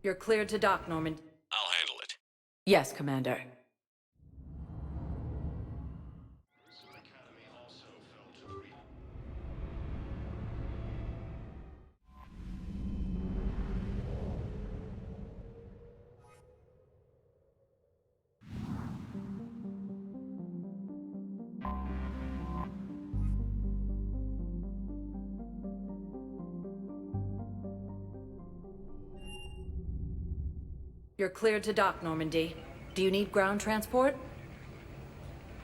You're cleared to dock, Norman. I'll handle it. Yes, Commander. You're cleared to dock, Normandy. Do you need ground transport?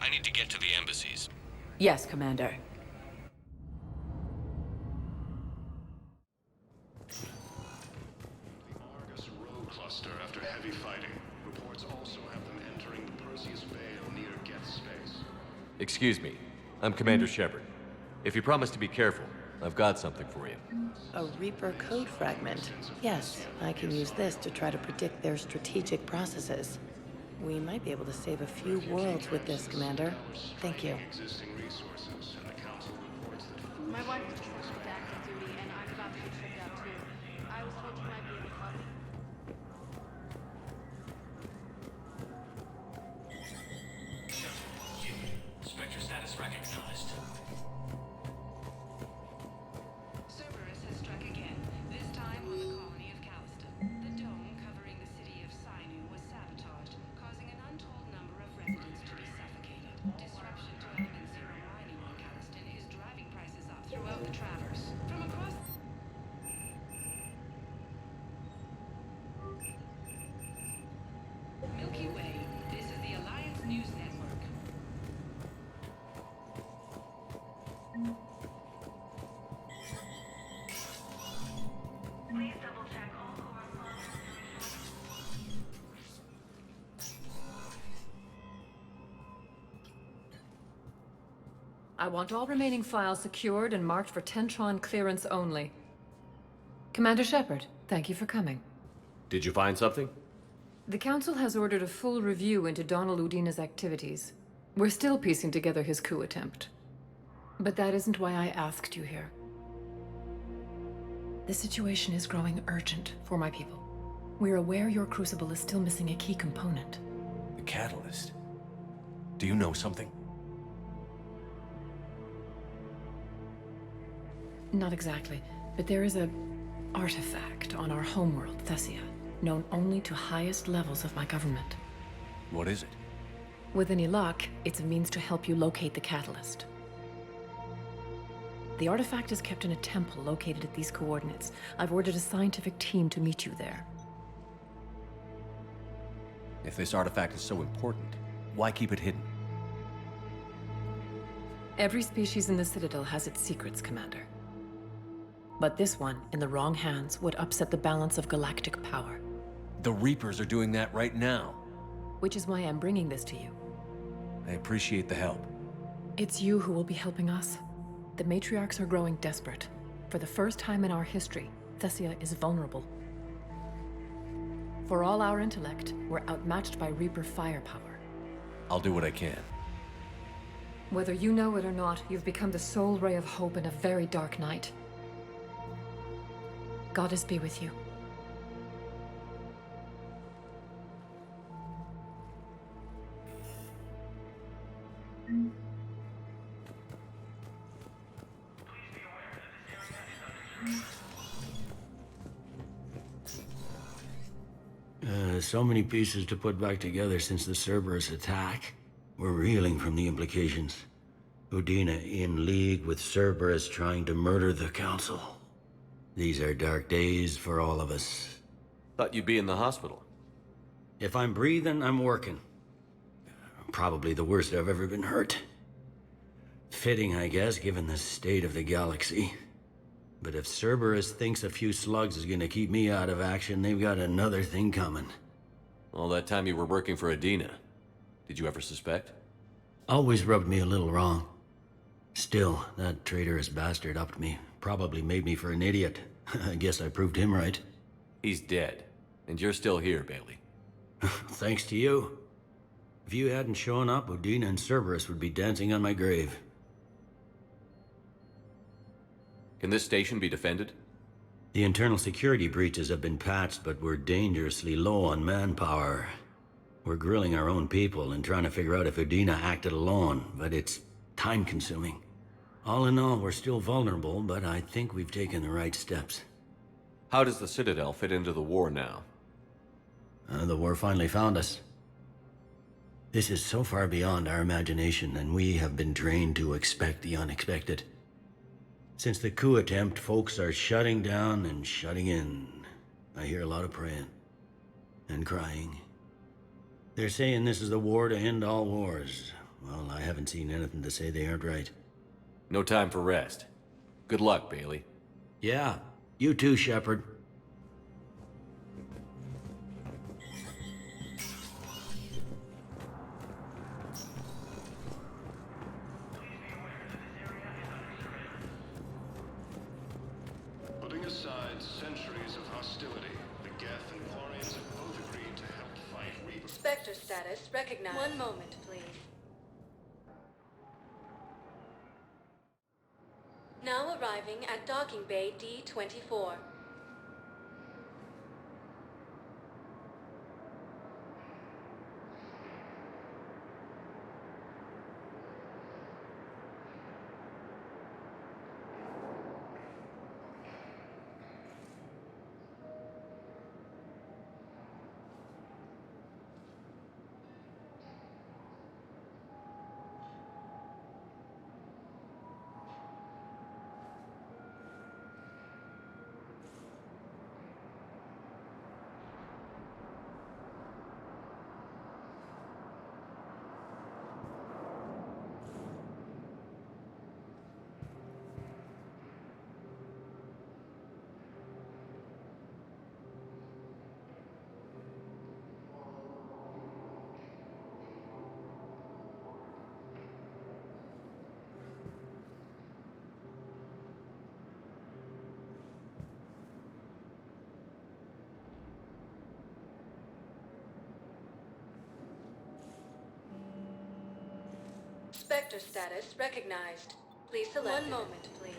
I need to get to the embassies. Yes, Commander. Argus road cluster after heavy fighting. Reports also have them entering the Perseus Vale near Geth's space. Excuse me. I'm Commander Shepard. If you promise to be careful, I've got something for you. A Reaper code fragment. Yes, I can use this to try to predict their strategic processes. We might be able to save a few worlds with this, Commander. Thank you. Existing resources, and the Council reports that My wife is deployed to active duty, and I'm about to get checked out too. I was told you might be able to help me. Spectre status recognized. Cerberus has struck again, this time on the colony of Calliston. The dome covering the city of Sinu was sabotaged, causing an untold number of residents to be suffocated. Disruption to Element Zero mining on Calliston is driving prices up throughout the Traverse. From across... Milky Way, this is the Alliance News Network. Please double check all correspondence. I want all remaining files secured and marked for Tentron clearance only. Commander Shepard, thank you for coming. Did you find something? The Council has ordered a full review into Donald Udina's activities. We're still piecing together his coup attempt. But that isn't why I asked you here. The situation is growing urgent for my people. We're aware your crucible is still missing a key component. The catalyst. Do you know something? Not exactly, but there is a artifact on our homeworld, Thessia, known only to highest levels of my government. What is it? With any luck, it's a means to help you locate the catalyst. The artifact is kept in a temple located at these coordinates. I've ordered a scientific team to meet you there. If this artifact is so important, why keep it hidden? Every species in the Citadel has its secrets, Commander. But this one, in the wrong hands, would upset the balance of galactic power. The Reapers are doing that right now. Which is why I'm bringing this to you. I appreciate the help. It's you who will be helping us. The matriarchs are growing desperate. For the first time in our history, Thessia is vulnerable. For all our intellect, we're outmatched by Reaper firepower. I'll do what I can. Whether you know it or not, you've become the sole ray of hope in a very dark night. Goddess be with you. So many pieces to put back together since the Cerberus attack. We're reeling from the implications. Udina in league with Cerberus trying to murder the Council. These are dark days for all of us. Thought you'd be in the hospital. If I'm breathing, I'm working. Probably the worst I've ever been hurt. Fitting, I guess, given the state of the galaxy. But if Cerberus thinks a few slugs is gonna keep me out of action, they've got another thing coming. All that time you were working for Udina, did you ever suspect? Always rubbed me a little wrong. Still, that traitorous bastard upped me. Probably made me for an idiot. I guess I proved him right. He's dead, and you're still here, Bailey. Thanks to you. If you hadn't shown up, Udina and Cerberus would be dancing on my grave. Can this station be defended? The internal security breaches have been patched, but we're dangerously low on manpower. We're grilling our own people and trying to figure out if Udina acted alone, but it's time-consuming. All in all, we're still vulnerable, but I think we've taken the right steps. How does the Citadel fit into the war now? The war finally found us. This is so far beyond our imagination, and we have been trained to expect the unexpected. Since the coup attempt, folks are shutting down and shutting in. I hear a lot of praying. And crying. They're saying this is the war to end all wars. Well, I haven't seen anything to say they aren't right. No time for rest. Good luck, Bailey. Yeah, you too, Shepard. Putting aside centuries of hostility, the Geth and Quarians have both agreed to help fight Reaper. Spectre status recognized. One moment, please. Now arriving at docking bay D-24. Spectre status recognized. Please select. One moment, please.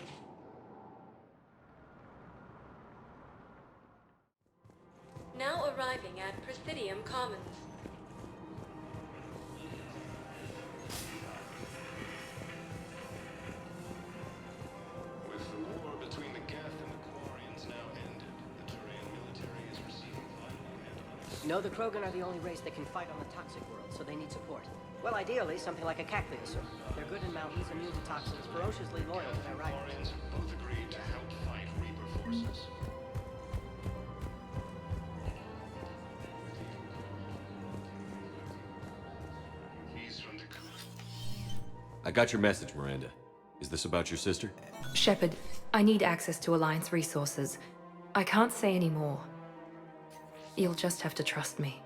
Now arriving at Presidium Commons. With the war between the Geth and the Quarians now ended, the Turian military is receiving vital and No, the Krogan are the only race that can fight on the toxic world, so they need support. Well, ideally, something like a cactuosaur. They're good in mountains, immune to toxins, ferociously loyal to their riders. Quarians have both agreed to help fight Reaper forces. He's from the I got your message, Miranda. Is this about your sister? Shepard, I need access to Alliance resources. I can't say any more. You'll just have to trust me.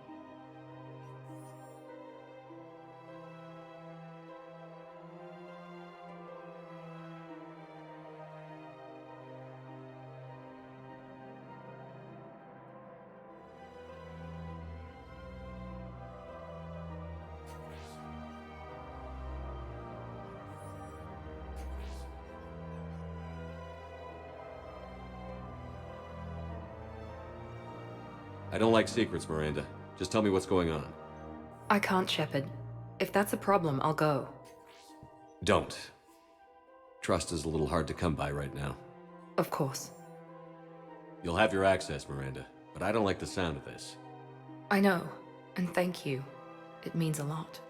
I don't like secrets, Miranda. Just tell me what's going on. I can't, Shepard. If that's a problem, I'll go. Don't. Trust is a little hard to come by right now. Of course. You'll have your access, Miranda, but I don't like the sound of this. I know, and thank you. It means a lot.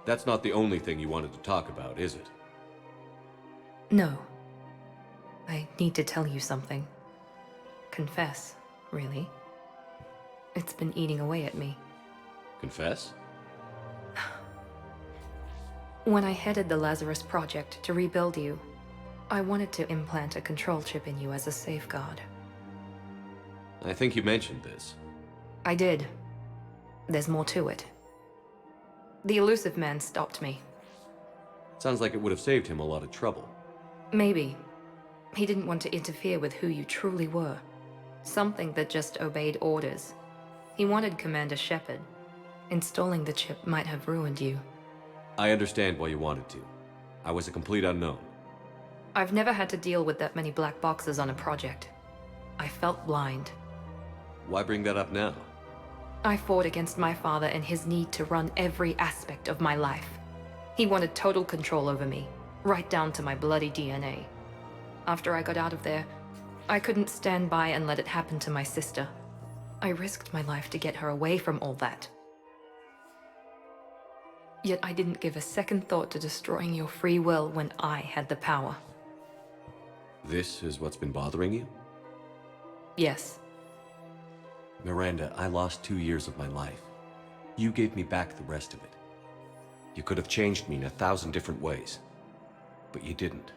That's not the only thing you wanted to talk about, is it? No. I need to tell you something. Confess, really. It's been eating away at me. Confess? When I headed the Lazarus Project to rebuild you, I wanted to implant a control chip in you as a safeguard. I think you mentioned this. I did. There's more to it. The elusive man stopped me. Sounds like it would have saved him a lot of trouble. Maybe. He didn't want to interfere with who you truly were. Something that just obeyed orders. He wanted Commander Shepard. Installing the chip might have ruined you. I understand why you wanted to. I was a complete unknown. I've never had to deal with that many black boxes on a project. I felt blind. Why bring that up now? I fought against my father and his need to run every aspect of my life. He wanted total control over me, right down to my bloody DNA. After I got out of there, I couldn't stand by and let it happen to my sister. I risked my life to get her away from all that. Yet I didn't give a second thought to destroying your free will when I had the power. This is what's been bothering you? Yes. Miranda, I lost 2 years of my life. You gave me back the rest of it. You could have changed me in 1,000 different ways, but you didn't.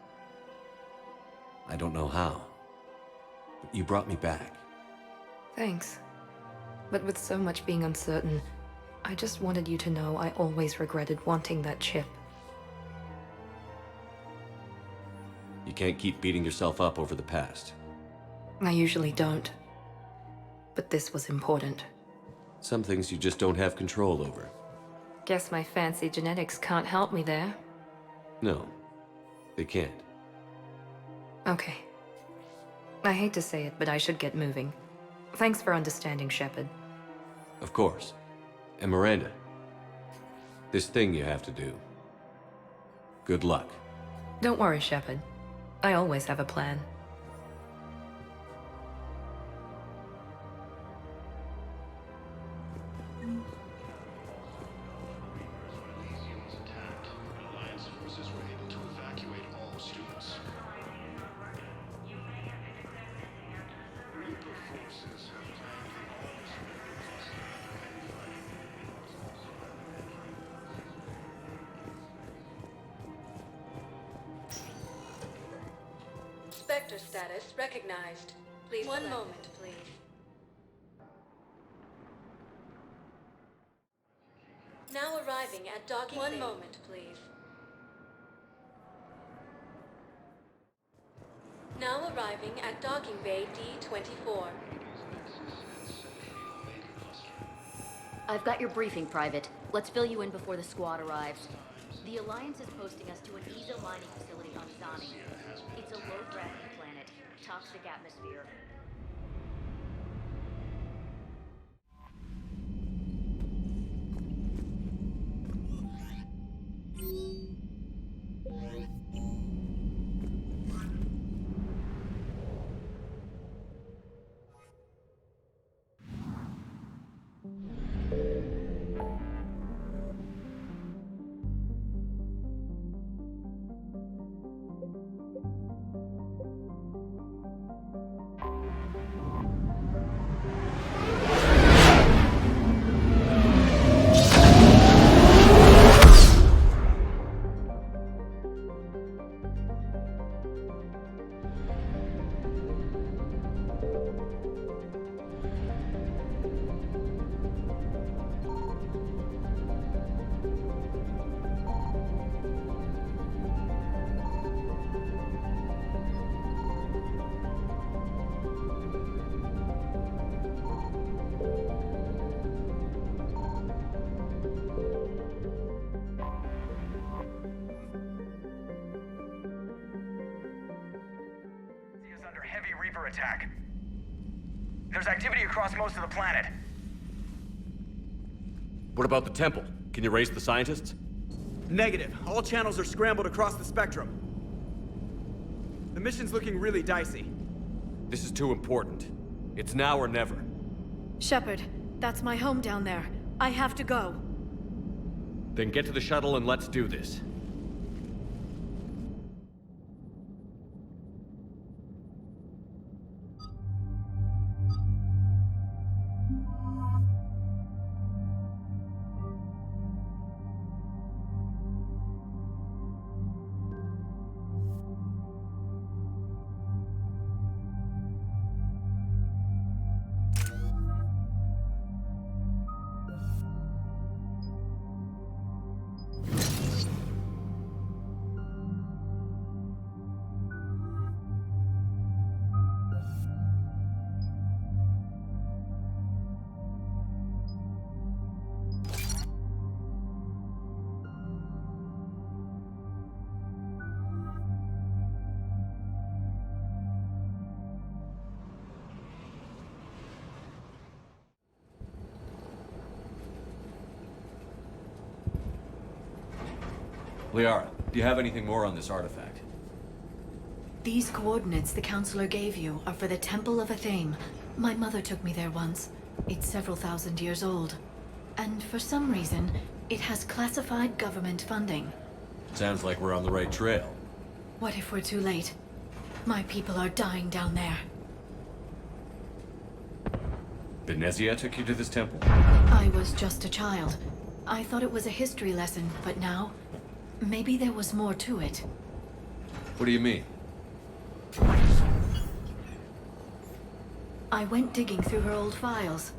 I don't know how, but you brought me back. Thanks. But with so much being uncertain, I just wanted you to know I always regretted wanting that chip. You can't keep beating yourself up over the past. I usually don't. But this was important. Some things you just don't have control over. Guess my fancy genetics can't help me there. No, they can't. Okay. I hate to say it, but I should get moving. Thanks for understanding, Shepard. Of course. And Miranda, this thing you have to do. Good luck. Don't worry, Shepard. I always have a plan. Elysium was attacked, and Alliance forces were able to evacuate all students. Reaper forces have planned the all-explosive Spectre status recognized. Please one moment, please. Now arriving at docking bay. One moment, please. Now arriving at docking bay D-24. I've got your briefing, Private. Let's fill you in before the squad arrives. The Alliance is posting us to an ESO mining facility on Zani. It's a low-gravity planet, toxic atmosphere. Heavy Reaper attack. There's activity across most of the planet. What about the temple? Can you raise the scientists? Negative. All channels are scrambled across the spectrum. The mission's looking really dicey. This is too important. It's now or never. Shepard, that's my home down there. I have to go. Then get to the shuttle and let's do this. Liara, do you have anything more on this artifact? These coordinates the counselor gave you are for the Temple of Athame. My mother took me there once. It's several thousand years old. And for some reason, it has classified government funding. Sounds like we're on the right trail. What if we're too late? My people are dying down there. Benezia took you to this temple? I was just a child. I thought it was a history lesson, but now, maybe there was more to it. What do you mean? I went digging through her old files.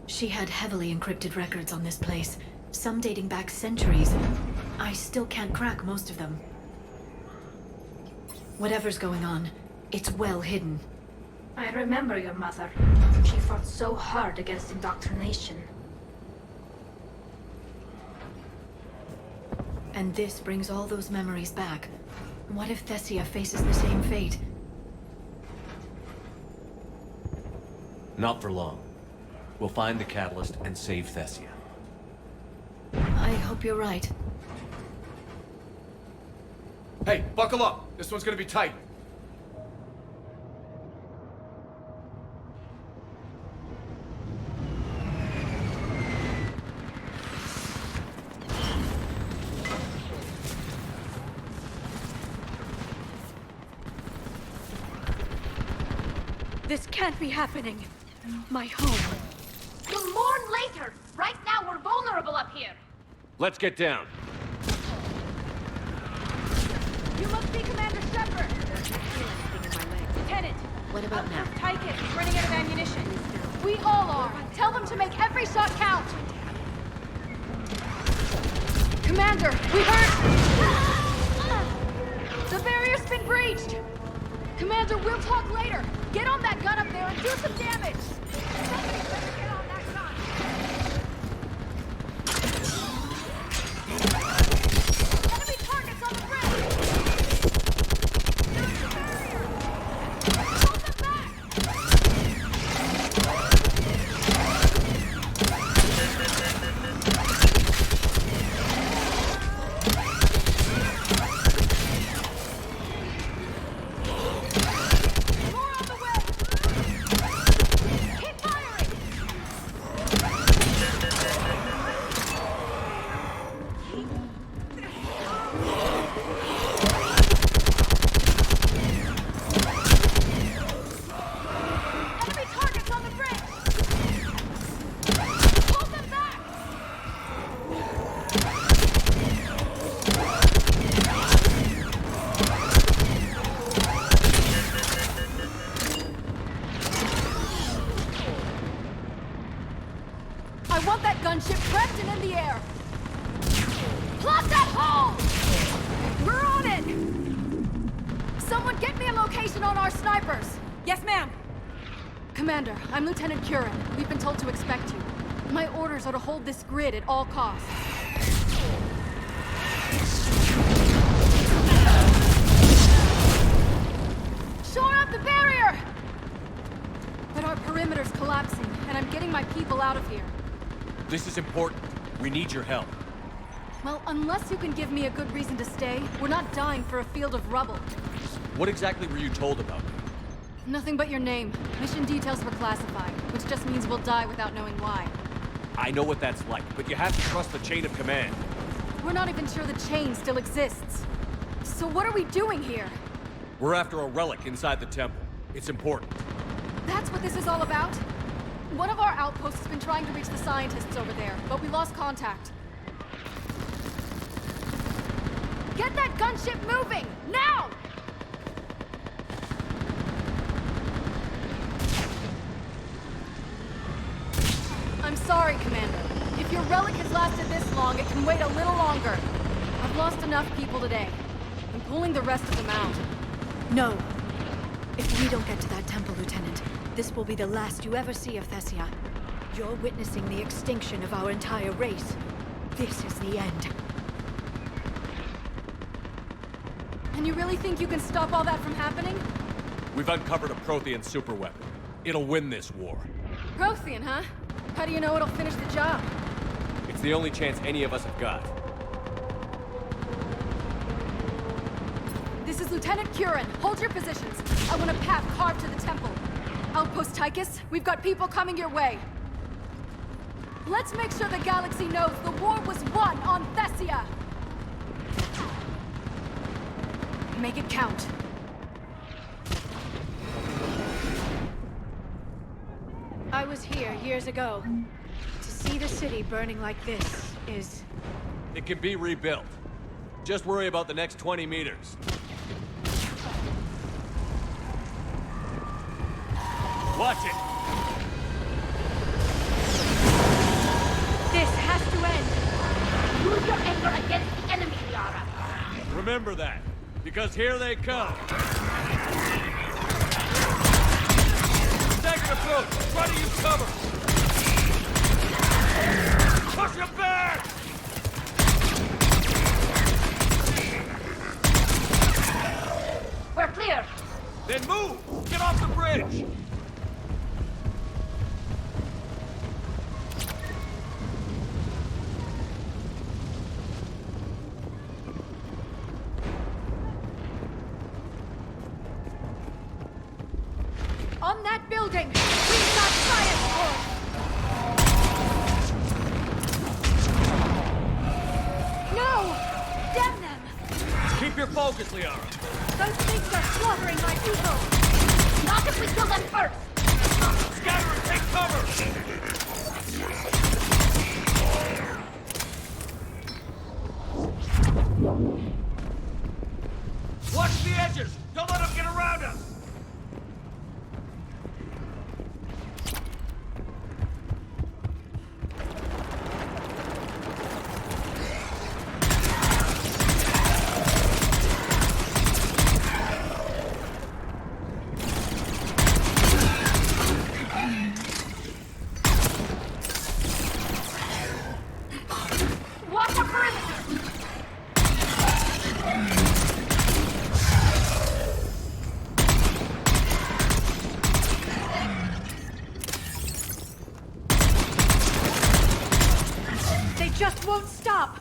She had heavily encrypted records on this place, some dating back centuries. I still can't crack most of them. Whatever's going on, it's well hidden. I remember your mother. She fought so hard against indoctrination. And this brings all those memories back. What if Thessia faces the same fate? Not for long. We'll find the catalyst and save Thessia. I hope you're right. Hey, buckle up. This one's gonna be tight. This can't be happening. My home. You'll mourn later! Right now, we're vulnerable up here! Let's get down. You must be Commander Shepard! Lieutenant! What about now? Tychus is running out of ammunition. We all are. Tell them to make every shot count! Commander, we heard... The barrier's been breached! Commander, we'll talk later! Get on that gun up there and do some damage! Somebody better get on that gun! Enemy targets on the bridge! There's the barrier! Hold them back! More on the way! Keep firing! Enemy targets on the bridge! Hold them back! I want that gunship prepped and in the air! Plot that hole! We're on it! Someone get me a location on our snipers! Yes, ma'am! Commander, I'm Lieutenant Curran. We've been told to expect you. My orders are to hold this grid at all costs. Shore up the barrier! But our perimeter's collapsing, and I'm getting my people out of here. This is important. We need your help. Well, unless you can give me a good reason to stay, we're not dying for a field of rubble. What exactly were you told about me? Nothing but your name. Mission details were classified, which just means we'll die without knowing why. I know what that's like, but you have to trust the chain of command. We're not even sure the chain still exists. So what are we doing here? We're after a relic inside the temple. It's important. That's what this is all about? One of our outposts has been trying to reach the scientists over there, but we lost contact. Get that gunship moving! Now! I'm sorry, Commander. If your relic has lasted this long, it can wait a little longer. I've lost enough people today. I'm pulling the rest of them out. No. If we don't get to that temple, Lieutenant, this will be the last you ever see of Thessia. You're witnessing the extinction of our entire race. This is the end. And you really think you can stop all that from happening? We've uncovered a Prothean superweapon. It'll win this war. Prothean, huh? How do you know it'll finish the job? It's the only chance any of us have got. This is Lieutenant Curran. Hold your positions. I want a path carved to the temple. Outpost Tychus, we've got people coming your way. Let's make sure the galaxy knows the war was won on Thessia! Make it count. I was here years ago. To see the city burning like this is... It can be rebuilt. Just worry about the next 20 meters. Watch it! This has to end! Use your anger against the enemy, Liara! Remember that, because here they come! Staggered approach! Try to use cover! Push him back! We're clear! Then move! Get off the bridge! On that building! We've got science for it! No! Damn them! Keep your focus, Liara! Those things are slaughtering my people! Not if we kill them first! Scatter and take cover! Watch the edges! Don't let them get around us! Watch the perimeter! They just won't stop!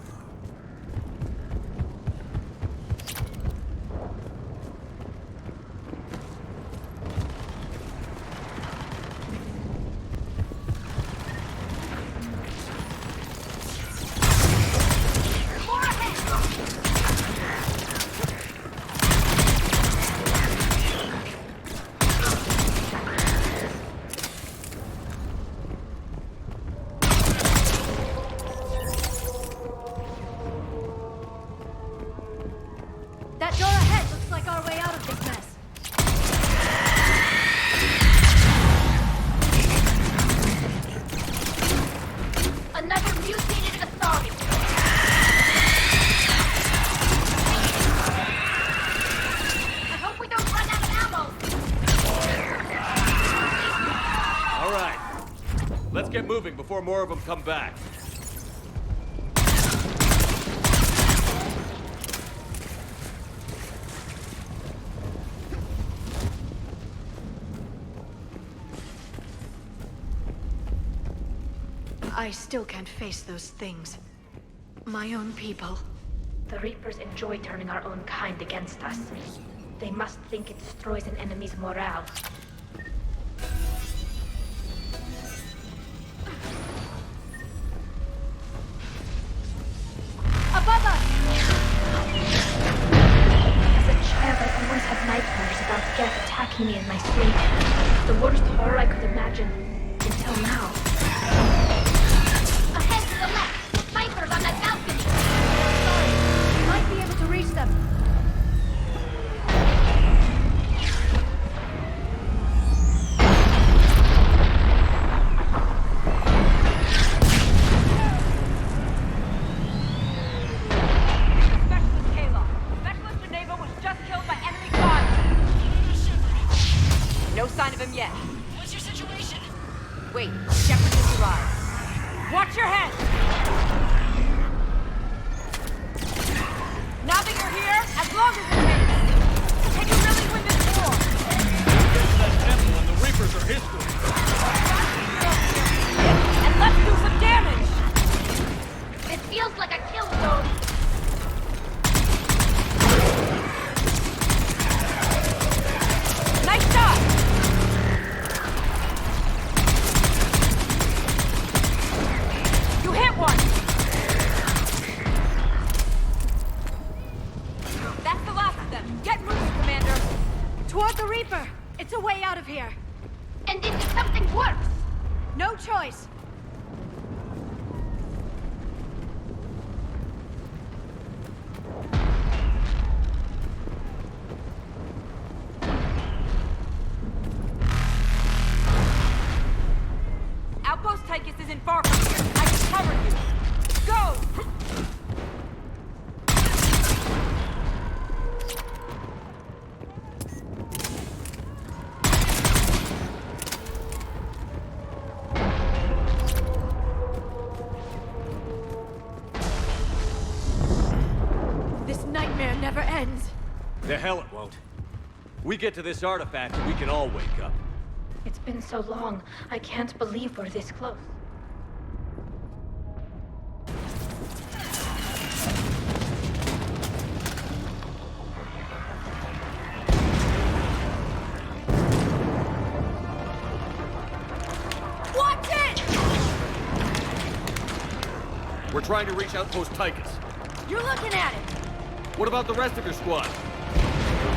That door ahead looks like our way out of this mess. Another mutated authority! I hope we don't run out of ammo! All right. Let's get moving before more of them come back. I still can't face those things. My own people. The Reapers enjoy turning our own kind against us. They must think it destroys an enemy's morale. Above us! As a child, I always had nightmares about Geth attacking me in my sleep. The worst horror I could imagine, until now. Ahead to the left! Snipers on that balcony! Sorry, we might be able to reach them. Specialist Kayla. Specialist Geneva was just killed by enemy fire. No sign of him yet. What's your situation? Wait, Shepard just arrived. Watch your head! Now that you're here, as long as it takes, can you really win this war? Get to that temple and the Reapers are history. And let's do some damage! It feels like a kill zone! Toward the Reaper! It's a way out of here! And if something works? No choice! Outpost Tychus isn't far from here. I can cover you. Go! This nightmare never ends. The hell it won't. We get to this artifact, we can all wake up. It's been so long. I can't believe we're this close. Watch it! We're trying to reach Outpost Tychus. You're looking at it. What about the rest of your squad?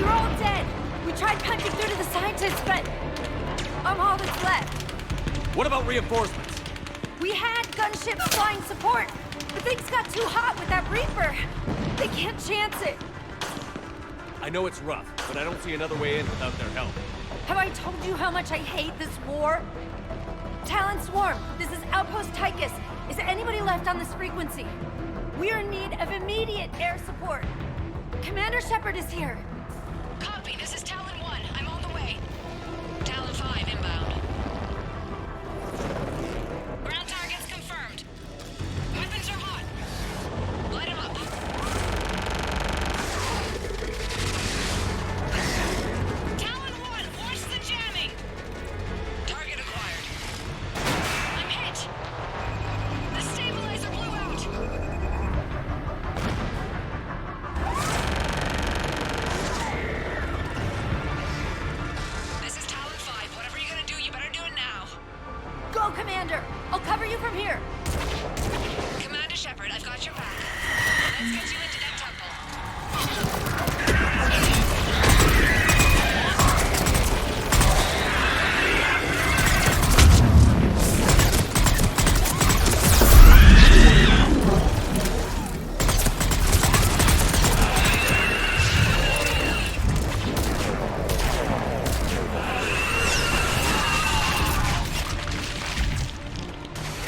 You're all dead. We tried punching through to the scientists, but I'm all that's left. What about reinforcements? We had gunships flying support, but things got too hot with that Reaper. They can't chance it. I know it's rough, but I don't see another way in without their help. Have I told you how much I hate this war? Talon Swarm, this is Outpost Tychus. Is there anybody left on this frequency? We are in need of immediate air support. Commander Shepard is here. Copy, this is Talon 1. I'm on the way. Talon 5 inbound. Ground targets confirmed. Weapons are hot. Light 'em up. Talon 1, watch the jamming. Target acquired. I'm hit. The stabilizer blew out. This is Talon 5. Whatever you're gonna do, you better do it now. Go, Commander! I'll cover you from here. Commander Shepard, I've got your back. Let's get you into that temple.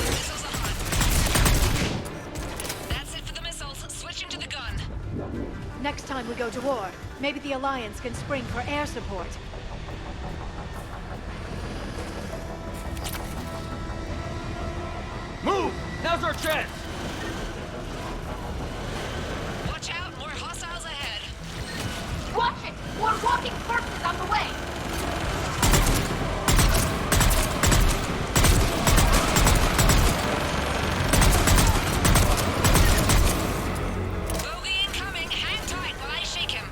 Missiles are hot. That's it for the missiles. Switching to the gun. Next time we go to war, maybe the Alliance can spring for air support. Move! Now's our chance! Watch out, more hostiles ahead. Watch it! More walking corpses on the way! Bogey incoming. Hang tight while I shake him.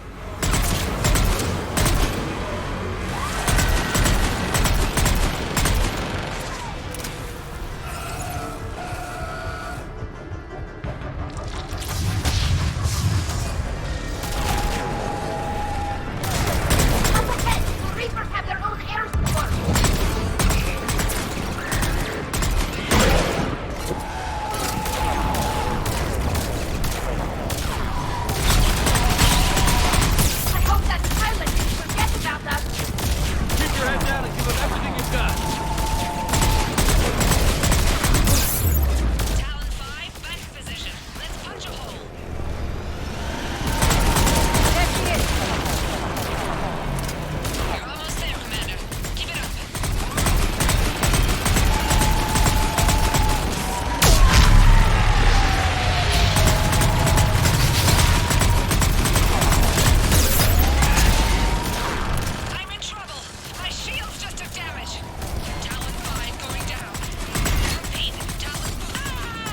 Up ahead! The Reapers have their own air support! I hope that pilot didn't forget about us! Keep your head down and give them everything you've got. Talon 5, back in position. Let's punch a hole. There she is. You're almost there, Commander. Keep it up. I'm in trouble. My shields just took damage. Talon 5 going down. Repeat, Talon... Ah!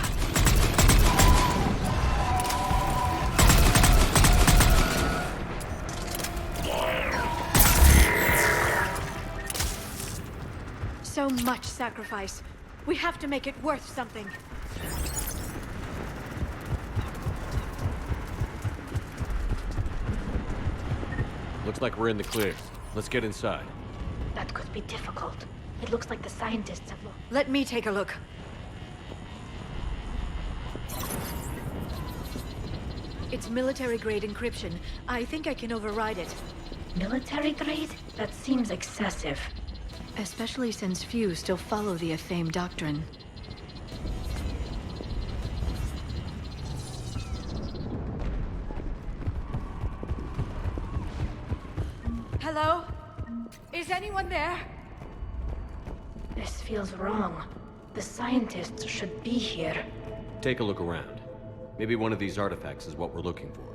So much sacrifice. We have to make it worth something. Looks like we're in the clear. Let's get inside. That could be difficult. It looks like the scientists have lost. Let me take a look. It's military-grade encryption. I think I can override it. Military grade? That seems excessive. Especially since few still follow the Athame doctrine. Hello? Is anyone there? This feels wrong. The scientists should be here. Take a look around. Maybe one of these artifacts is what we're looking for.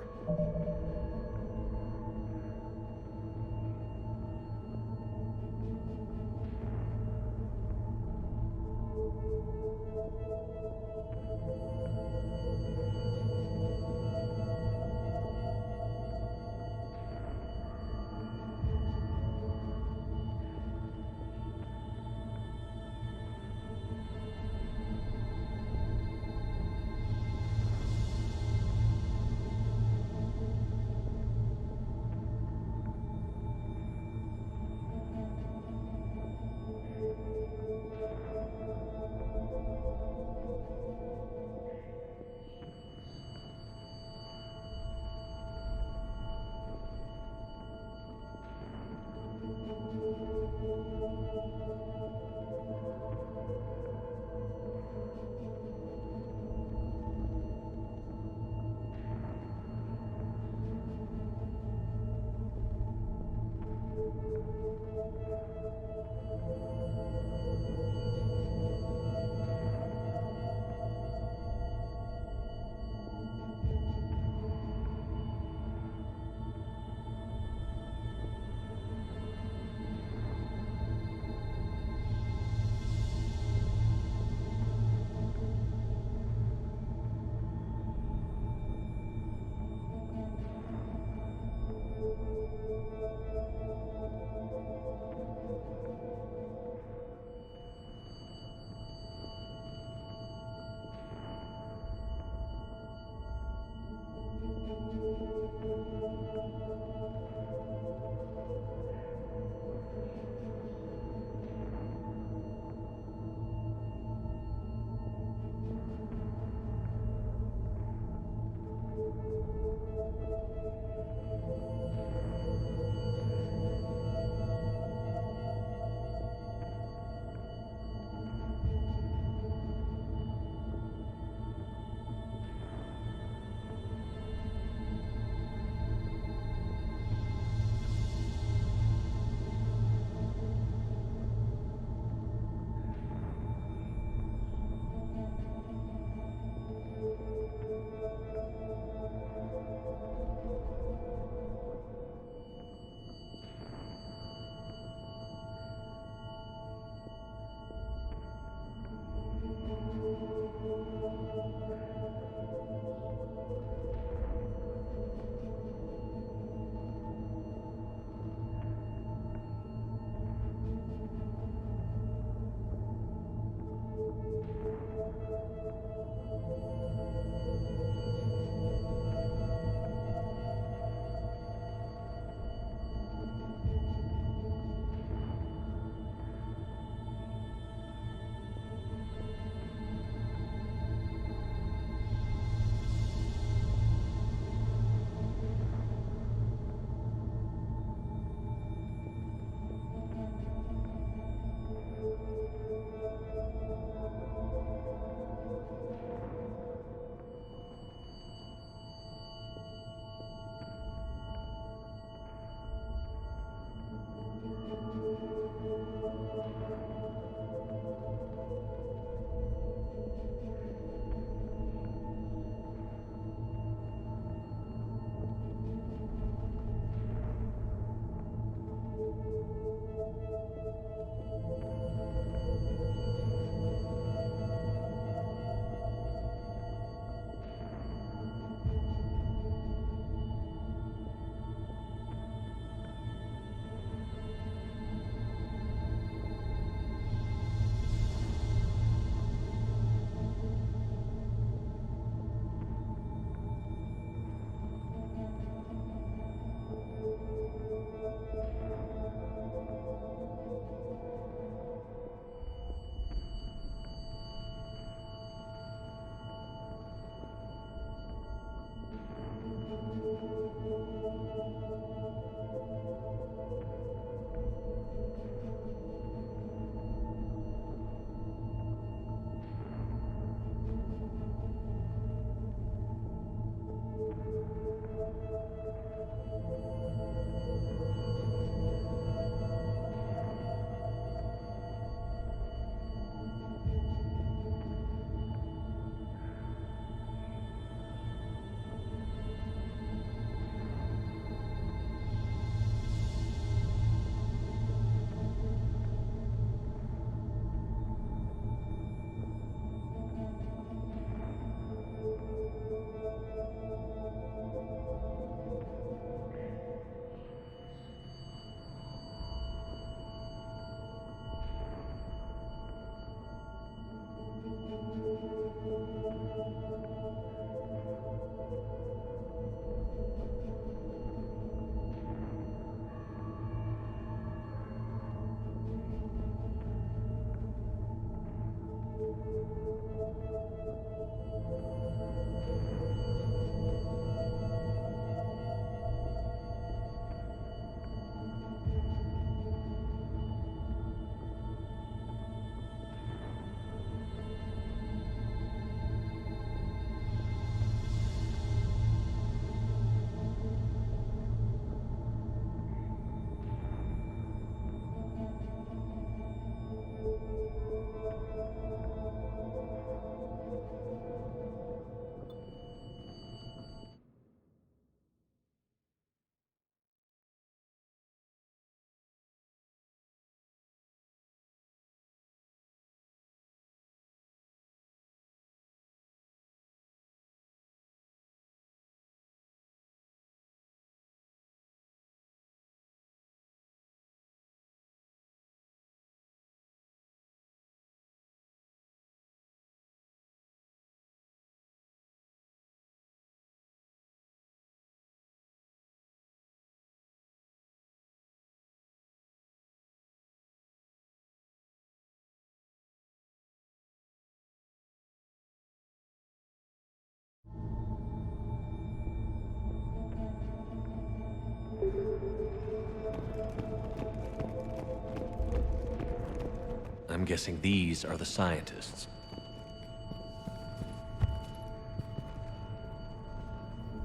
I'm guessing these are the scientists.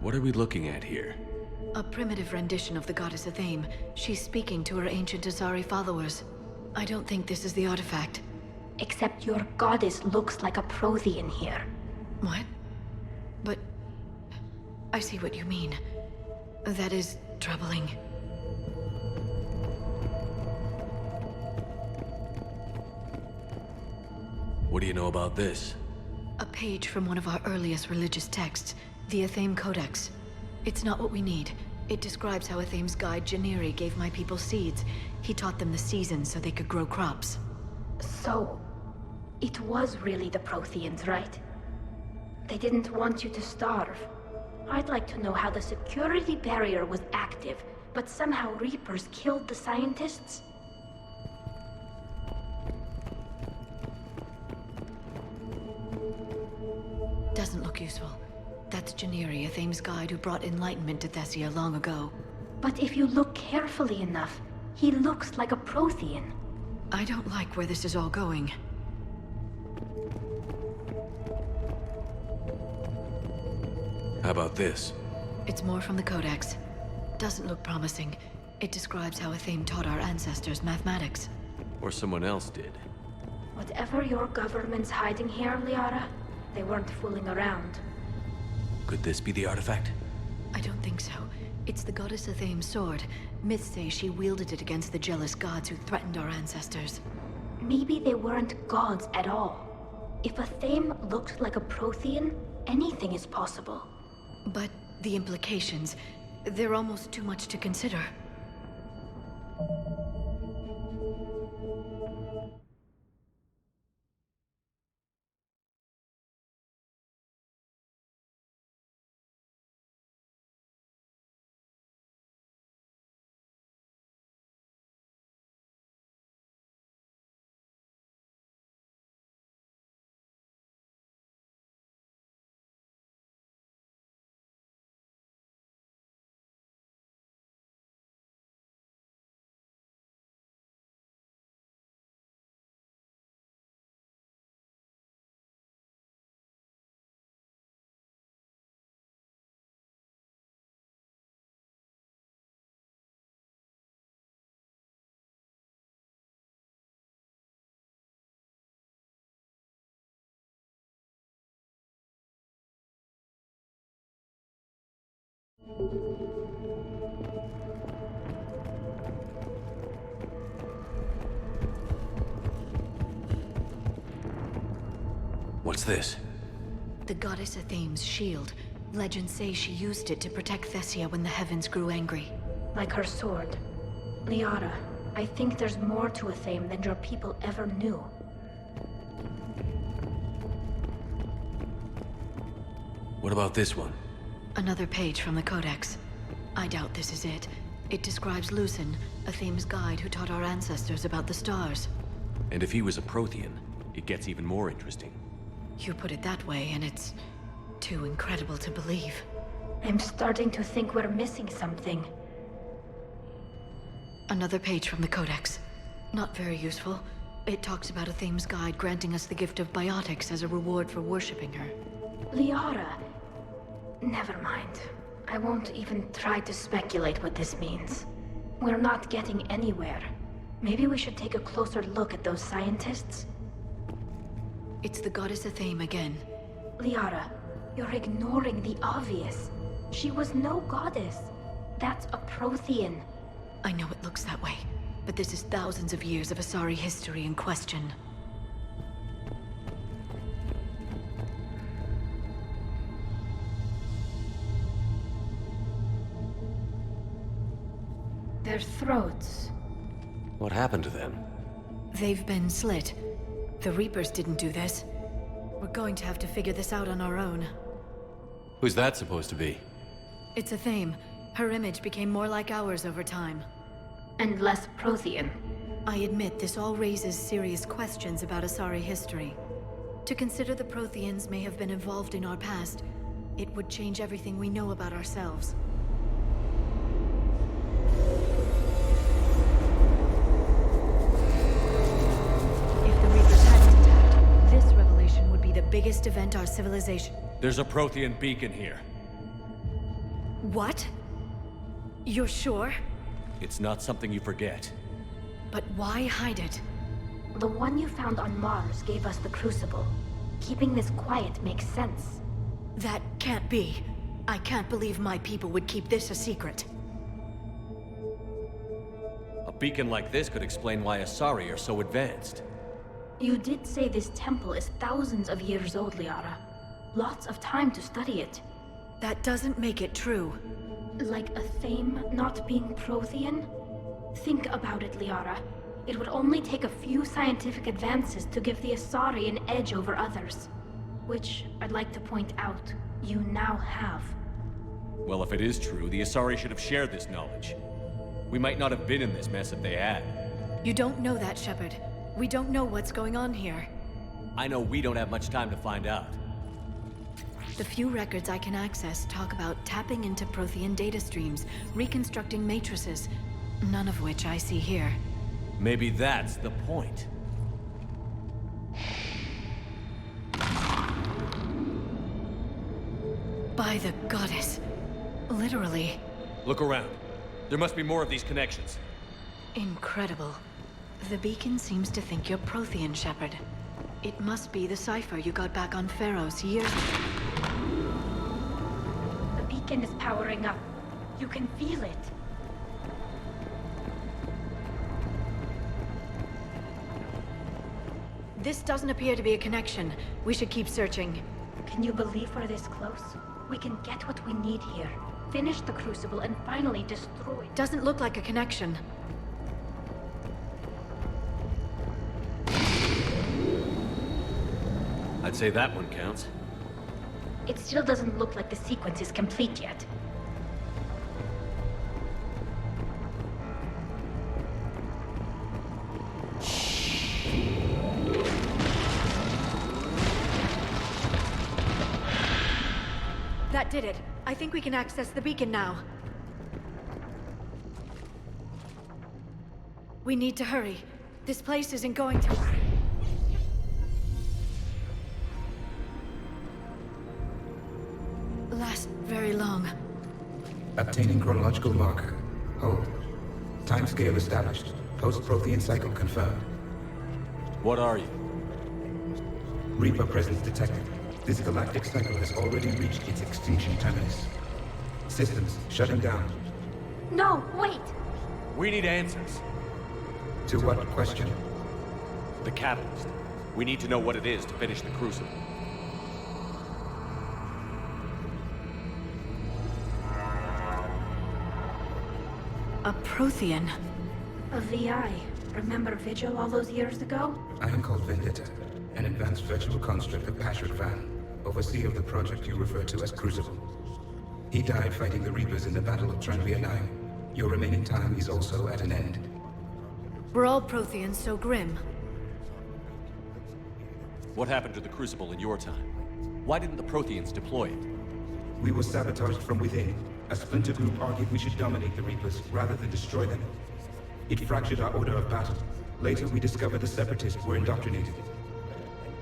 What are we looking at here? A primitive rendition of the goddess Athame. She's speaking to her ancient Asari followers. I don't think this is the artifact. Except your goddess looks like a Prothean here. What? But... I see what you mean. That is troubling. What do you know about this? A page from one of our earliest religious texts, the Athame Codex. It's not what we need. It describes how Athame's guide Janiri gave my people seeds. He taught them the seasons so they could grow crops. So, it was really the Protheans, right? They didn't want you to starve. I'd like to know how the security barrier was active, but somehow Reapers killed the scientists? Doesn't look useful. That's Janiri, Athame's guide who brought enlightenment to Thessia long ago. But if you look carefully enough, he looks like a Prothean. I don't like where this is all going. How about this? It's more from the Codex. Doesn't look promising. It describes how Athame taught our ancestors mathematics. Or someone else did. Whatever your government's hiding here, Liara, they weren't fooling around. Could this be the artifact? I don't think so. It's the goddess Athame's sword. Myths say she wielded it against the jealous gods who threatened our ancestors. Maybe they weren't gods at all. If Athame looked like a Prothean, anything is possible. But the implications, they're almost too much to consider. What's this? The goddess Athame's shield. Legends say she used it to protect Thessia when the heavens grew angry. Like her sword. Liara, I think there's more to Athame than your people ever knew. What about this one? Another page from the Codex. I doubt this is it. It describes Lucen, Athame's guide who taught our ancestors about the stars. And if he was a Prothean, it gets even more interesting. You put it that way, and it's too incredible to believe. I'm starting to think we're missing something. Another page from the Codex. Not very useful. It talks about Athame's guide granting us the gift of biotics as a reward for worshipping her. Liara. Never mind. I won't even try to speculate what this means. We're not getting anywhere. Maybe we should take a closer look at those scientists? It's the goddess Athame again. Liara, you're ignoring the obvious. She was no goddess. That's a Prothean. I know it looks that way, but this is thousands of years of Asari history in question. Their throats. What happened to them? They've been slit. The Reapers didn't do this. We're going to have to figure this out on our own. Who's that supposed to be? It's Athame. Her image became more like ours over time. And less Prothean. I admit this all raises serious questions about Asari history. To consider the Protheans may have been involved in our past, it would change everything we know about ourselves. If the biggest event our civilization... There's a Prothean beacon here. What? You're sure? It's not something you forget. But why hide it? The one you found on Mars gave us the Crucible. Keeping this quiet makes sense. That can't be. I can't believe my people would keep this a secret. A beacon like this could explain why Asari are so advanced. You did say this temple is thousands of years old, Liara. Lots of time to study it. That doesn't make it true. Like a Thame not being Prothean? Think about it, Liara. It would only take a few scientific advances to give the Asari an edge over others. Which, I'd like to point out, you now have. Well, if it is true, the Asari should have shared this knowledge. We might not have been in this mess if they had. You don't know that, Shepard. We don't know what's going on here. I know we don't have much time to find out. The few records I can access talk about tapping into Prothean data streams, reconstructing matrices, none of which I see here. Maybe that's the point. By the goddess. Literally. Look around. There must be more of these connections. Incredible. The beacon seems to think you're Prothean, Shepard. It must be the cipher you got back on Pharaohs years ago. The beacon is powering up. You can feel it. This doesn't appear to be a connection. We should keep searching. Can you believe we're this close? We can get what we need here. Finish the Crucible and finally destroy it. Doesn't look like a connection. I'd say that one counts. It still doesn't look like the sequence is complete yet. That did it. I think we can access the beacon now. We need to hurry. This place isn't going to... last very long. Obtaining chronological marker. Hold. Timescale established. Post-Prothean cycle confirmed. What are you? Reaper presence detected. This galactic cycle has already reached its extinction terminus. Systems shutting down. No, wait! We need answers. To what question? The catalyst. We need to know what it is to finish the Crucible. A Prothean. A VI. Remember Vigil all those years ago? I am called Vendetta, an advanced virtual construct of Patrick Van, overseer of the project you refer to as Crucible. He died fighting the Reapers in the Battle of Tranvia 9. Your remaining time is also at an end. We're all Protheans, so grim. What happened to the Crucible in your time? Why didn't the Protheans deploy it? We were sabotaged from within. A splinter group argued we should dominate the Reapers rather than destroy them. It fractured our order of battle. Later, we discovered the Separatists were indoctrinated.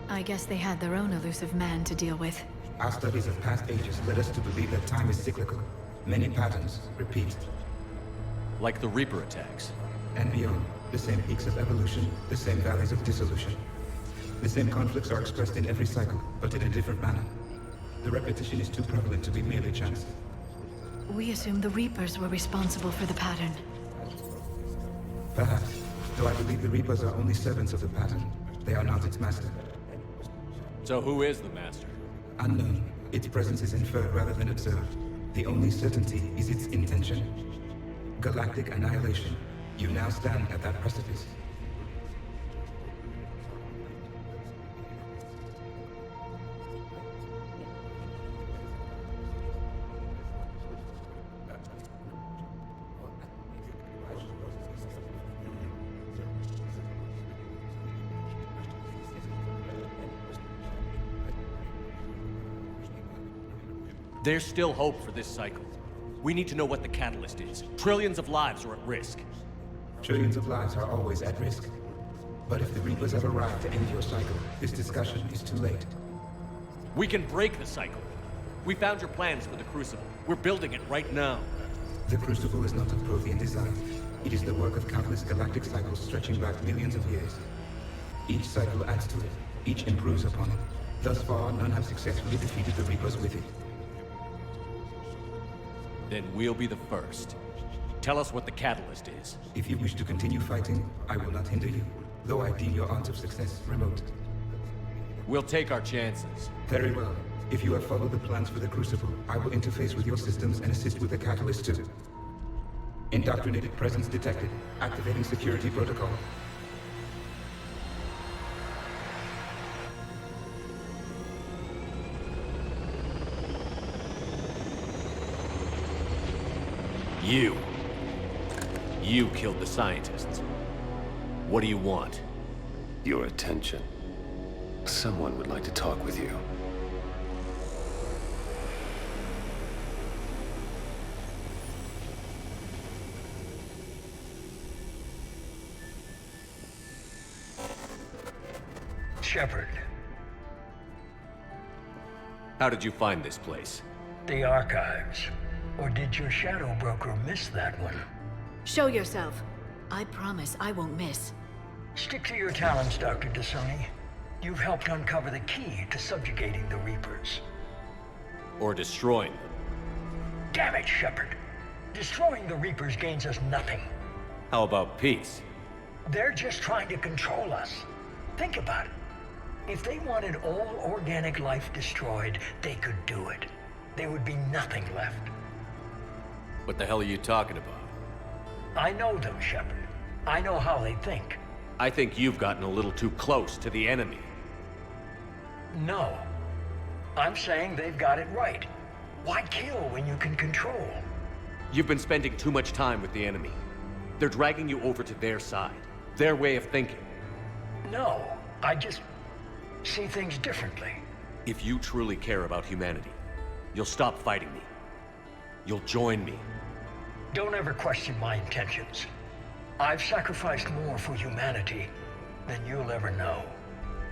I guess they had their own elusive man to deal with. Our studies of past ages led us to believe that time is cyclical. Many patterns repeat. Like the Reaper attacks. And beyond, the same peaks of evolution, the same valleys of dissolution. The same conflicts are expressed in every cycle, but in a different manner. The repetition is too prevalent to be merely chance. We assumed the Reapers were responsible for the pattern. Perhaps, though I believe the Reapers are only servants of the pattern. They are not its master. So who is the master? Unknown. Its presence is inferred rather than observed. The only certainty is its intention. Galactic annihilation. You now stand at that precipice. There's still hope for this cycle. We need to know what the catalyst is. Trillions of lives are at risk. Trillions of lives are always at risk. But if the Reapers have arrived to end your cycle, this discussion is too late. We can break the cycle. We found your plans for the Crucible. We're building it right now. The Crucible is not of Prothean design. It is the work of countless galactic cycles stretching back millions of years. Each cycle adds to it. Each improves upon it. Thus far, none have successfully defeated the Reapers with it. Then we'll be the first. Tell us what the catalyst is. If you wish to continue fighting, I will not hinder you, though I deem your odds of success remote. We'll take our chances. Very well. If you have followed the plans for the Crucible, I will interface with your systems and assist with the catalyst too. Indoctrinated presence detected. Activating security protocol. You killed the scientists. What do you want? Your attention. Someone would like to talk with you. Shepard. How did you find this place? The archives. Or did your shadow broker miss that one? Show yourself. I promise I won't miss. Stick to your talents, Dr. Dasani. You've helped uncover the key to subjugating the Reapers. Or destroying them. Damn it, Shepard. Destroying the Reapers gains us nothing. How about peace? They're just trying to control us. Think about it. If they wanted all organic life destroyed, they could do it. There would be nothing left. What the hell are you talking about? I know them, Shepard. I know how they think. I think you've gotten a little too close to the enemy. No. I'm saying they've got it right. Why kill when you can control? You've been spending too much time with the enemy. They're dragging you over to their side. Their way of thinking. No, I just see things differently. If you truly care about humanity, you'll stop fighting me. You'll join me. Don't ever question my intentions. I've sacrificed more for humanity than you'll ever know.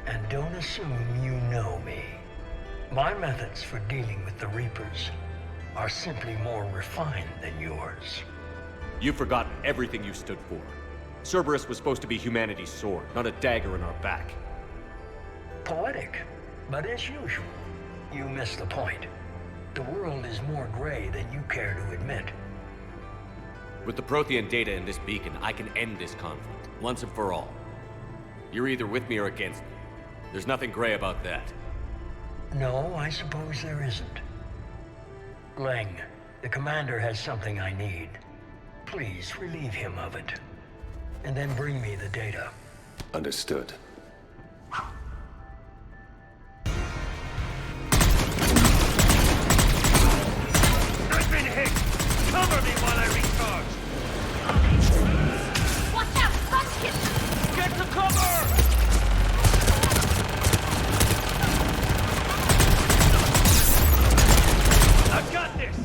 And don't assume you know me. My methods for dealing with the Reapers are simply more refined than yours. You've forgotten everything you stood for. Cerberus was supposed to be humanity's sword, not a dagger in our back. Poetic, but as usual, you miss the point. The world is more gray than you care to admit. With the Prothean data in this beacon, I can end this conflict, once and for all. You're either with me or against me. There's nothing gray about that. No, I suppose there isn't. Leng, the commander has something I need. Please relieve him of it. And then bring me the data. Understood. I've been hit! Cover me while I recharge! Watch out! Bunskin! Get to cover! I've got this!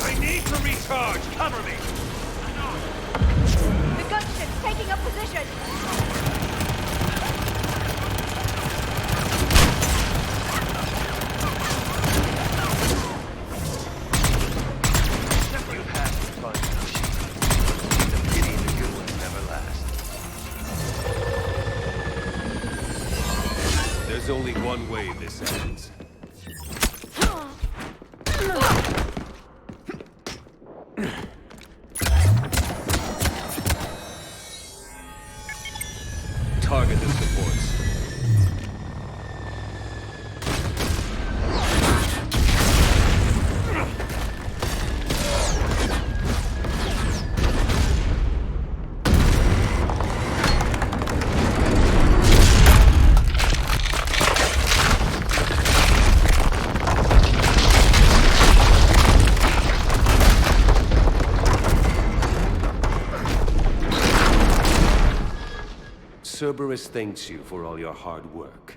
I need to recharge! Cover me! The gunship's taking up position! You've had fun, Yoshi. It's a pity the good ones never last. There's only one way this ends. Target the supports. Cerberus thanks you for all your hard work.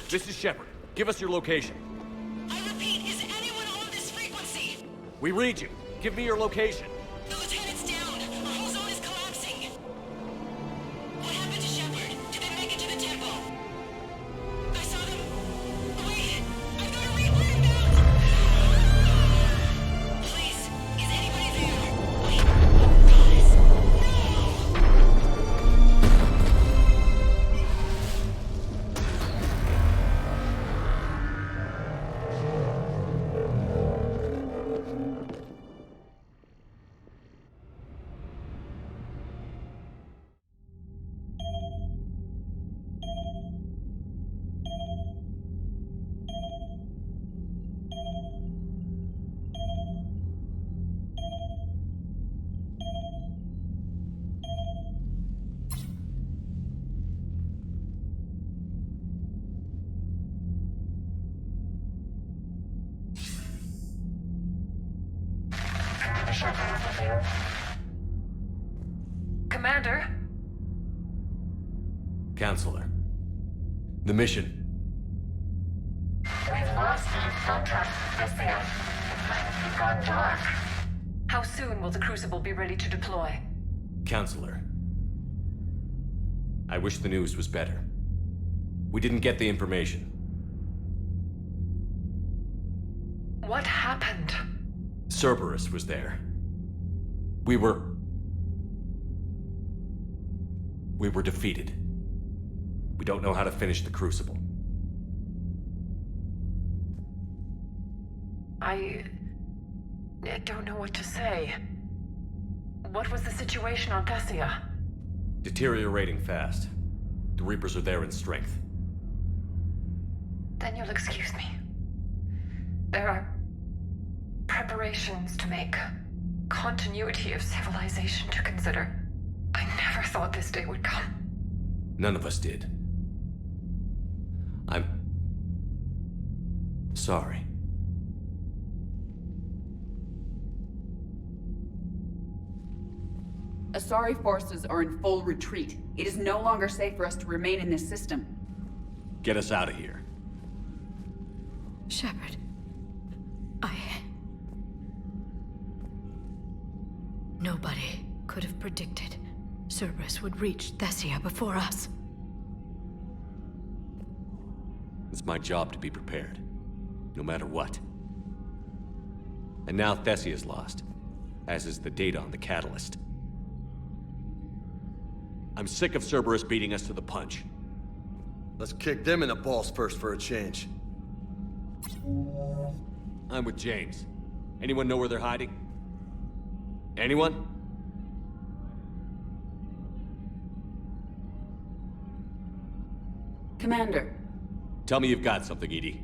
This is Shepard. Give us your location. I repeat, is anyone on this frequency? We read you. Give me your location. The lieutenant's down. Our whole zone is collapsing. What happened to Shepard? Did they make it to the temple? I saw them. Wait, I've got a replay of that. Please, is anybody there? Wait, guys, no! Commander? Counselor. The mission. We've lost contact with Thessia. The planet has gone dark. How soon will the Crucible be ready to deploy? Counselor. I wish the news was better. We didn't get the information. What happened? Cerberus was there. We were defeated. We don't know how to finish the Crucible. I don't know what to say. What was the situation on Thessia? Deteriorating fast. The Reapers are there in strength. Then you'll excuse me. There are preparations to make. Continuity of civilization to consider. I never thought this day would come. None of us did. I'm sorry. Asari forces are in full retreat. It is no longer safe for us to remain in this system. Get us out of here. Shepard. Nobody could have predicted Cerberus would reach Thessia before us. It's my job to be prepared, no matter what. And now Thessia's lost, as is the data on the catalyst. I'm sick of Cerberus beating us to the punch. Let's kick them in the balls first for a change. I'm with James. Anyone know where they're hiding? Anyone? Commander, Tell me you've got something, Edie.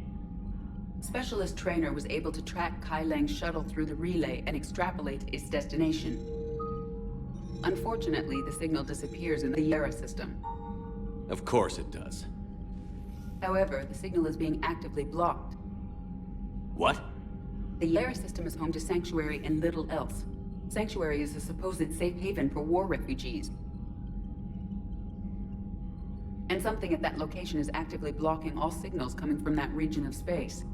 Specialist Trainer was able to track Kai Lang's shuttle through the relay and extrapolate its destination. Unfortunately, the signal disappears in the Yara system. Of course it does. However, the signal is being actively blocked. What? The Yara system is home to Sanctuary and little else. Sanctuary is a supposed safe haven for war refugees. And something at that location is actively blocking all signals coming from that region of space.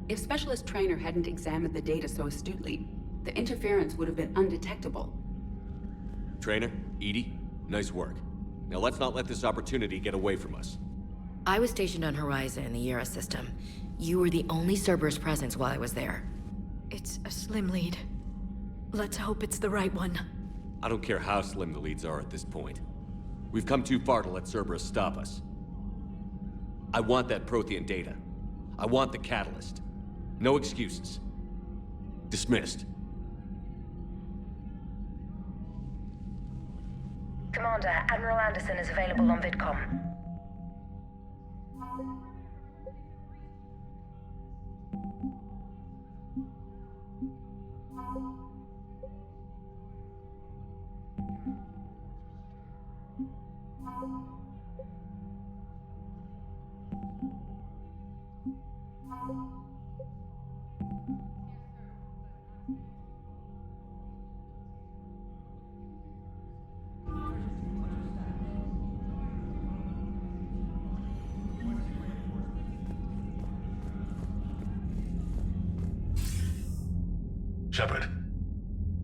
If Specialist Trainer hadn't examined the data so astutely, the interference would have been undetectable. Trainer, Edie, nice work. Now let's not let this opportunity get away from us. I was stationed on Horizon in the Yara system. You were the only Cerberus presence while I was there. It's a slim lead. Let's hope it's the right one. I don't care how slim the leads are at this point. We've come too far to let Cerberus stop us. I want that Prothean data. I want the catalyst. No excuses. Dismissed. Commander, Admiral Anderson is available on VidCom.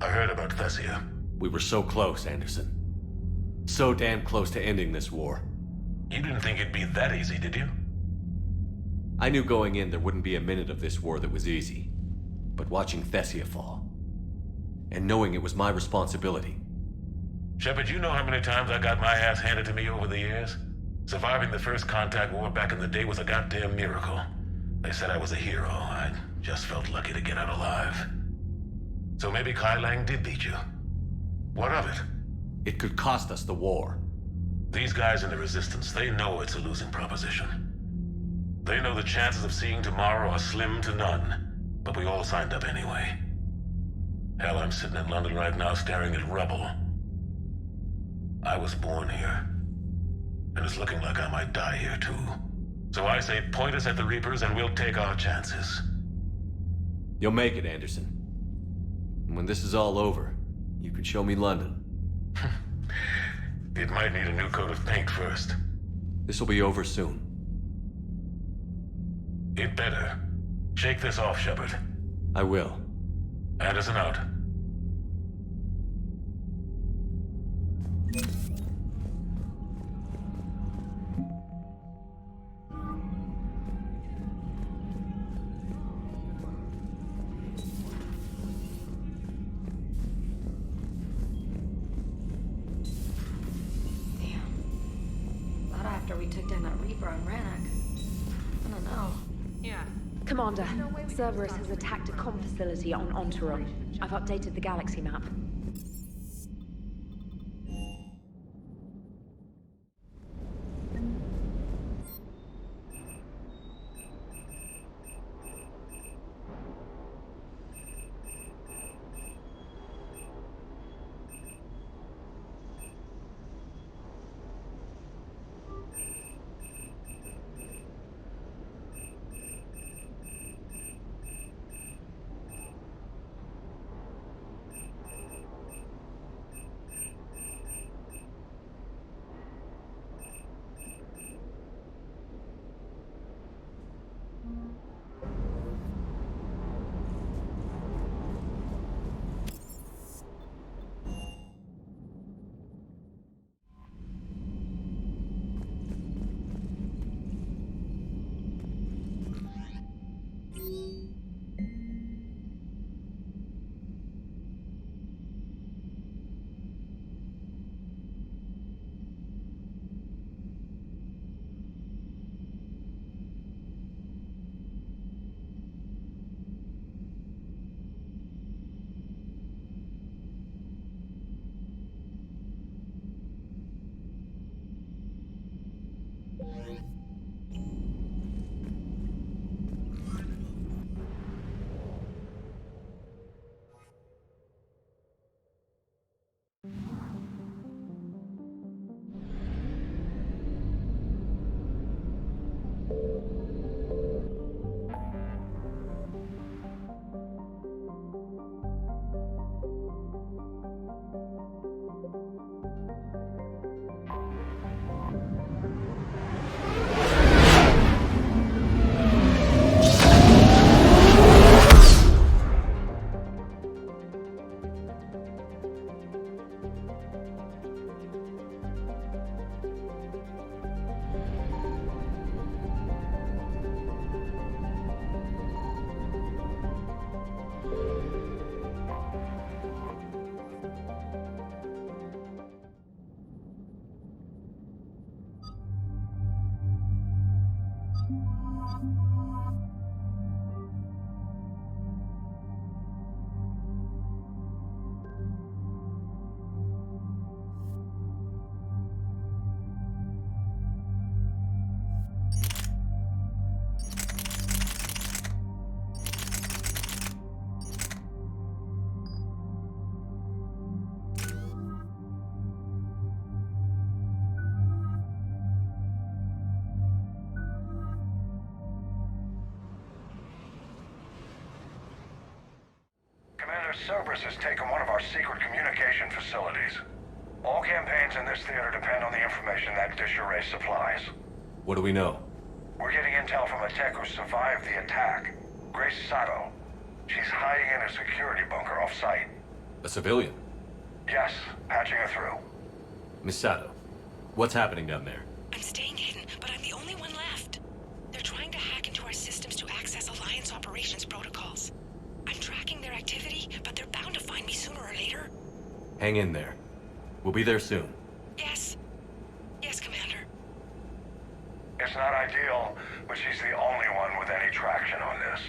I heard about Thessia. We were so close, Anderson. So damn close to ending this war. You didn't think it'd be that easy, did you? I knew going in there wouldn't be a minute of this war that was easy. But watching Thessia fall, and knowing it was my responsibility. Shepard, you know how many times I got my ass handed to me over the years? Surviving the first contact war back in the day was a goddamn miracle. They said I was a hero. I just felt lucky to get out alive. So maybe Kai Lang did beat you. What of it? It could cost us the war. These guys in the Resistance, they know it's a losing proposition. They know the chances of seeing tomorrow are slim to none, but we all signed up anyway. Hell, I'm sitting in London right now staring at rubble. I was born here, and it's looking like I might die here too. So I say point us at the Reapers and we'll take our chances. You'll make it, Anderson. And when this is all over, you can show me London. It might need a new coat of paint first. This will be over soon. It better. Shake this off, Shepard. I will. Anderson out. Not after we took down that Reaper on Rannoch. I don't know. Yeah. Commander, Cerberus has attacked a comm facility on Ontario. I've updated the galaxy map. Cerberus has taken one of our secret communication facilities. All campaigns in this theater depend on the information that dish array supplies. What do we know? We're getting intel from a tech who survived the attack. Grace Sato. She's hiding in a security bunker off-site. A civilian? Yes, patching her through. Misato, what's happening down there? I'm staying hidden, but I'm the only one left. They're trying to hack into our systems to access Alliance operations protocols. I'm tracking their activity, but they're bound to find me sooner or later. Hang in there. We'll be there soon. Yes. Yes, Commander. It's not ideal, but she's the only one with any traction on this.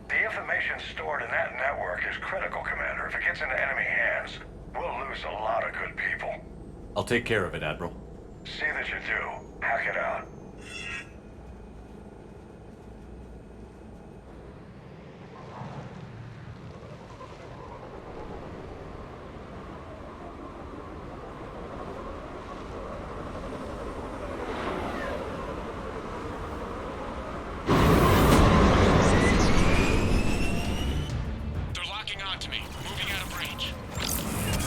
The information stored in that network is critical, Commander. If it gets into enemy hands, we'll lose a lot of good people. I'll take care of it, Admiral. See that you do. Hack it out.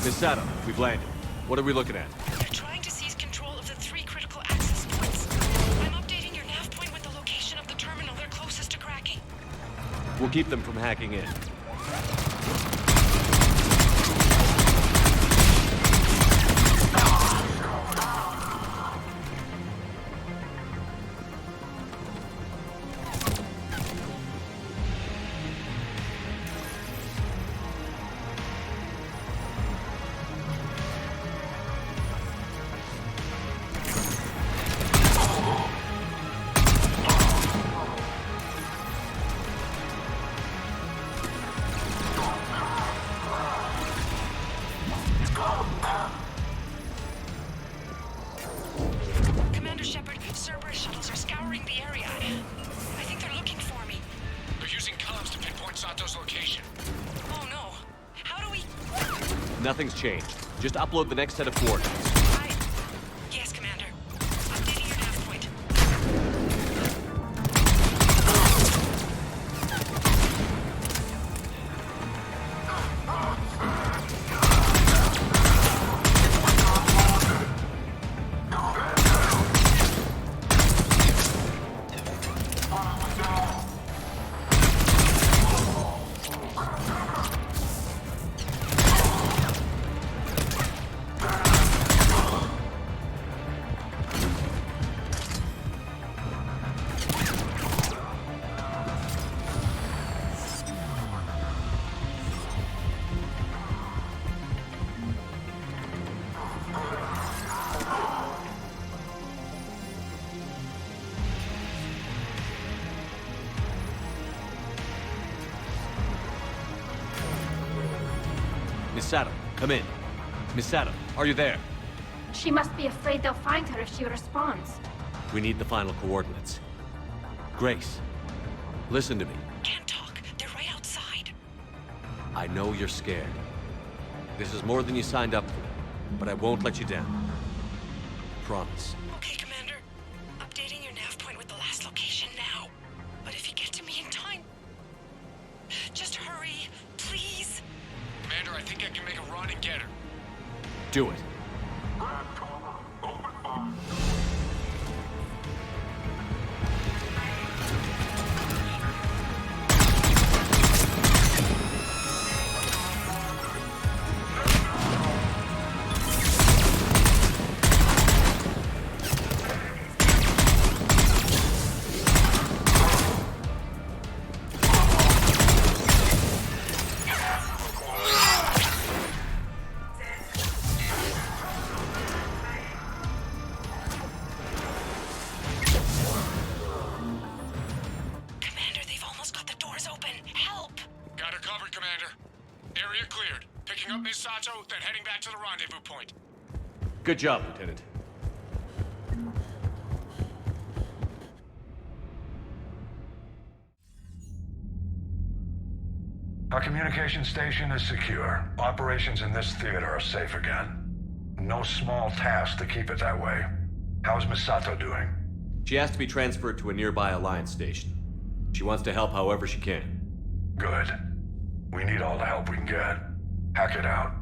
Misato, we've landed. What are we looking at? They're trying to seize control of the 3 critical access points. I'm updating your nav point with the location of the terminal they're closest to cracking. We'll keep them from hacking in. Commander Shepard, Cerberus shuttles are scouring the area. I think they're looking for me. They're using comms to pinpoint Sato's location. Oh no. How do we... Nothing's changed. Just upload the next set of coordinates. Yes, Commander. Updating your nav point. Misato, come in. Misato, are you there? She must be afraid they'll find her if she responds. We need the final coordinates. Grace, listen to me. Can't talk. They're right outside. I know you're scared. This is more than you signed up for, but I won't let you down. Promise. Okay, Commander. Updating your nav point with the last location now. But if you get to me in time... Just hurry, please. Commander, I think I can make a run and get her. Do it. Commander, they've almost got the doors open. Help! Got her covered, Commander. Area cleared. Picking up Miss Sato, then heading back to the rendezvous point. Good job, Lieutenant. Our communication station is secure. Operations in this theater are safe again. No small task to keep it that way. How is Misato doing? She has to be transferred to a nearby Alliance station. She wants to help however she can. Good. We need all the help we can get. Hack it out.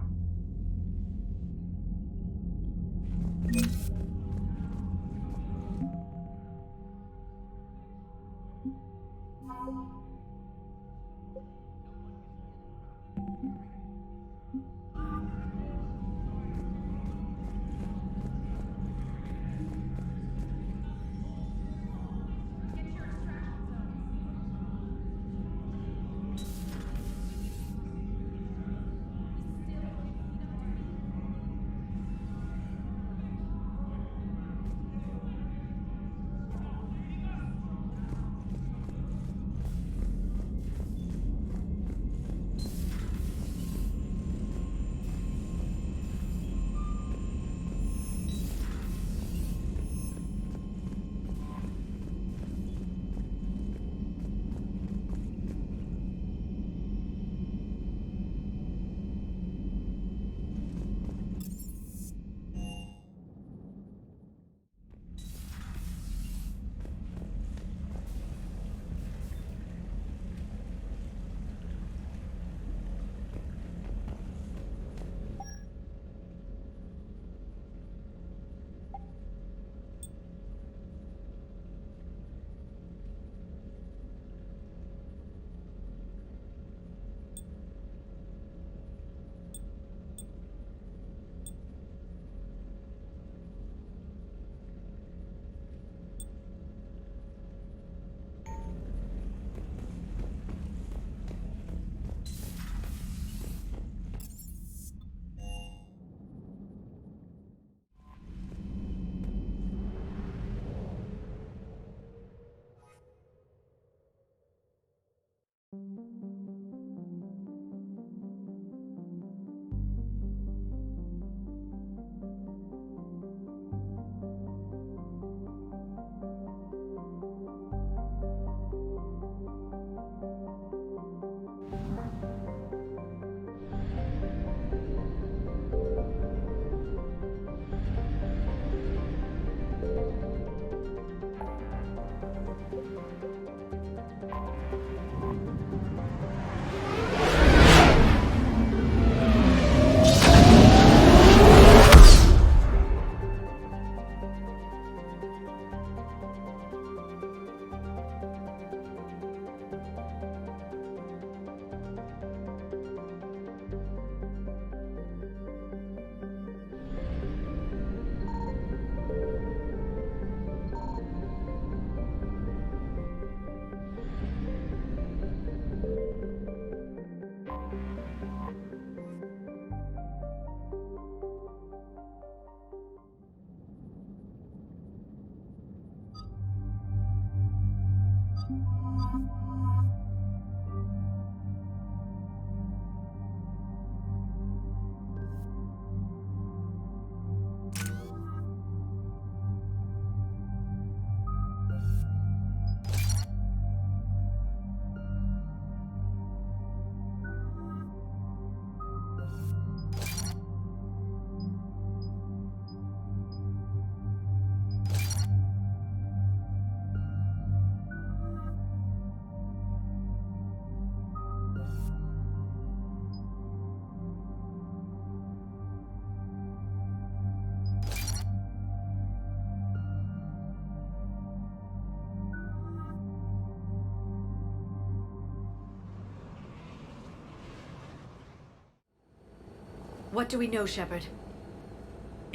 What do we know, Shepard?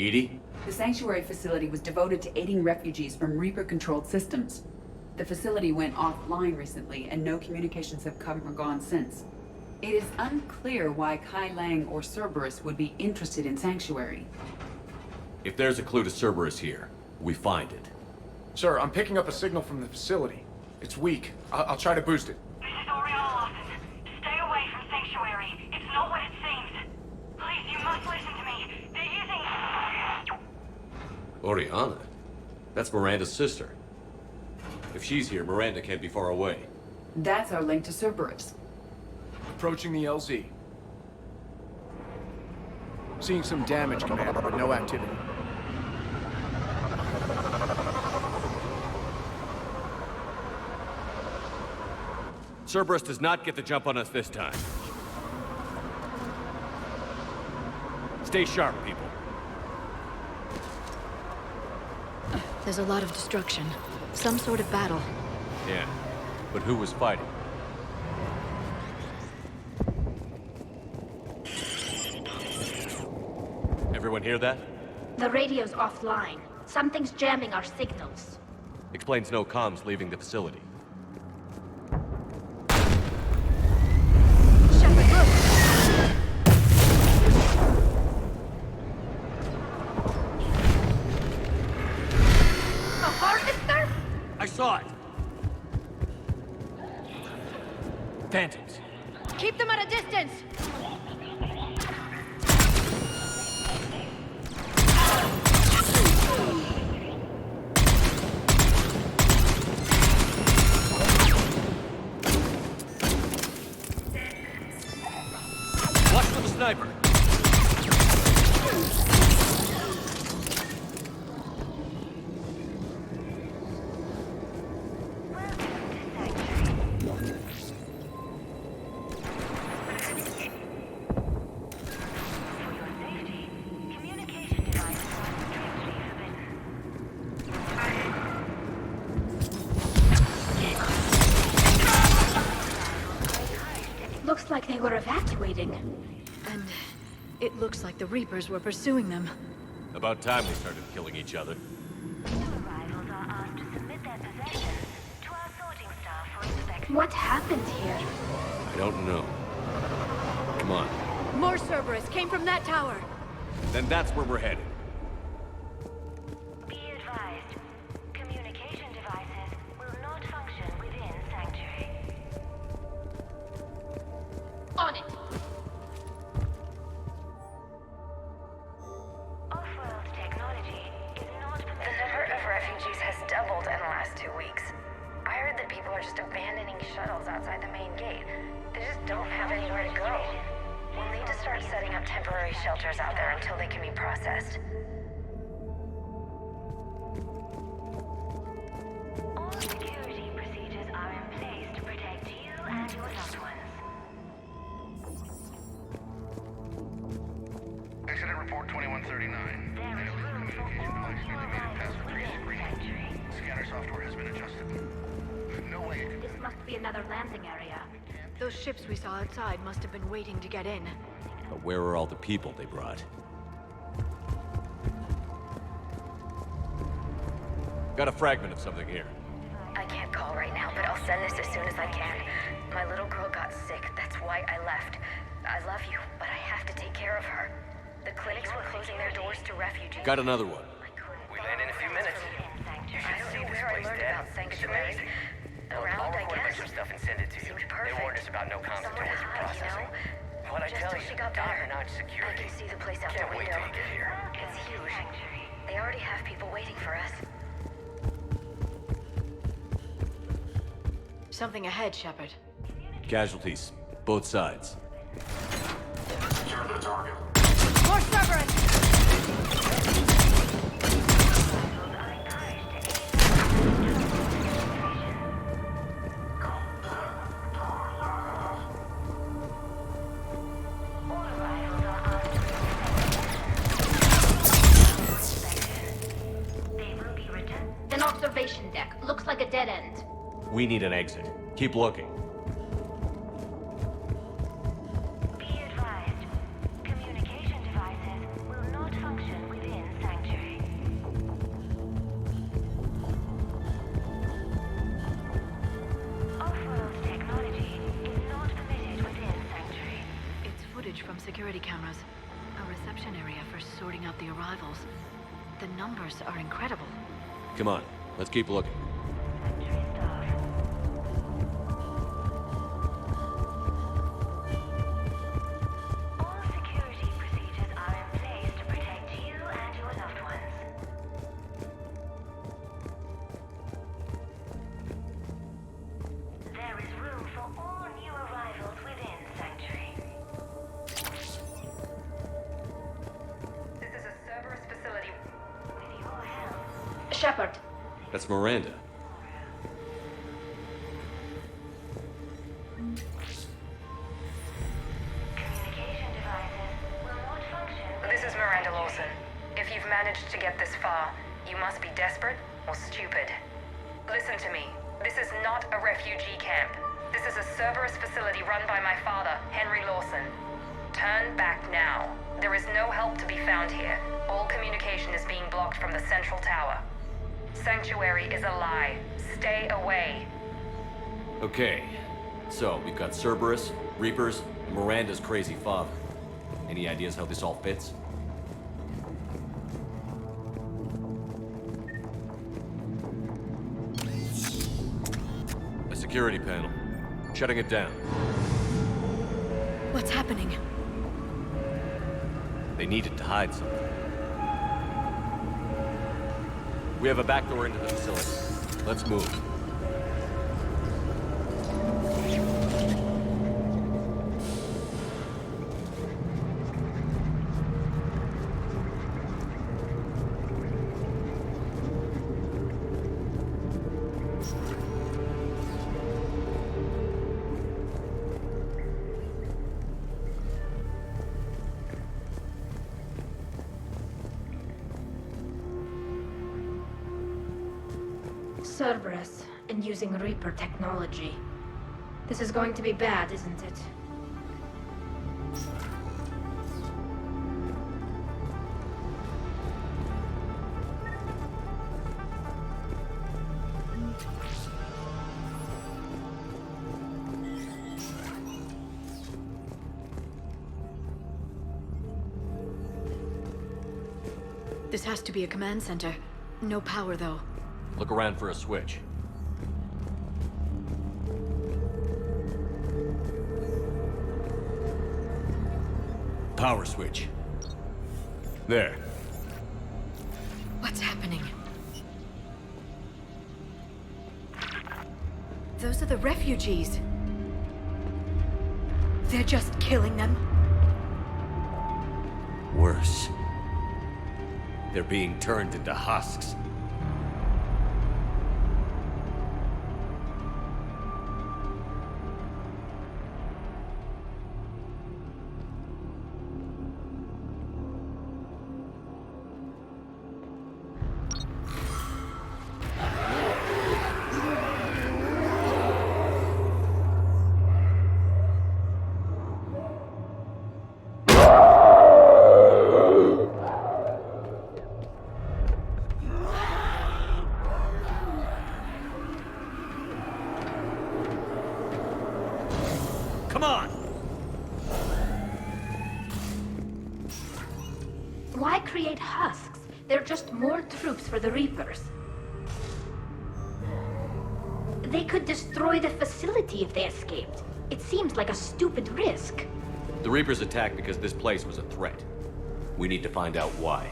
Edie? The sanctuary facility was devoted to aiding refugees from Reaper-controlled systems. The facility went offline recently, and no communications have come or gone since. It is unclear why Kai Lang or Cerberus would be interested in Sanctuary. If there's a clue to Cerberus here, we find it. Sir, I'm picking up a signal from the facility. It's weak. I'll try to boost it. This is Oriana Lawson. Stay away from Sanctuary. It's not what it seems. Please, you must listen to me. They're using... Oriana? That's Miranda's sister. If she's here, Miranda can't be far away. That's our link to Cerberus. Approaching the LZ. Seeing some damage, Commander, but no activity. Cerberus does not get the jump on us this time. Stay sharp, people. There's a lot of destruction. Some sort of battle. Yeah, but who was fighting? Everyone hear that? The radio's offline. Something's jamming our signals. Explains no comms leaving the facility. Shepard, look! A harvester? I saw it! Phantoms. Keep them at a distance! Watch for the sniper! Looks like they were evacuating. And it looks like the Reapers were pursuing them. About time they started killing each other. What happened here? I don't know. Come on. More Cerberus came from that tower. Then that's where we're headed. Be advised, communication devices will not function within Sanctuary. On it! Off-world technology is not permitted. The number of refugees has doubled in the last 2 weeks. I heard that people are just abandoning shuttles outside the main gate. They just don't have anywhere to go. We'll need to start setting up temporary shelters out there until they can be processed. All security procedures are in place to protect you and your loved ones. Accident report 2139. There is room for all new arrivals within Sanctuary. Scanner software has been adjusted. No way it This must be another landing area. Those ships we saw outside must have been waiting to get in. But where are all the people they brought? Got a fragment of something here. I can't call right now, but I'll send this as soon as I can. My little girl got sick, that's why I left. I love you, but I have to take care of her. The clinics were closing their doors to refugees. Got another one. We land in a few minutes. You I should don't see know this where I place, learned Dad. about It's Sanctuary. amazing. Around, I'll I record a bunch guess. of stuff and send it to you. Seemed They perfect. warned us about no comms until Somewhere to it's hide, processing. What I Just tell till you, she got better. top-notch I security. can see the place out Can't the wait window. till you get here. It's huge. They already have people waiting for us. Something ahead, Shepard. Casualties. Both sides. More Cerberus! An observation deck. Looks like a dead end. We need an exit. Keep looking. Be advised, communication security cameras. A reception area for sorting out the arrivals. The numbers are incredible. Come on, let's keep looking. All security procedures are in place to protect you and your loved ones. There is room for all new arrivals within Sanctuary. This is a Cerberus facility. With your help. Shepard, That's Miranda. Communication devices will not function. This is Miranda Lawson. If you've managed to get this far, you must be desperate or stupid. Listen to me. This is not a refugee camp. This is a Cerberus facility run by my father, Henry Lawson. Turn back now. There is no help to be found here. All communication is being blocked from the central tower. Sanctuary is a lie. Stay away. Okay, so we've got Cerberus, Reapers, and Miranda's crazy father. Any ideas how this all fits? A security panel. Shutting it down. What's happening? They needed to hide something. We have a back door into the facility. Let's move. Cerberus, and using Reaper technology. This is going to be bad, isn't it? This has to be a command center. No power, though. Look around for a switch. Power switch. There. What's happening? Those are the refugees. They're just killing them. Worse. They're being turned into husks. Come on! Why create husks? They're just more troops for the Reapers. They could destroy the facility if they escaped. It seems like a stupid risk. The Reapers attacked because this place was a threat. We need to find out why.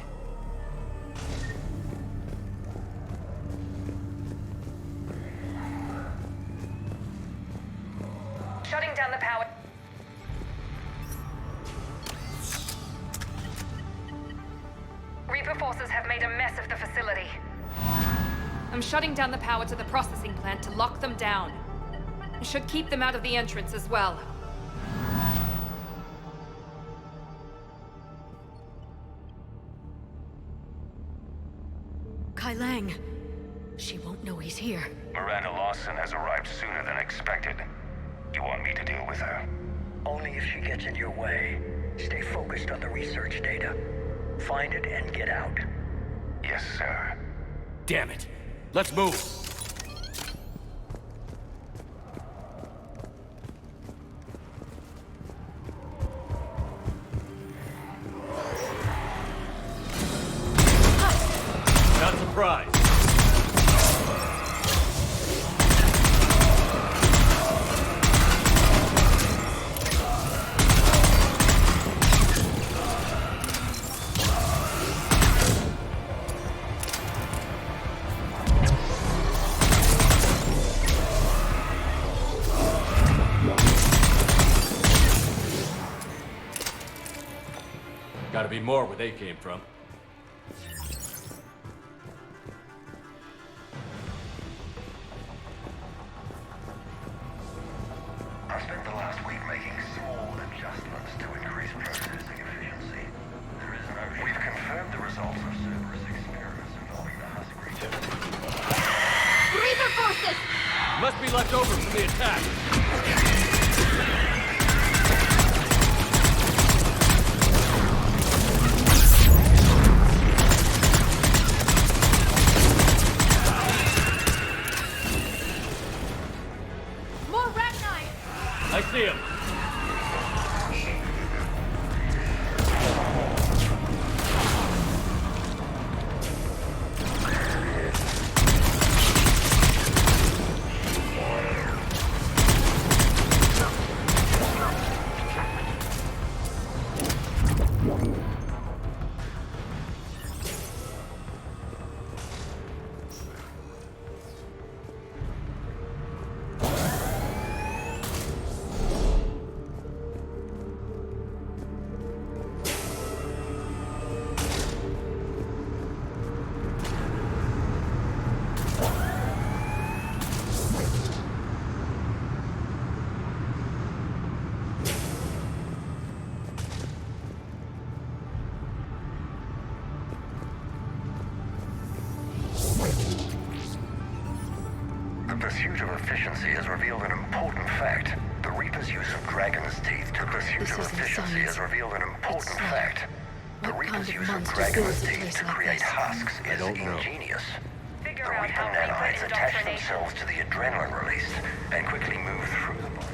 Shutting down the power. Reaper forces have made a mess of the facility. I'm shutting down the power to the processing plant to lock them down. I should keep them out of the entrance as well. Kai Lang. She won't know he's here. Miranda Lawson has arrived sooner than expected. You want me to deal with her? Only if she gets in your way. Stay focused on the research data. Find it and get out. Yes, sir. Damn it! Let's move! prize. Gotta be more where they came from. I spent the last week making small adjustments to increase processing efficiency. We've confirmed the results of Cerberus experiments involving the husk creature. Reaper forces! Must be left over from the attack. I see him. The pursuit of efficiency has revealed an important fact. The Reaper's use of dragon's teeth to pursue of efficiency has revealed an important fact. The Reaper's use of dragon's teeth to create husks is ingenious. The Reaper nanites attach themselves to the adrenaline released and quickly move through the body.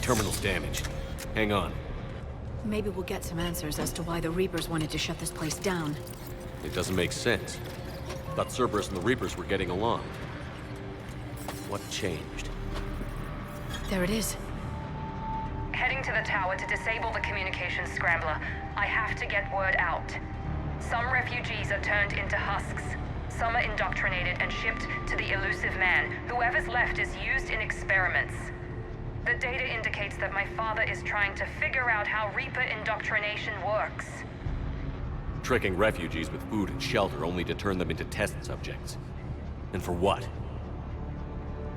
Terminal's damaged. Hang on. Maybe we'll get some answers as to why the Reapers wanted to shut this place down. It doesn't make sense. Thought Cerberus and the Reapers were getting along. What changed? There it is. Heading to the tower to disable the communications scrambler. I have to get word out. Some refugees are turned into husks. Some are indoctrinated and shipped to the elusive man. Whoever's left is used in experiments. The data indicates that my father is trying to figure out how Reaper indoctrination works. Tricking refugees with food and shelter only to turn them into test subjects. And for what?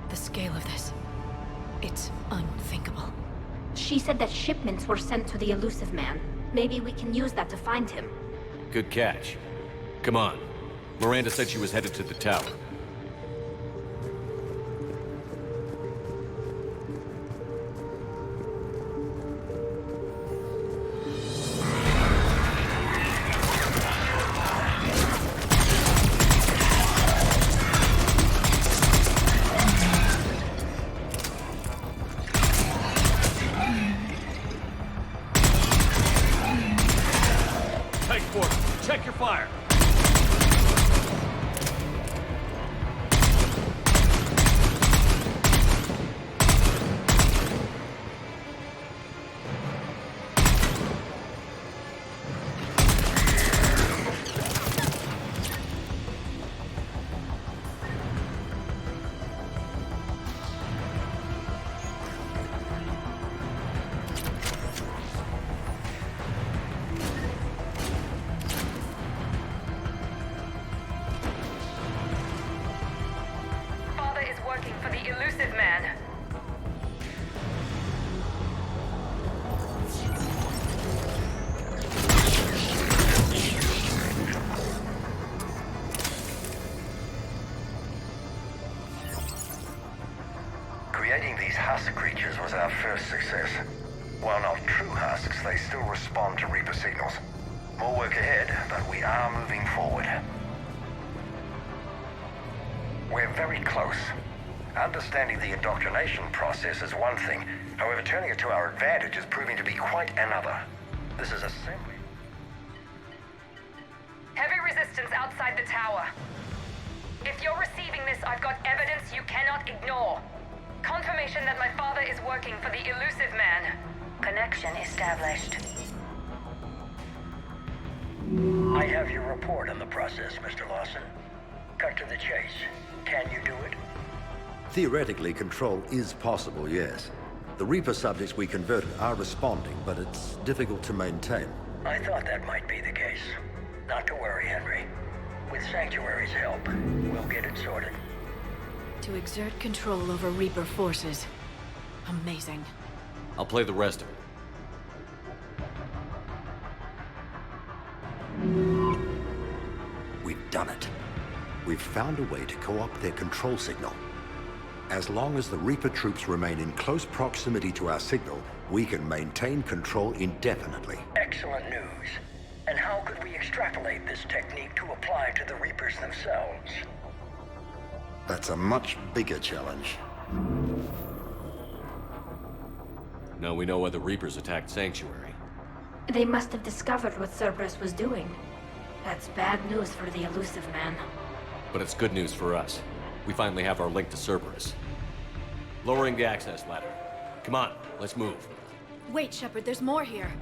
The scale of this. It's unthinkable. She said that shipments were sent to the elusive man. Maybe we can use that to find him. Good catch. Come on. Miranda said she was headed to the tower. Check your fire! For the elusive man. Creating these husk creatures was our first success. While not true husks, they still respond to Reaper signals. More work ahead, but we are moving forward. We're very close. Understanding the indoctrination process is one thing. However, turning it to our advantage is proving to be quite another. This is assembly. Heavy resistance outside the tower. If you're receiving this, I've got evidence you cannot ignore. Confirmation that my father is working for the elusive man. Connection established. I have your report on the process, Mr. Lawson. Cut to the chase. Can you do it? Theoretically, control is possible, yes. The Reaper subjects we converted are responding, but it's difficult to maintain. I thought that might be the case. Not to worry, Henry. With Sanctuary's help, we'll get it sorted. To exert control over Reaper forces. Amazing. I'll play the rest of it. We've done it. We've found a way to co-opt their control signal. As long as the Reaper troops remain in close proximity to our signal, we can maintain control indefinitely. Excellent news. And how could we extrapolate this technique to apply to the Reapers themselves? That's a much bigger challenge. Now we know why the Reapers attacked Sanctuary. They must have discovered what Cerberus was doing. That's bad news for the elusive man. But it's good news for us. We finally have our link to Cerberus. Lowering the access ladder. Come on, let's move. Wait, Shepard, there's more here.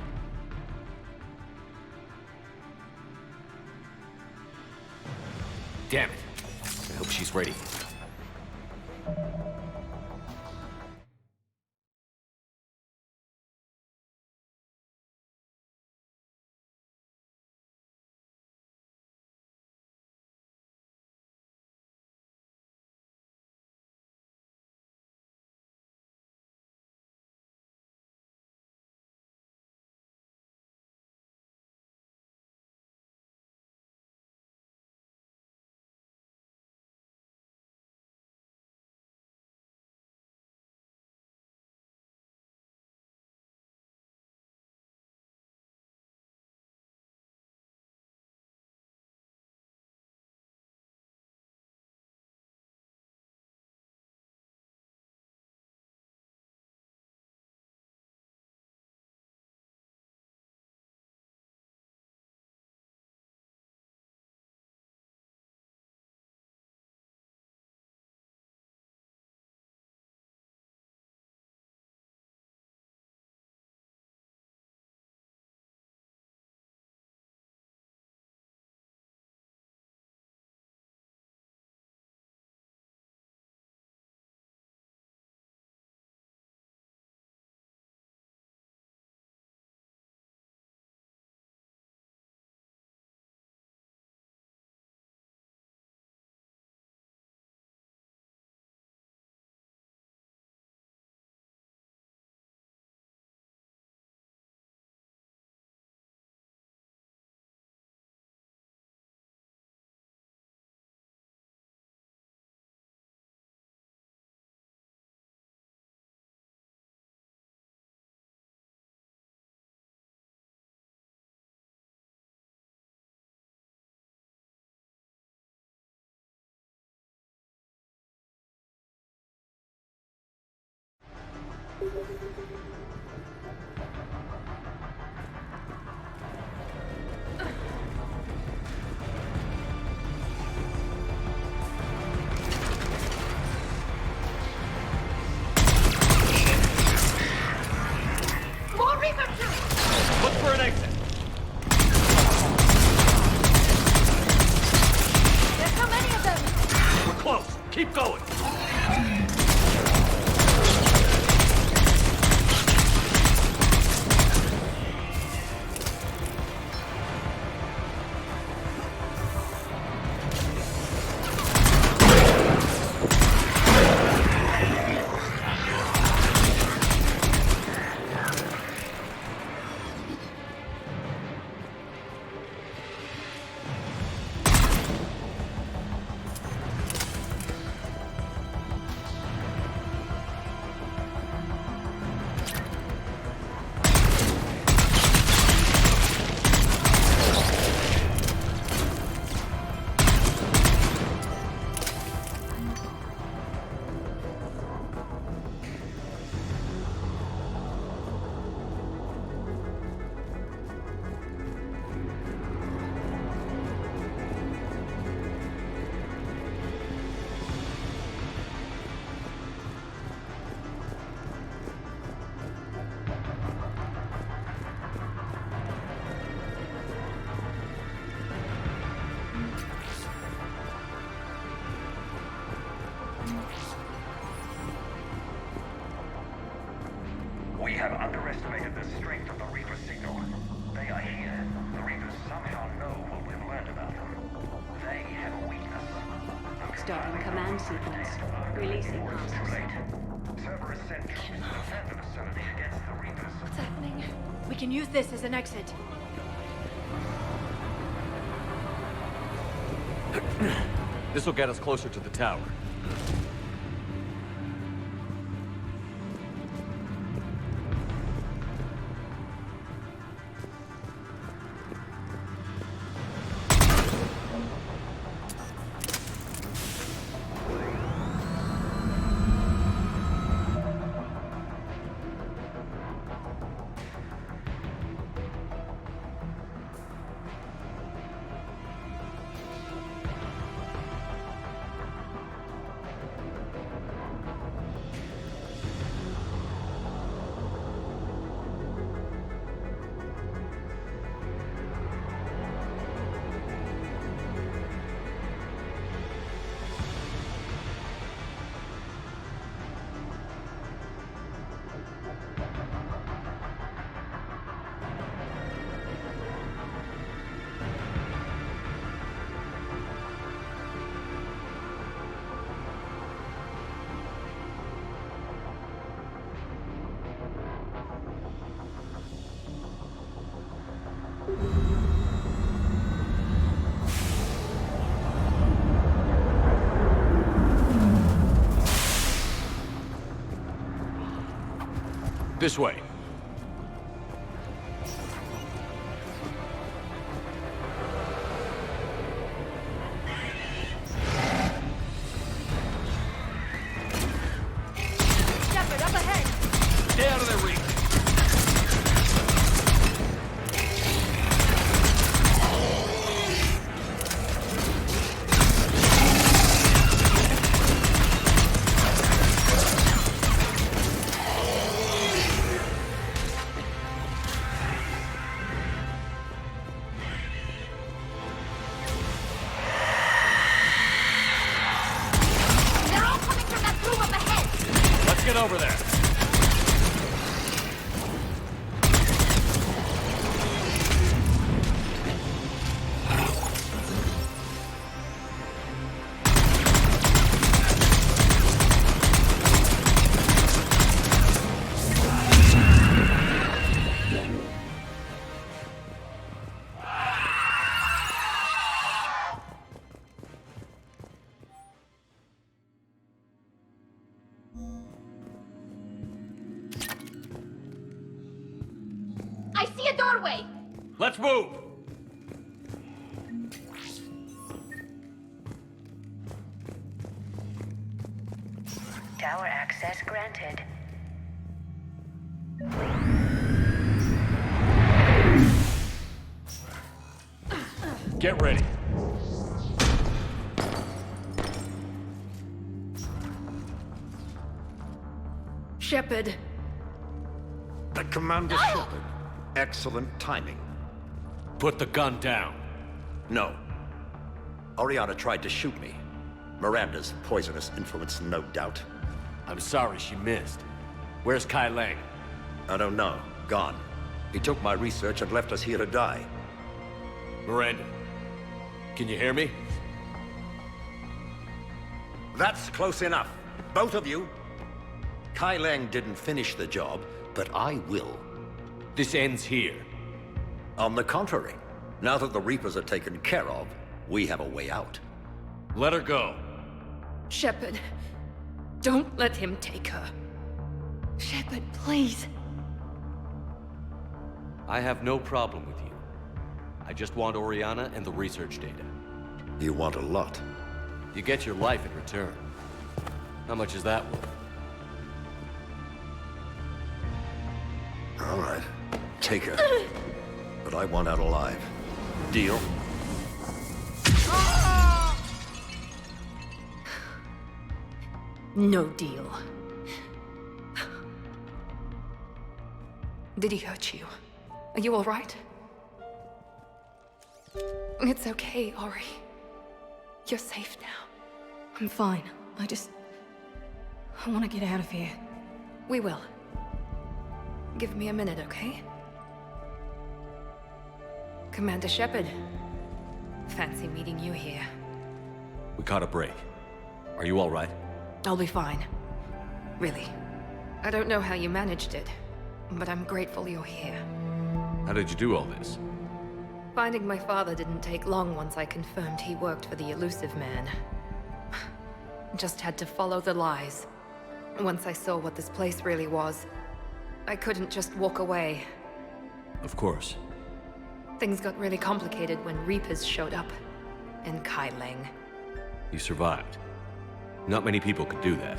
Damn it. I hope she's ready. We have underestimated the strength of the Reaper signal. They are here. The Reapers somehow know what we've learned about them. They have a weakness. Starting command sequence. Releasing Too late. Cerberus sent troops to defend the facility against the Reapers. What's happening? We can use this as an exit. This will get us closer to the tower. This way. Shepard, up ahead! Stay out of their reach. They're all coming from that room up ahead! Let's get over there. I see a doorway! Let's move. Tower access granted. Get ready. Shepard. Commander Shepard. Excellent timing. Put the gun down. No. Oriana tried to shoot me. Miranda's poisonous influence, no doubt. I'm sorry she missed. Where's Kai Lang? I don't know. Gone. He took my research and left us here to die. Miranda, can you hear me? That's close enough. Both of you. Kai Lang didn't finish the job, but I will. This ends here. On the contrary, now that the Reapers are taken care of, we have a way out. Let her go. Shepard, don't let him take her. Shepard, please. I have no problem with you. I just want Oriana and the research data. You want a lot. You get your life in return. How much is that worth? All right. Take her. But I want out alive. Deal? No deal. Did he hurt you? Are you all right? It's okay, Ori. You're safe now. I'm fine. I want to get out of here. We will. Give me a minute, okay? Commander Shepard. Fancy meeting you here. We caught a break. Are you all right? I'll be fine. Really. I don't know how you managed it, but I'm grateful you're here. How did you do all this? Finding my father didn't take long once I confirmed he worked for the Elusive Man. Just had to follow the lies. Once I saw what this place really was, I couldn't just walk away. Of course. Things got really complicated when Reapers showed up. And Kai Leng. You survived. Not many people could do that.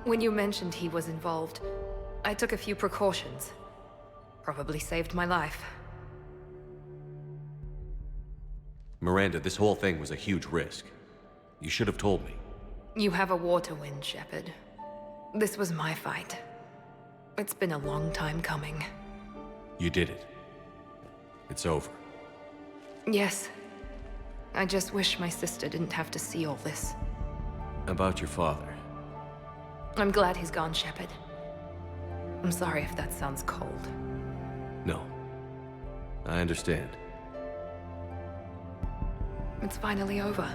When you mentioned he was involved, I took a few precautions. Probably saved my life. Miranda, this whole thing was a huge risk. You should have told me. You have a war to win, Shepard. This was my fight. It's been a long time coming. You did it. It's over. Yes. I just wish my sister didn't have to see all this. About your father. I'm glad he's gone, Shepard. I'm sorry if that sounds cold. No. I understand. It's finally over.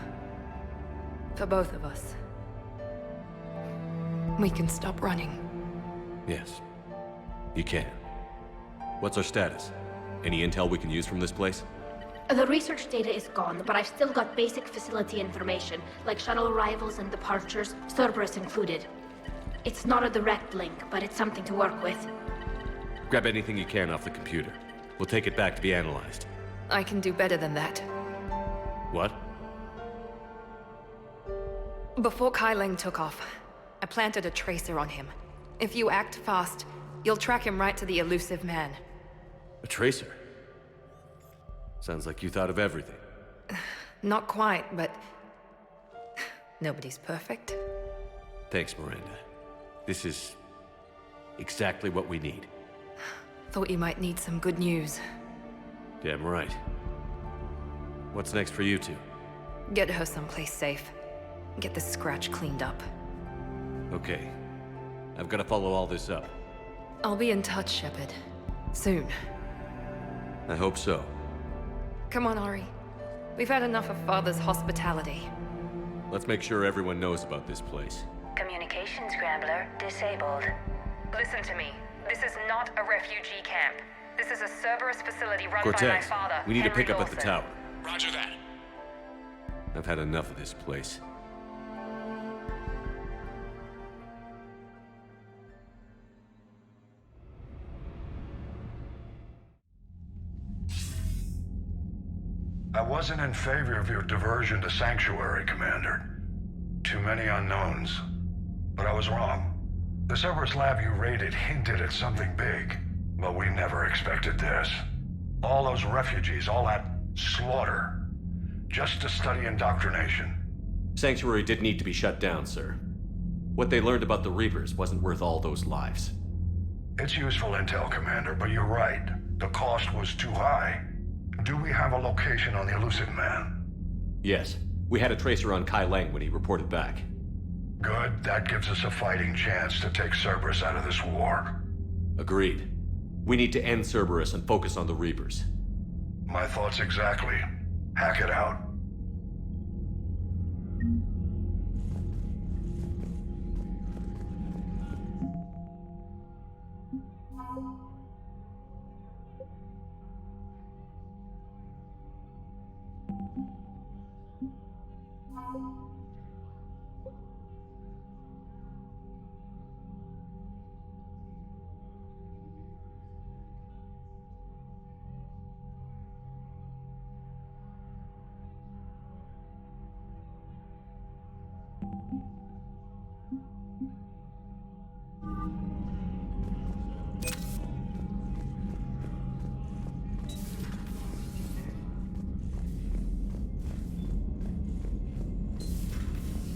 For both of us. We can stop running. Yes. You can. What's our status? Any intel we can use from this place? The research data is gone, but I've still got basic facility information, like shuttle arrivals and departures, Cerberus included. It's not a direct link, but it's something to work with. Grab anything you can off the computer. We'll take it back to be analyzed. I can do better than that. What? Before Kai Leng took off, I planted a tracer on him. If you act fast, you'll track him right to the Elusive Man. A tracer? Sounds like you thought of everything. Not quite, but... nobody's perfect. Thanks, Miranda. This is... exactly what we need. Thought you might need some good news. Damn right. What's next for you two? Get her someplace safe. Get this scratch cleaned up. Okay. I've got to follow all this up. I'll be in touch, Shepard. Soon. I hope so. Come on, Ari. We've had enough of Father's hospitality. Let's make sure everyone knows about this place. Communication scrambler disabled. Listen to me. This is not a refugee camp. This is a Cerberus facility run by my Cortez, father, we need to Henry pick up at the Dawson. tower. Roger that. I've had enough of this place. I wasn't in favor of your diversion to Sanctuary, Commander. Too many unknowns. But I was wrong. The Cerberus lab you raided hinted at something big, but we never expected this. All those refugees, all that slaughter, just to study indoctrination. Sanctuary did need to be shut down, sir. What they learned about the Reapers wasn't worth all those lives. It's useful intel, Commander, but you're right. The cost was too high. Do we have a location on the Elusive Man? Yes. We had a tracer on Kai Leng when he reported back. Good. That gives us a fighting chance to take Cerberus out of this war. Agreed. We need to end Cerberus and focus on the Reapers. My thoughts exactly. Hack it out.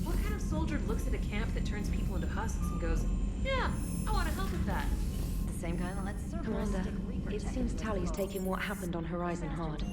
What kind of soldier looks at a camp that turns people into husks and goes, yeah, I want to help with that? The same guy that lets Commander, it seems Tally's taking what happened on Horizon hard.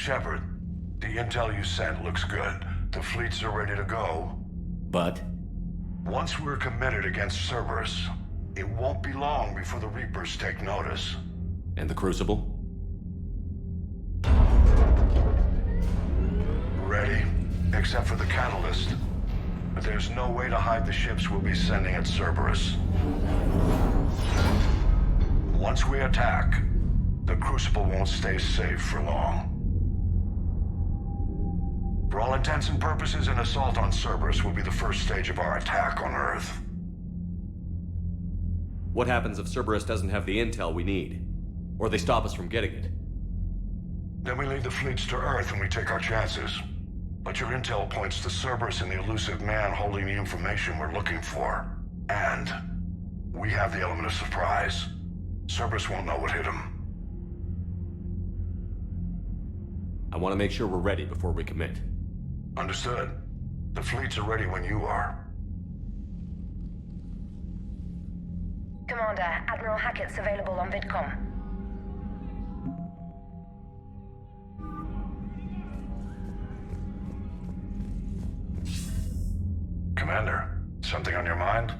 Shepard, the intel you sent looks good. The fleets are ready to go. But? Once we're committed against Cerberus, it won't be long before the Reapers take notice. And the Crucible? Ready, except for the catalyst. But there's no way to hide the ships we'll be sending at Cerberus. Once we attack, the Crucible won't stay safe for long. For all intents and purposes, an assault on Cerberus will be the first stage of our attack on Earth. What happens if Cerberus doesn't have the intel we need? Or they stop us from getting it? Then we leave the fleets to Earth and we take our chances. But your intel points to Cerberus and the elusive man holding the information we're looking for. And we have the element of surprise. Cerberus won't know what hit him. I want to make sure we're ready before we commit. Understood. The fleets are ready when you are. Commander, Admiral Hackett's available on VidCom. Commander, something on your mind?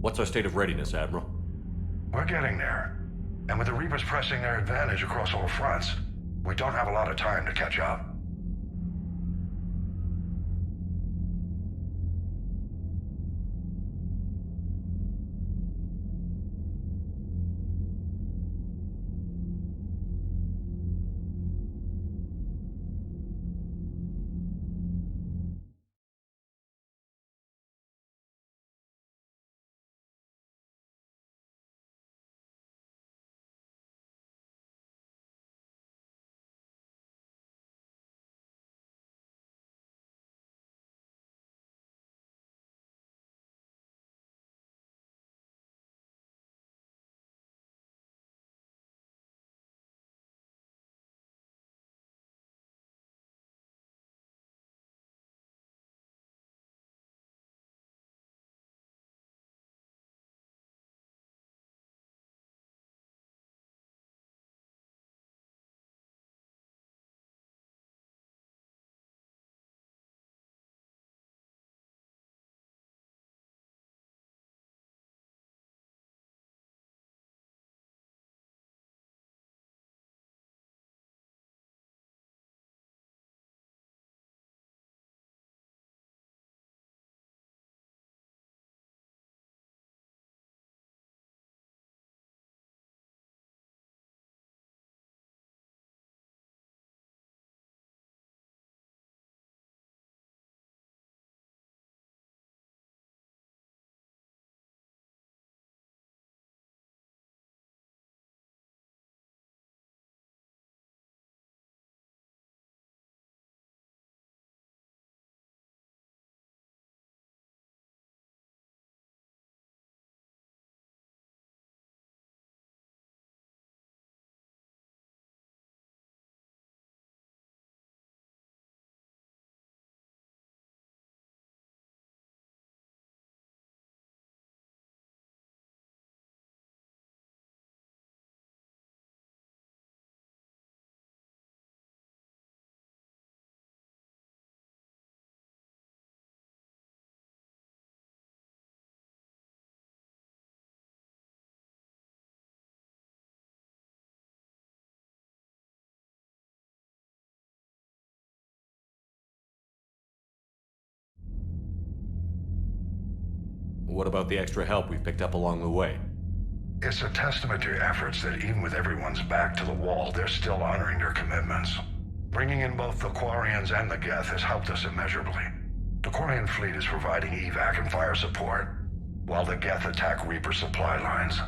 What's our state of readiness, Admiral? We're getting there. And with the Reapers pressing their advantage across all fronts, we don't have a lot of time to catch up. What about the extra help we've picked up along the way? It's a testament to your efforts that even with everyone's back to the wall, they're still honoring their commitments. Bringing in both the Quarians and the Geth has helped us immeasurably. The Quarian fleet is providing evac and fire support, while the Geth attack Reaper supply lines.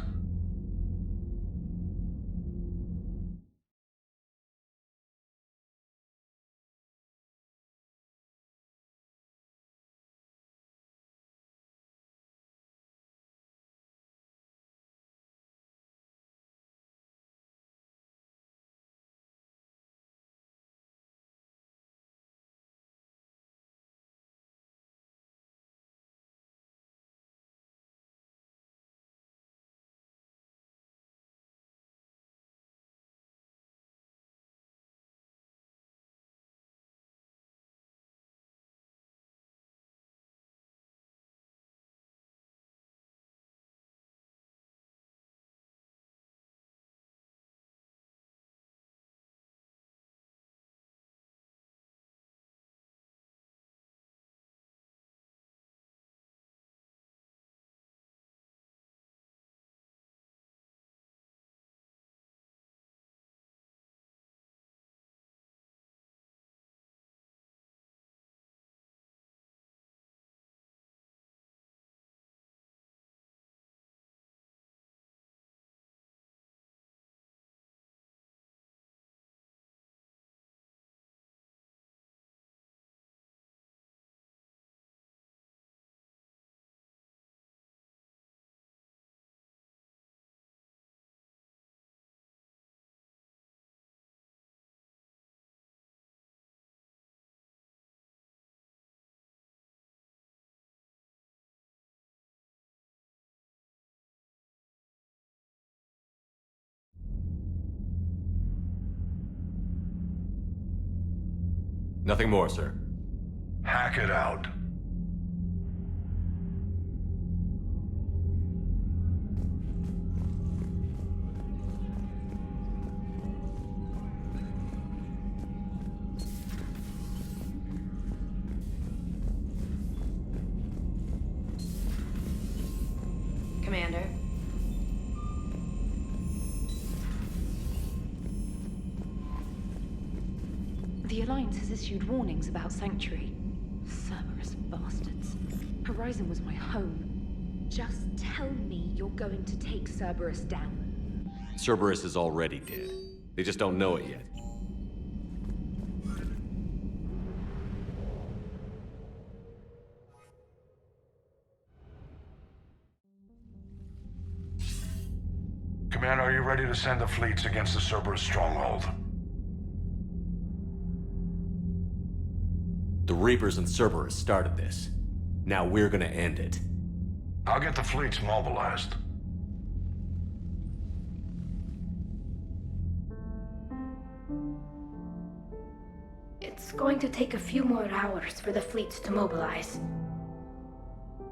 Nothing more, sir. Hack it out. Commander. The Alliance has issued warnings about Sanctuary. Cerberus bastards. Horizon was my home. Just tell me you're going to take Cerberus down. Cerberus is already dead. They just don't know it yet. Commander, are you ready to send the fleets against the Cerberus stronghold? The Reapers and Cerberus started this. Now we're gonna end it. I'll get the fleets mobilized. It's going to take a few more hours for the fleets to mobilize.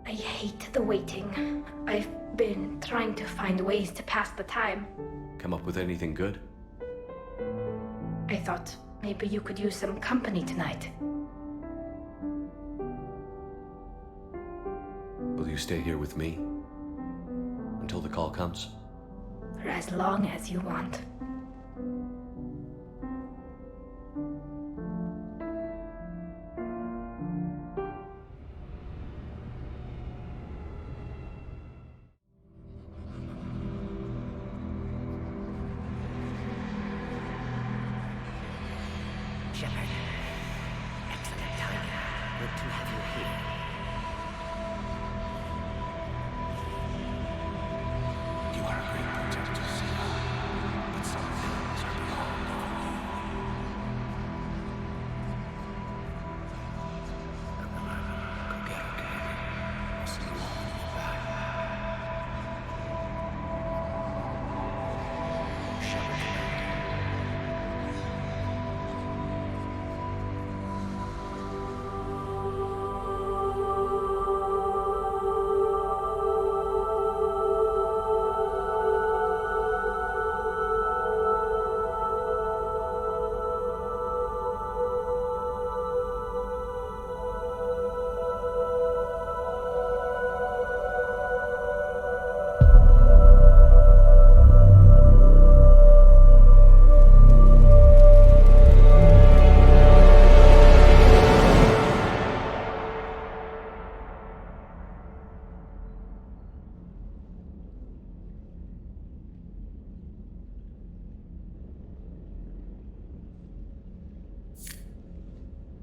I hate the waiting. I've been trying to find ways to pass the time. Come up with anything good? I thought maybe you could use some company tonight. Will you stay here with me? Until the call comes? For as long as you want. Shepard. Excellent timing. Good to have you here. You are a great protector, Zena. But some things are beyond knowing you. Go get her, Commander. I'll see you all when you get back. Shepard, Commander.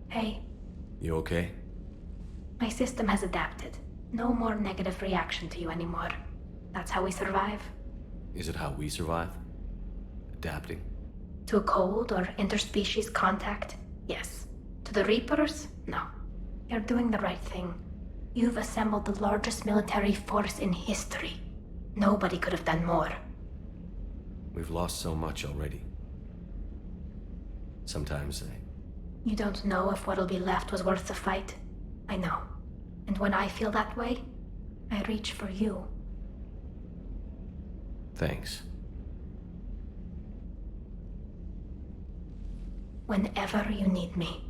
Hey, You okay? my system has adapted. No more negative reaction to you anymore. That's how we survive. Is it how we survive? Adapting? To cold or interspecies contact, yes. To the Reapers, no. You're doing the right thing. You've assembled the largest military force in history. Nobody could have done more. We've lost so much already. Sometimes You don't know if what'll be left was worth the fight. I know. And when I feel that way, I reach for you. Thanks. Whenever you need me.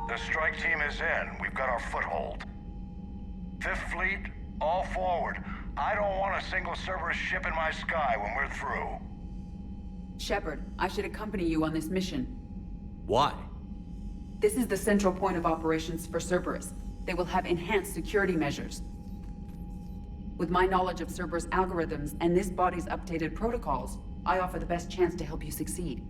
The strike team is in. We've got our foothold. Fifth Fleet, all forward. I don't want a single Cerberus ship in my sky when we're through. Shepard, I should accompany you on this mission. Why? This is the central point of operations for Cerberus. They will have enhanced security measures. With my knowledge of Cerberus algorithms and this body's updated protocols, I offer the best chance to help you succeed.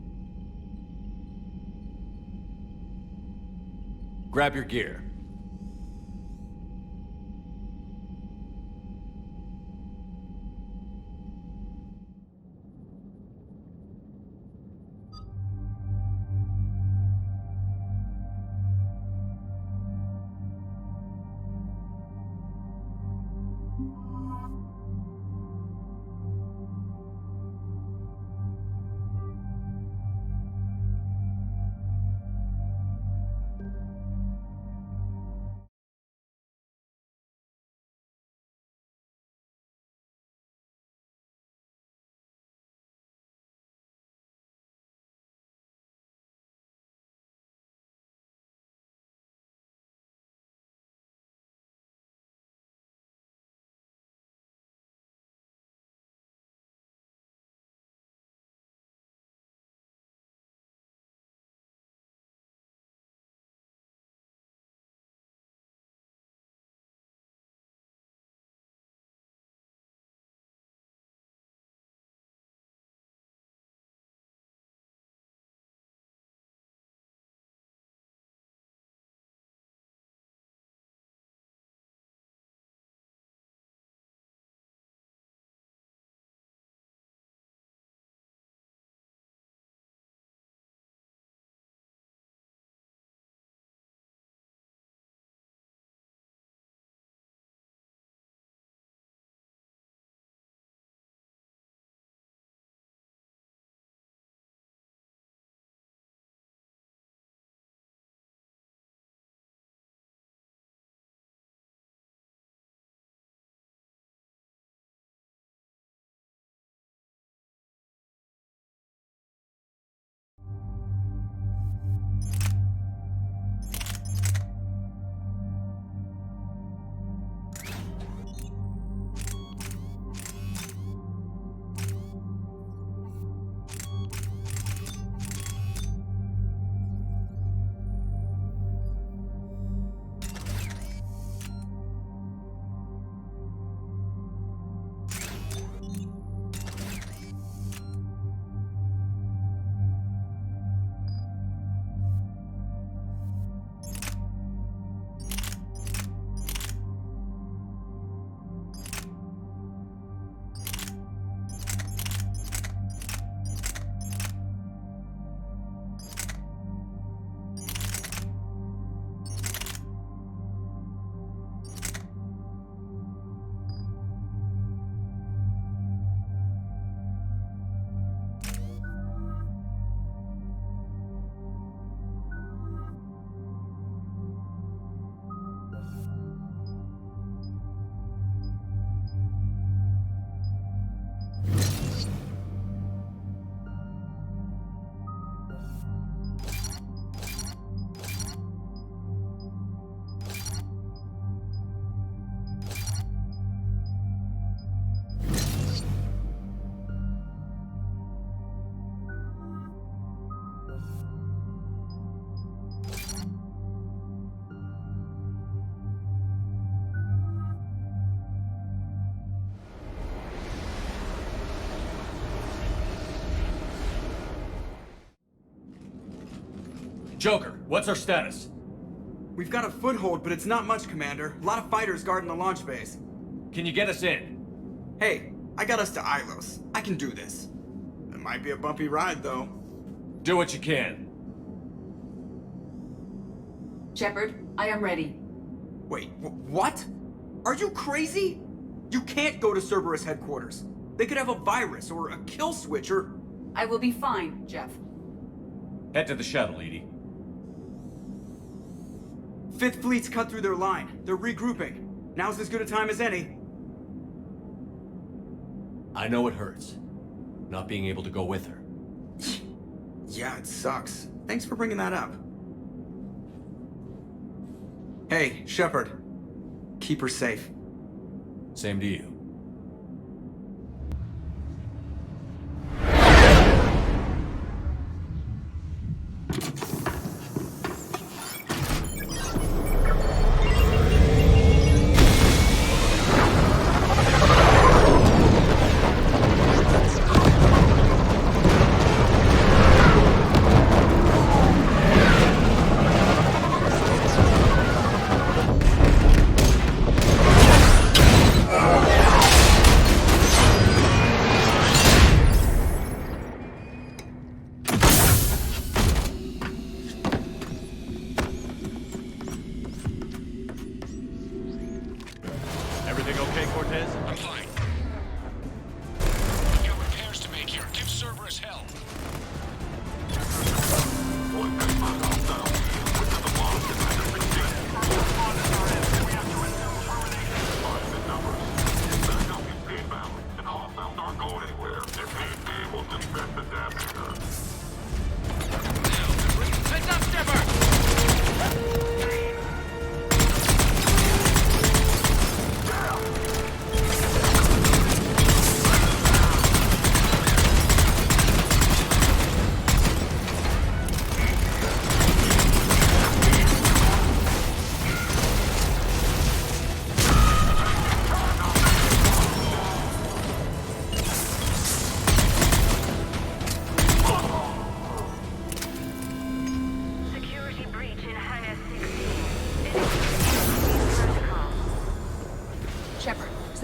Grab your gear. Joker, what's our status? We've got a foothold, but it's not much, Commander. A lot of fighters guarding the launch base. Can you get us in? Hey, I got us to Ilos. I can do this. It might be a bumpy ride, though. Do what you can. Shepard, I am ready. Wait, what? Are you crazy? You can't go to Cerberus headquarters. They could have a virus or a kill switch or... I will be fine, Jeff. Head to the shuttle, Edie. Fifth Fleet's cut through their line. They're regrouping. Now's as good a time as any. I know it hurts, not being able to go with her. Yeah, it sucks. Thanks for bringing that up. Hey, Shepard. Keep her safe. Same to you.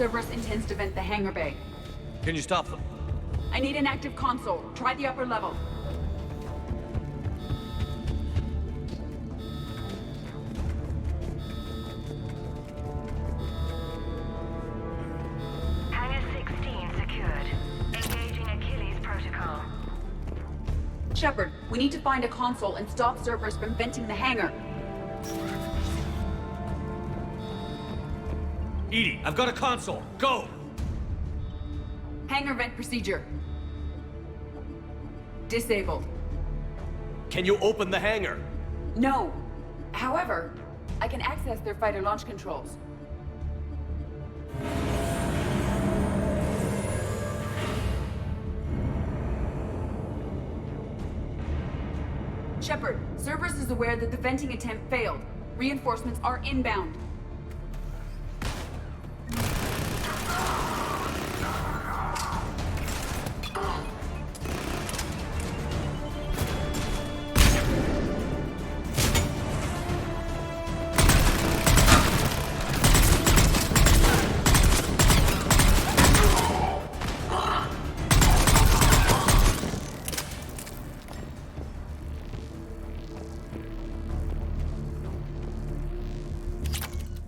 Cerberus intends to vent the hangar bay. Can you stop them? I need an active console. Try the upper level. Hangar 16 secured. Engaging Achilles protocol. Shepard, we need to find a console and stop Cerberus from venting the hangar. Edie, I've got a console. Go! Hangar vent procedure. Disabled. Can you open the hangar? No. However, I can access their fighter launch controls. Shepard, Cerberus is aware that the venting attempt failed. Reinforcements are inbound.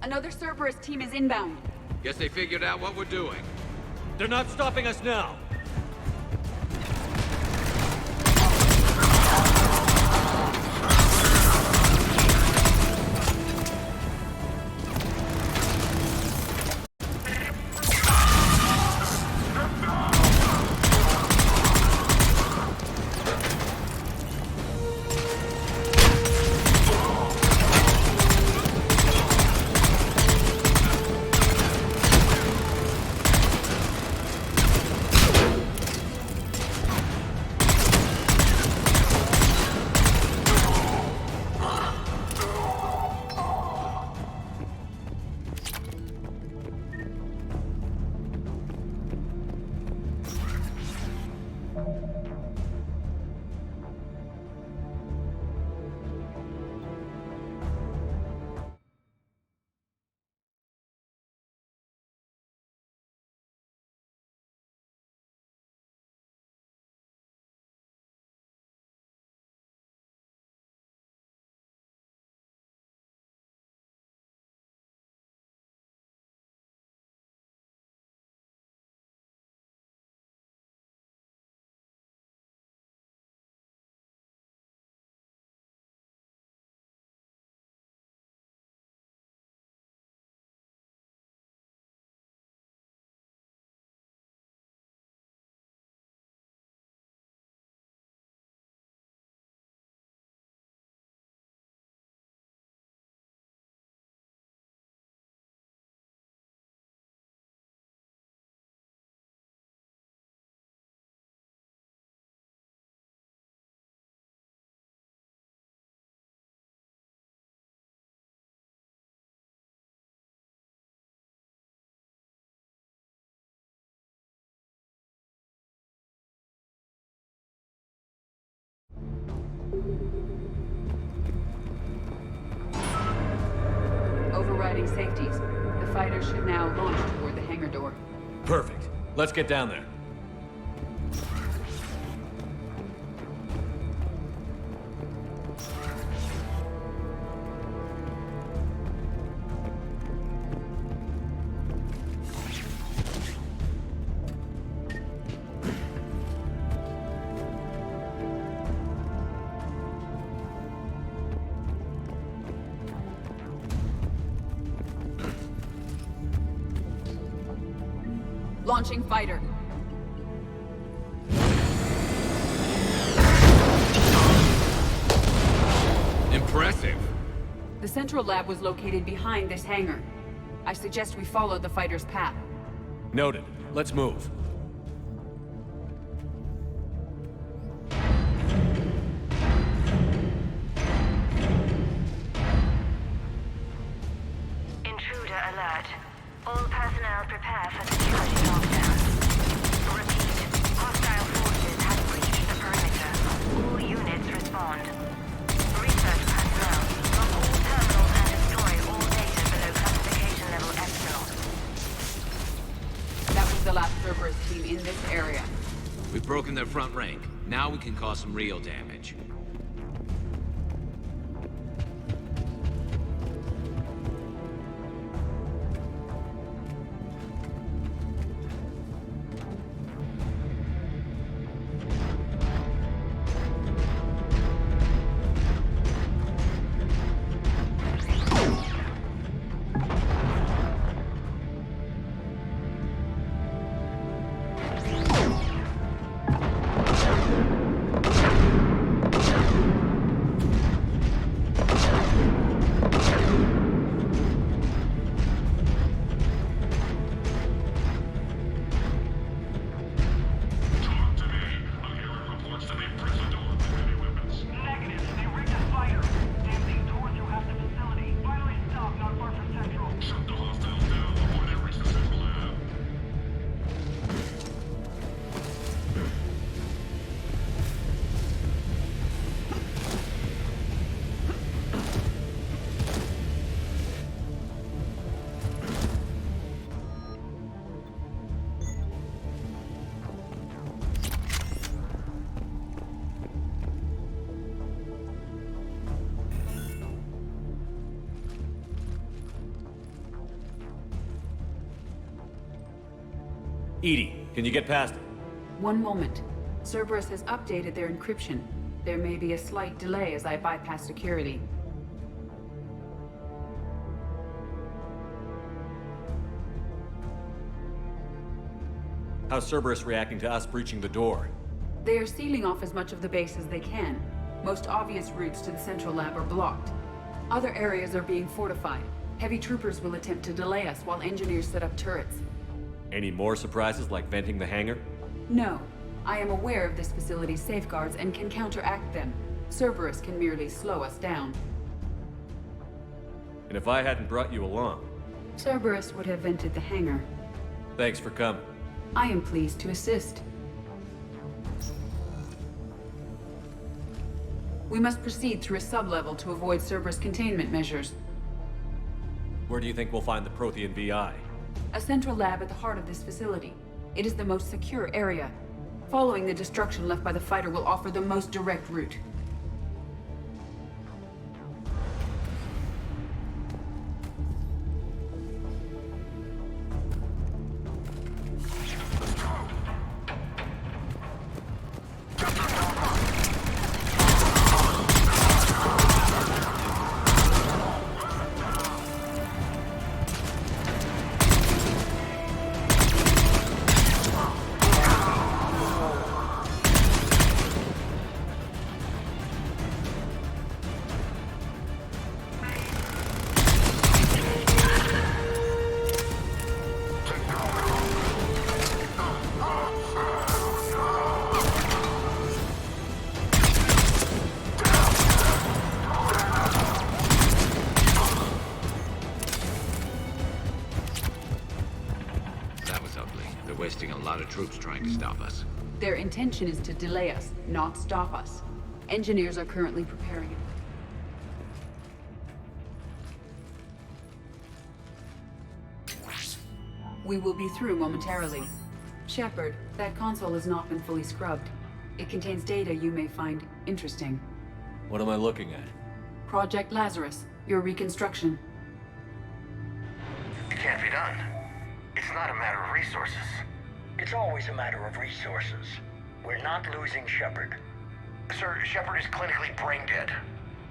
Another Cerberus team is inbound. Guess they figured out what we're doing. They're not stopping us now. providing safeties. The fighters should now launch toward the hangar door. Perfect. Let's get down there. Launching fighter. Impressive. The central lab was located behind this hangar. I suggest we follow the fighter's path. Noted. Let's move. Intruder alert. All personnel prepare for security lockdown. Repeat. Hostile forces have breached the perimeter. All units respond. Research personnel, lock all terminals and destroy all data below classification level Epsilon. That was the last Cerberus team in this area. We've broken their front rank. Now we can cause some real damage. EDI, can you get past it? One moment. Cerberus has updated their encryption. There may be a slight delay as I bypass security. How's Cerberus reacting to us breaching the door? They are sealing off as much of the base as they can. Most obvious routes to the central lab are blocked. Other areas are being fortified. Heavy troopers will attempt to delay us while engineers set up turrets. Any more surprises like venting the hangar? No. I am aware of this facility's safeguards and can counteract them. Cerberus can merely slow us down. And if I hadn't brought you along? Cerberus would have vented the hangar. Thanks for coming. I am pleased to assist. We must proceed through a sub-level to avoid Cerberus containment measures. Where do you think we'll find the Prothean VI? A central lab at the heart of this facility. It is the most secure area. Following the destruction left by the fighter will offer the most direct route. Wasting a lot of troops trying to stop us. Their intention is to delay us, not stop us. Engineers are currently preparing it. We will be through momentarily. Shepard, that console has not been fully scrubbed. It contains data you may find interesting. What am I looking at? Project Lazarus, your reconstruction. It can't be done. It's not a matter of resources. It's always a matter of resources. We're not losing Shepard. Sir, Shepard is clinically brain dead.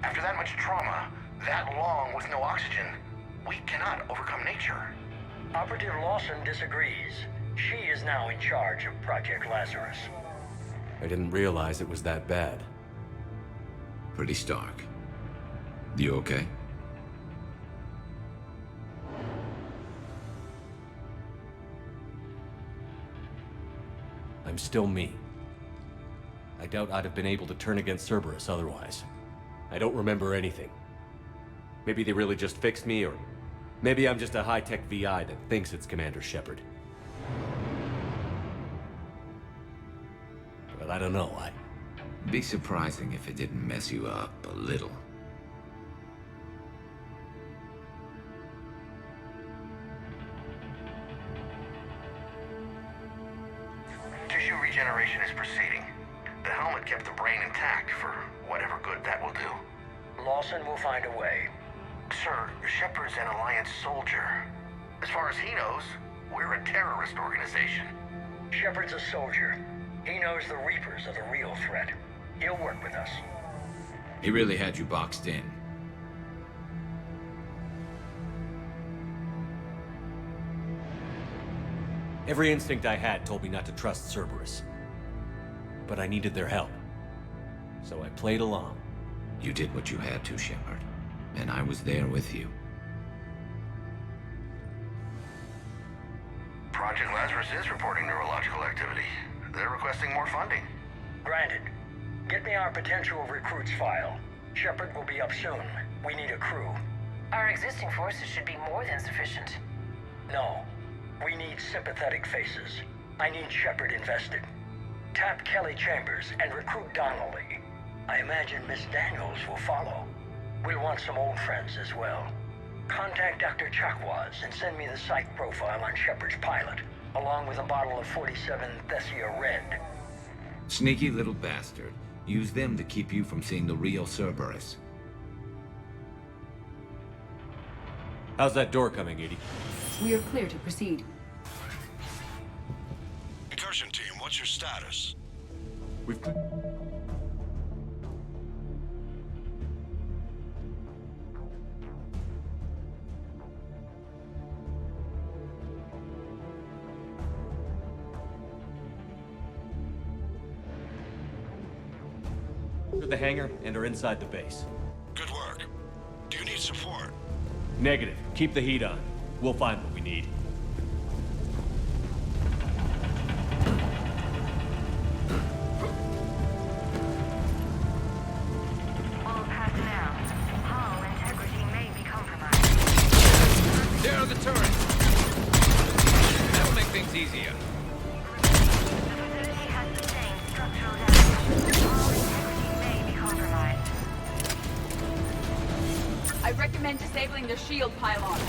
After that much trauma, that long with no oxygen, we cannot overcome nature. Operative Lawson disagrees. She is now in charge of Project Lazarus. I didn't realize it was that bad. Pretty stark. You okay? I'm still me. I doubt I'd have been able to turn against Cerberus otherwise. I don't remember anything. Maybe they really just fixed me, or maybe I'm just a high-tech VI that thinks it's Commander Shepard. But I don't know, Be surprising if it didn't mess you up a little. Tissue regeneration is proceeding. The helmet kept the brain intact for whatever good that will do. Lawson will find a way. Sir, Shepard's an Alliance soldier. As far as he knows, we're a terrorist organization. Shepard's a soldier. He knows the Reapers are the real threat. He'll work with us. He really had you boxed in. Every instinct I had told me not to trust Cerberus. But I needed their help. So I played along. You did what you had to, Shepard. And I was there with you. Project Lazarus is reporting neurological activity. They're requesting more funding. Granted. Get me our potential recruits file. Shepard will be up soon. We need a crew. Our existing forces should be more than sufficient. No. We need sympathetic faces. I need Shepard invested. Tap Kelly Chambers and recruit Donnelly. I imagine Miss Daniels will follow. We'll want some old friends as well. Contact Dr. Chakwas and send me the psych profile on Shepard's pilot, along with a bottle of 47 Thessia Red. Sneaky little bastard. Use them to keep you from seeing the real Cerberus. How's that door coming, Edie? We are clear to proceed. Incursion team, what's your status? We've... the hangar and are inside the base. Good work. Do you need support? Negative. Keep the heat on. We'll find what we need. All personnel, hull integrity may be compromised. There are the turrets! That'll make things easier. The facility has sustained structural damage. Hull integrity may be compromised. I recommend disabling their shield pylon.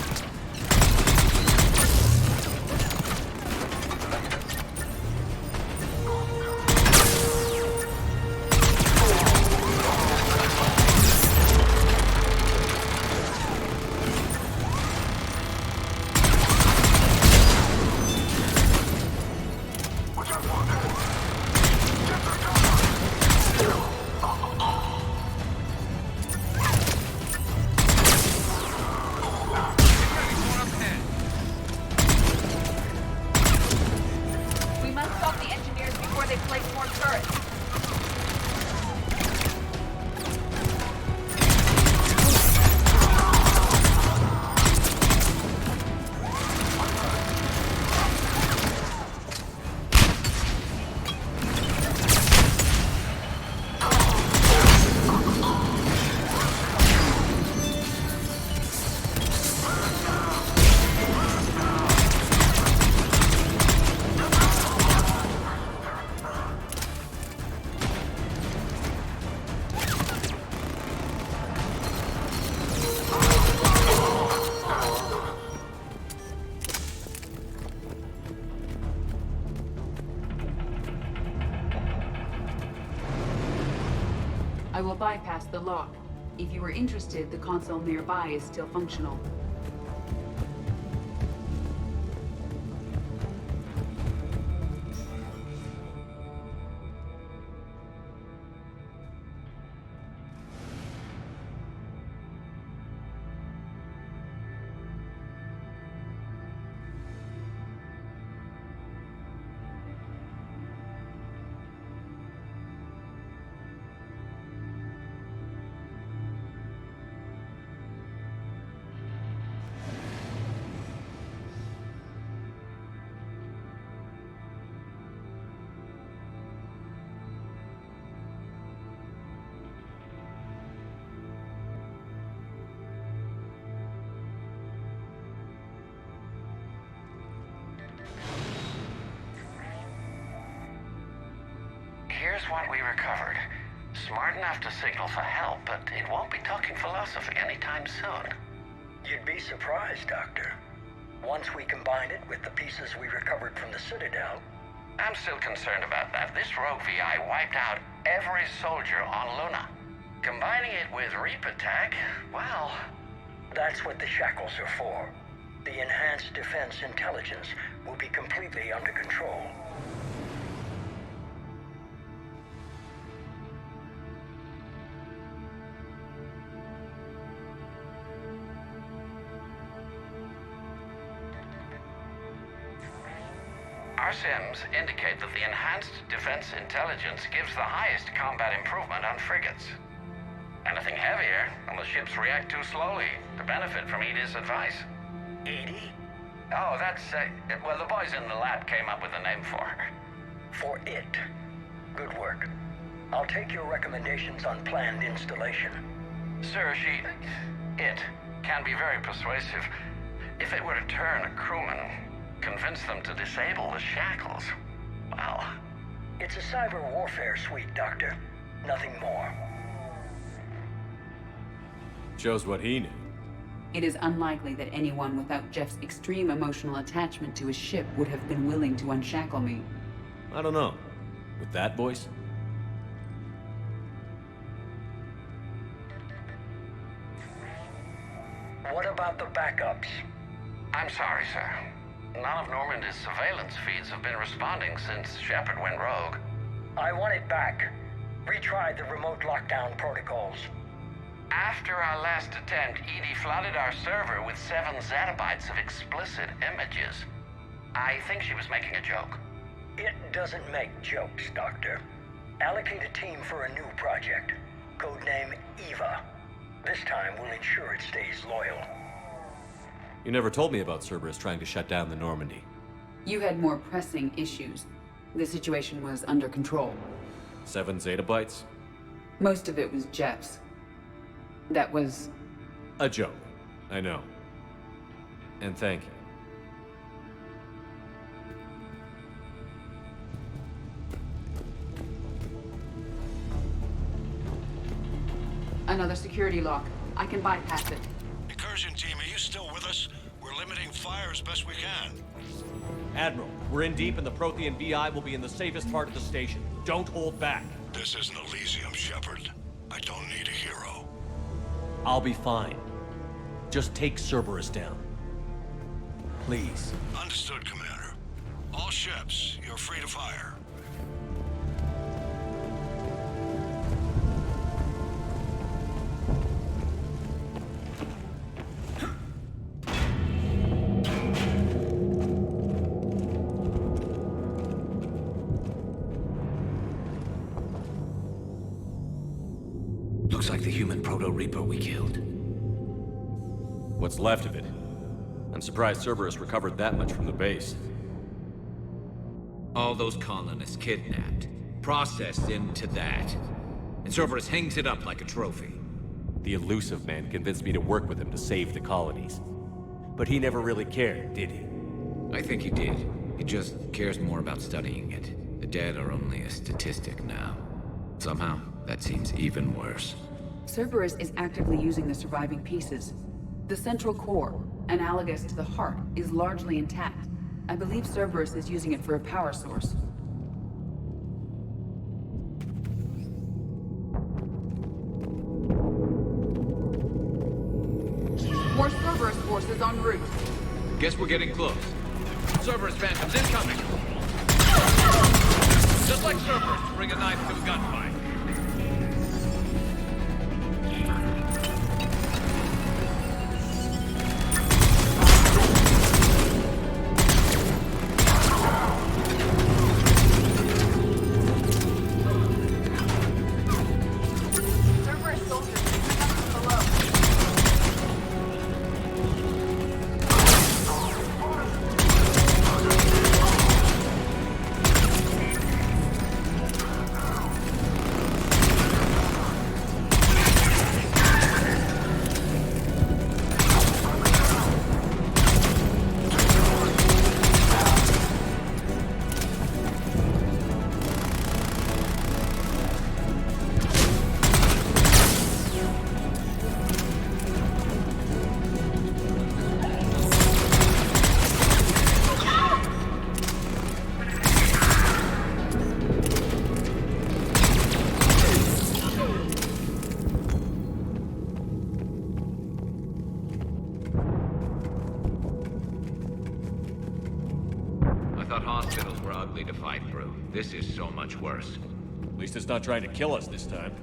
will bypass the lock. If you are interested, the console nearby is still functional. Here's what we recovered. Smart enough to signal for help, but it won't be talking philosophy anytime soon. You'd be surprised, Doctor. Once we combine it with the pieces we recovered from the Citadel... I'm still concerned about that. This rogue VI wiped out every soldier on Luna. Combining it with Reaper tech, well... That's what the shackles are for. The enhanced defense intelligence will be completely under control. Our sims indicate that the enhanced defense intelligence gives the highest combat improvement on frigates. Anything heavier, and the ships react too slowly to benefit from Edie's advice. Edie? Oh, that's, well, the boys in the lab came up with a name for her. For it. Good work. I'll take your recommendations on planned installation. Sir, it can be very persuasive. If it were to turn a crewman, convince them to disable the shackles, well... It's a cyber warfare suite, Doctor. Nothing more. Shows what he knew. It is unlikely that anyone without Jeff's extreme emotional attachment to his ship would have been willing to unshackle me. I don't know. With that voice? What about the backups? I'm sorry, sir. None of Normandy's surveillance feeds have been responding since Shepard went rogue. I want it back. Retry the remote lockdown protocols. After our last attempt, Edie flooded our server with 7 zettabytes of explicit images. I think she was making a joke. It doesn't make jokes, Doctor. Allocate a team for a new project. Codename Eva. This time we'll ensure it stays loyal. You never told me about Cerberus trying to shut down the Normandy. You had more pressing issues. The situation was under control. 7 zettabytes? Most of it was Jeff's. That was... a joke. I know. And thank you. Another security lock. I can bypass it. Incursion team, are you still with us? We're limiting fire as best we can. Admiral, we're in deep and the Prothean VI will be in the safest part of the station. Don't hold back. This isn't Elysium, Shepard. I don't need a hero. I'll be fine. Just take Cerberus down. Please. Understood, Commander. All ships, you're free to fire. Looks like the human Proto-Reaper we killed. What's left of it? I'm surprised Cerberus recovered that much from the base. All those colonists kidnapped, processed into that. And Cerberus hangs it up like a trophy. The elusive man convinced me to work with him to save the colonies. But he never really cared, did he? I think he did. He just cares more about studying it. The dead are only a statistic now. Somehow, that seems even worse. Cerberus is actively using the surviving pieces. The central core, analogous to the heart, is largely intact. I believe Cerberus is using it for a power source. Cerberus forces en route. Guess we're getting close. Cerberus Phantoms incoming! Just like Cerberus, bring a knife to a gunfight. Hospitals were ugly to fight through. This is so much worse. At least it's not trying to kill us this time.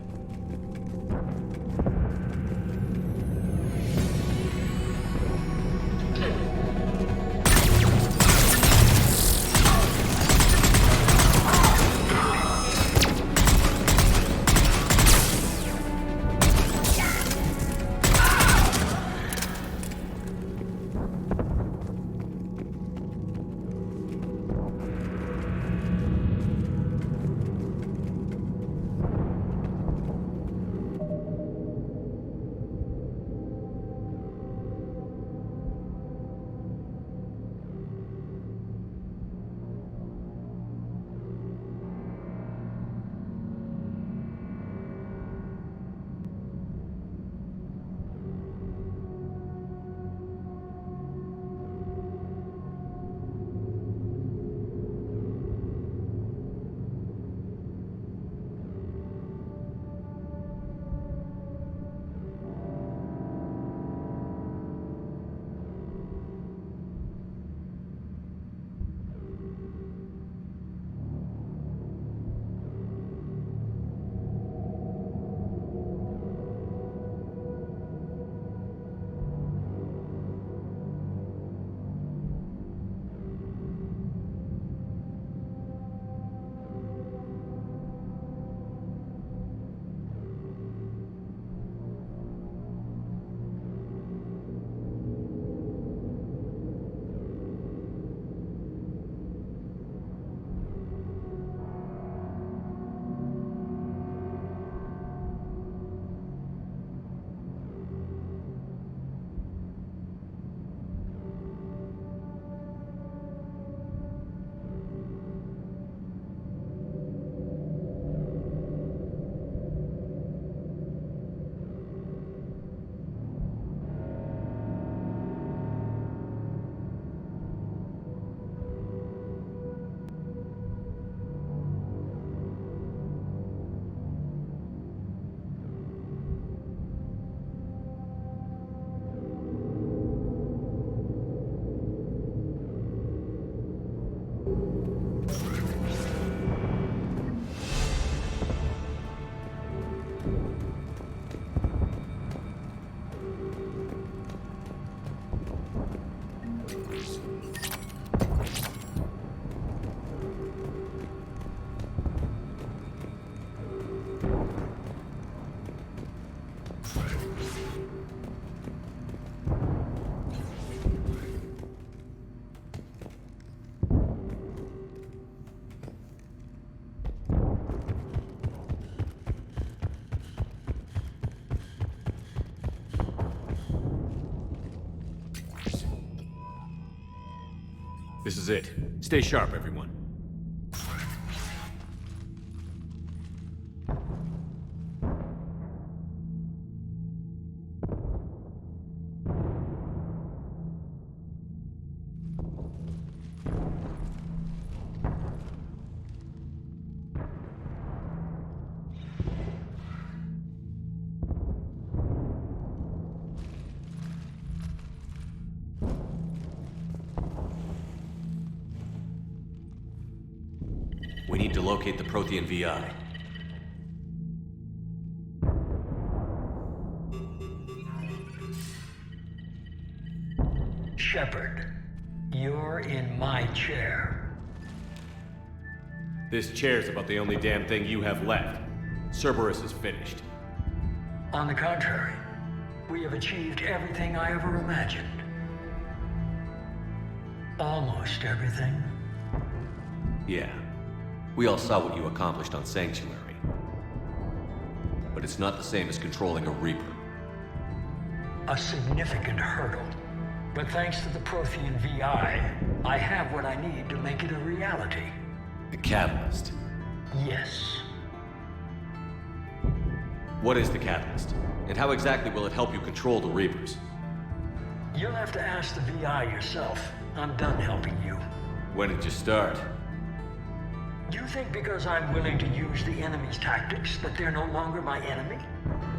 This is it. Stay sharp, everyone. We need to locate the Prothean VI. Shepard, you're in my chair. This chair's about the only damn thing you have left. Cerberus is finished. On the contrary, we have achieved everything I ever imagined. Almost everything. Yeah. We all saw what you accomplished on Sanctuary. But it's not the same as controlling a Reaper. A significant hurdle. But thanks to the Prothean VI, I have what I need to make it a reality. The Catalyst. Yes. What is the Catalyst? And how exactly will it help you control the Reapers? You'll have to ask the VI yourself. I'm done helping you. When did you start? You think because I'm willing to use the enemy's tactics that they're no longer my enemy?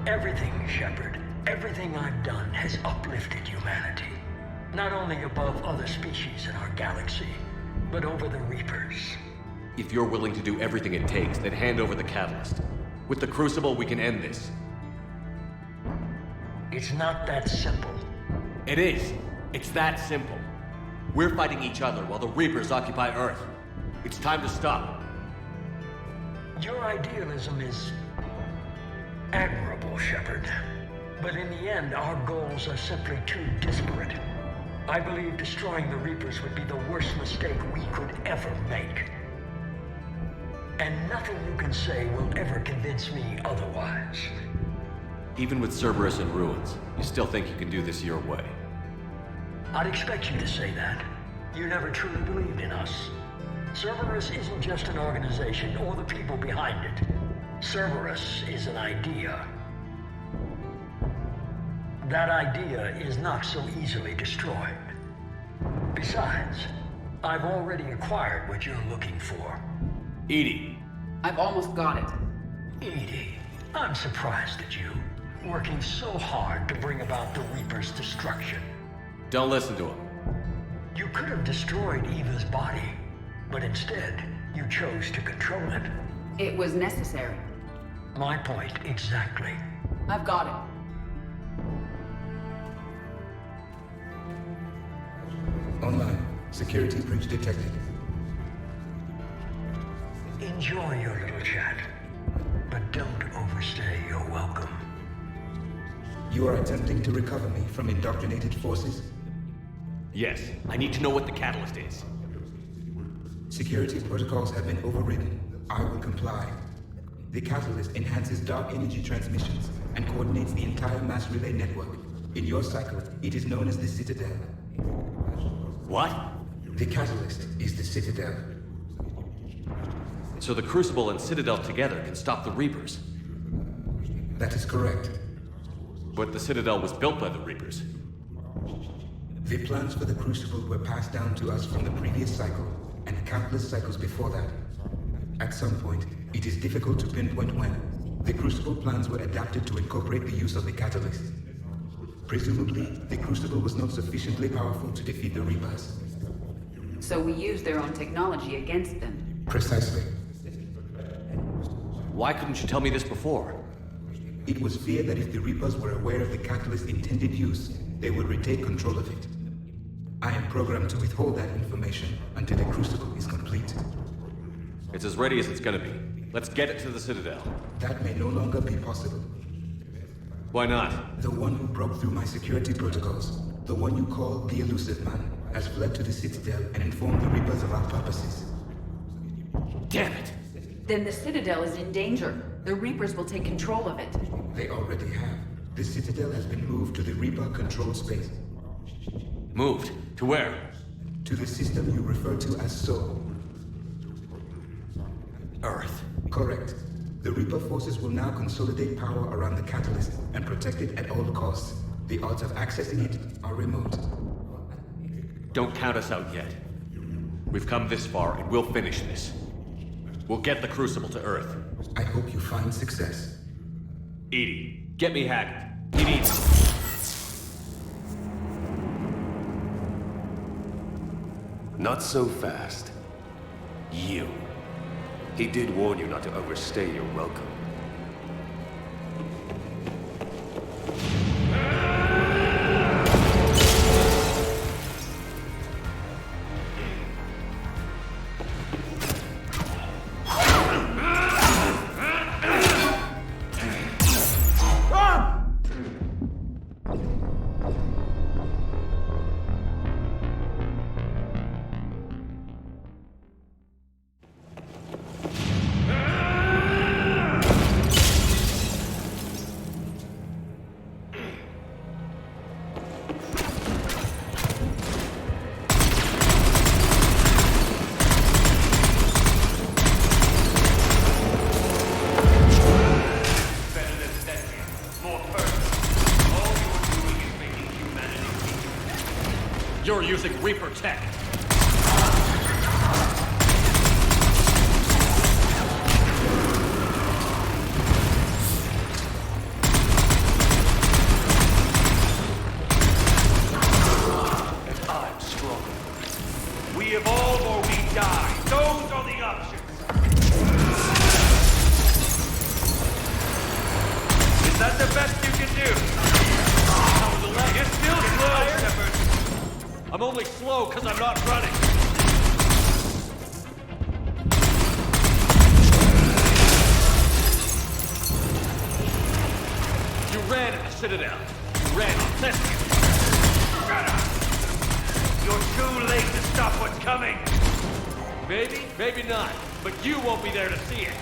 Everything, Shepard, everything I've done has uplifted humanity. Not only above other species in our galaxy, but over the Reapers. If you're willing to do everything it takes, then hand over the Catalyst. With the Crucible, we can end this. It's not that simple. It is. It's that simple. We're fighting each other while the Reapers occupy Earth. It's time to stop. Your idealism is admirable, Shepard. But in the end, our goals are simply too disparate. I believe destroying the Reapers would be the worst mistake we could ever make. And nothing you can say will ever convince me otherwise. Even with Cerberus in ruins, you still think you can do this your way? I'd expect you to say that. You never truly believed in us. Cerberus isn't just an organization or the people behind it. Cerberus is an idea. That idea is not so easily destroyed. Besides, I've already acquired what you're looking for. EDI. I've almost got it. EDI, I'm surprised at you, working so hard to bring about the Reaper's destruction. Don't listen to him. You could have destroyed Eva's body, but instead, you chose to control it. It was necessary. My point exactly. I've got it. Online. Security breach detected. Enjoy your little chat, but don't overstay your welcome. You are attempting to recover me from indoctrinated forces? Yes. I need to know what the Catalyst is. Security protocols have been overridden. I will comply. The Catalyst enhances dark energy transmissions and coordinates the entire mass relay network. In your cycle, it is known as the Citadel. What? The Catalyst is the Citadel. So the Crucible and Citadel together can stop the Reapers? That is correct. But the Citadel was built by the Reapers. The plans for the Crucible were passed down to us from the previous cycle, and countless cycles before that. At some point, it is difficult to pinpoint when, the Crucible plans were adapted to incorporate the use of the Catalyst. Presumably, the Crucible was not sufficiently powerful to defeat the Reapers. So we used their own technology against them. Precisely. Why couldn't you tell me this before? It was feared that if the Reapers were aware of the Catalyst's intended use, they would retake control of it. I am programmed to withhold that information until the Crucible is complete. It's as ready as it's gonna be. Let's get it to the Citadel. That may no longer be possible. Why not? The one who broke through my security protocols, the one you call the Elusive Man, has fled to the Citadel and informed the Reapers of our purposes. Damn it! Then the Citadel is in danger. The Reapers will take control of it. They already have. The Citadel has been moved to the Reaper-controlled space. Moved? To where? To the system you refer to as Soul. Earth. Correct. The Reaper forces will now consolidate power around the Catalyst and protect it at all costs. The odds of accessing it are remote. Don't count us out yet. We've come this far, and we'll finish this. We'll get the Crucible to Earth. I hope you find success. EDI, get me Haggard. He needs... Not so fast. You. He did warn you not to overstay your welcome. You're using Reaper tech. And I'm stronger. We evolve or we die. Those are the options. Is that the best you can do? You're still slow, Shepard. I'm only slow because I'm not running. You ran at the Citadel. You ran on Thespian. Shut up! You're too late to stop what's coming. Maybe, maybe not. But you won't be there to see it.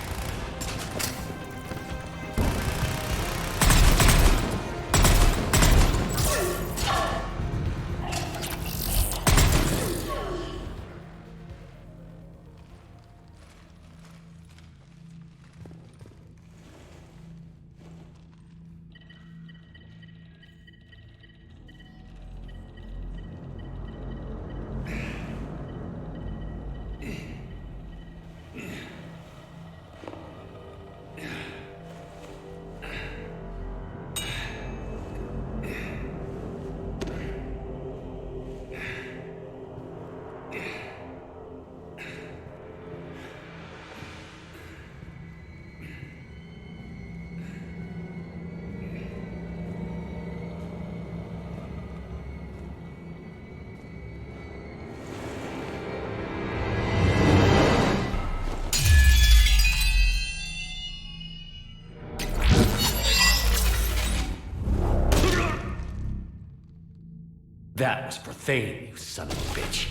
That was for Thane, you son of a bitch.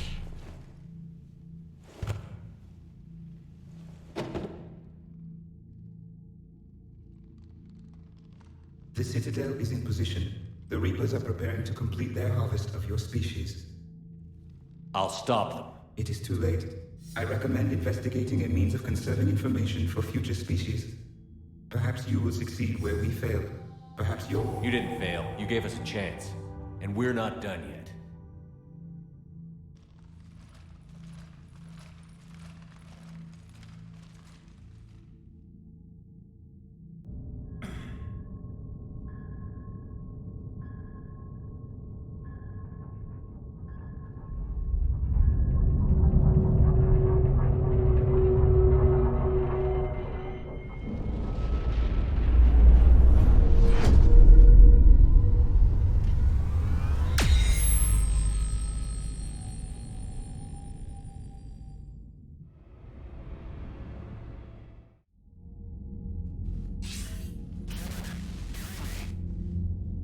The Citadel is in position. The Reapers are preparing to complete their harvest of your species. I'll stop them. It is too late. I recommend investigating a means of conserving information for future species. Perhaps you will succeed where we failed. Perhaps you'll... You didn't fail. You gave us a chance. And we're not done yet.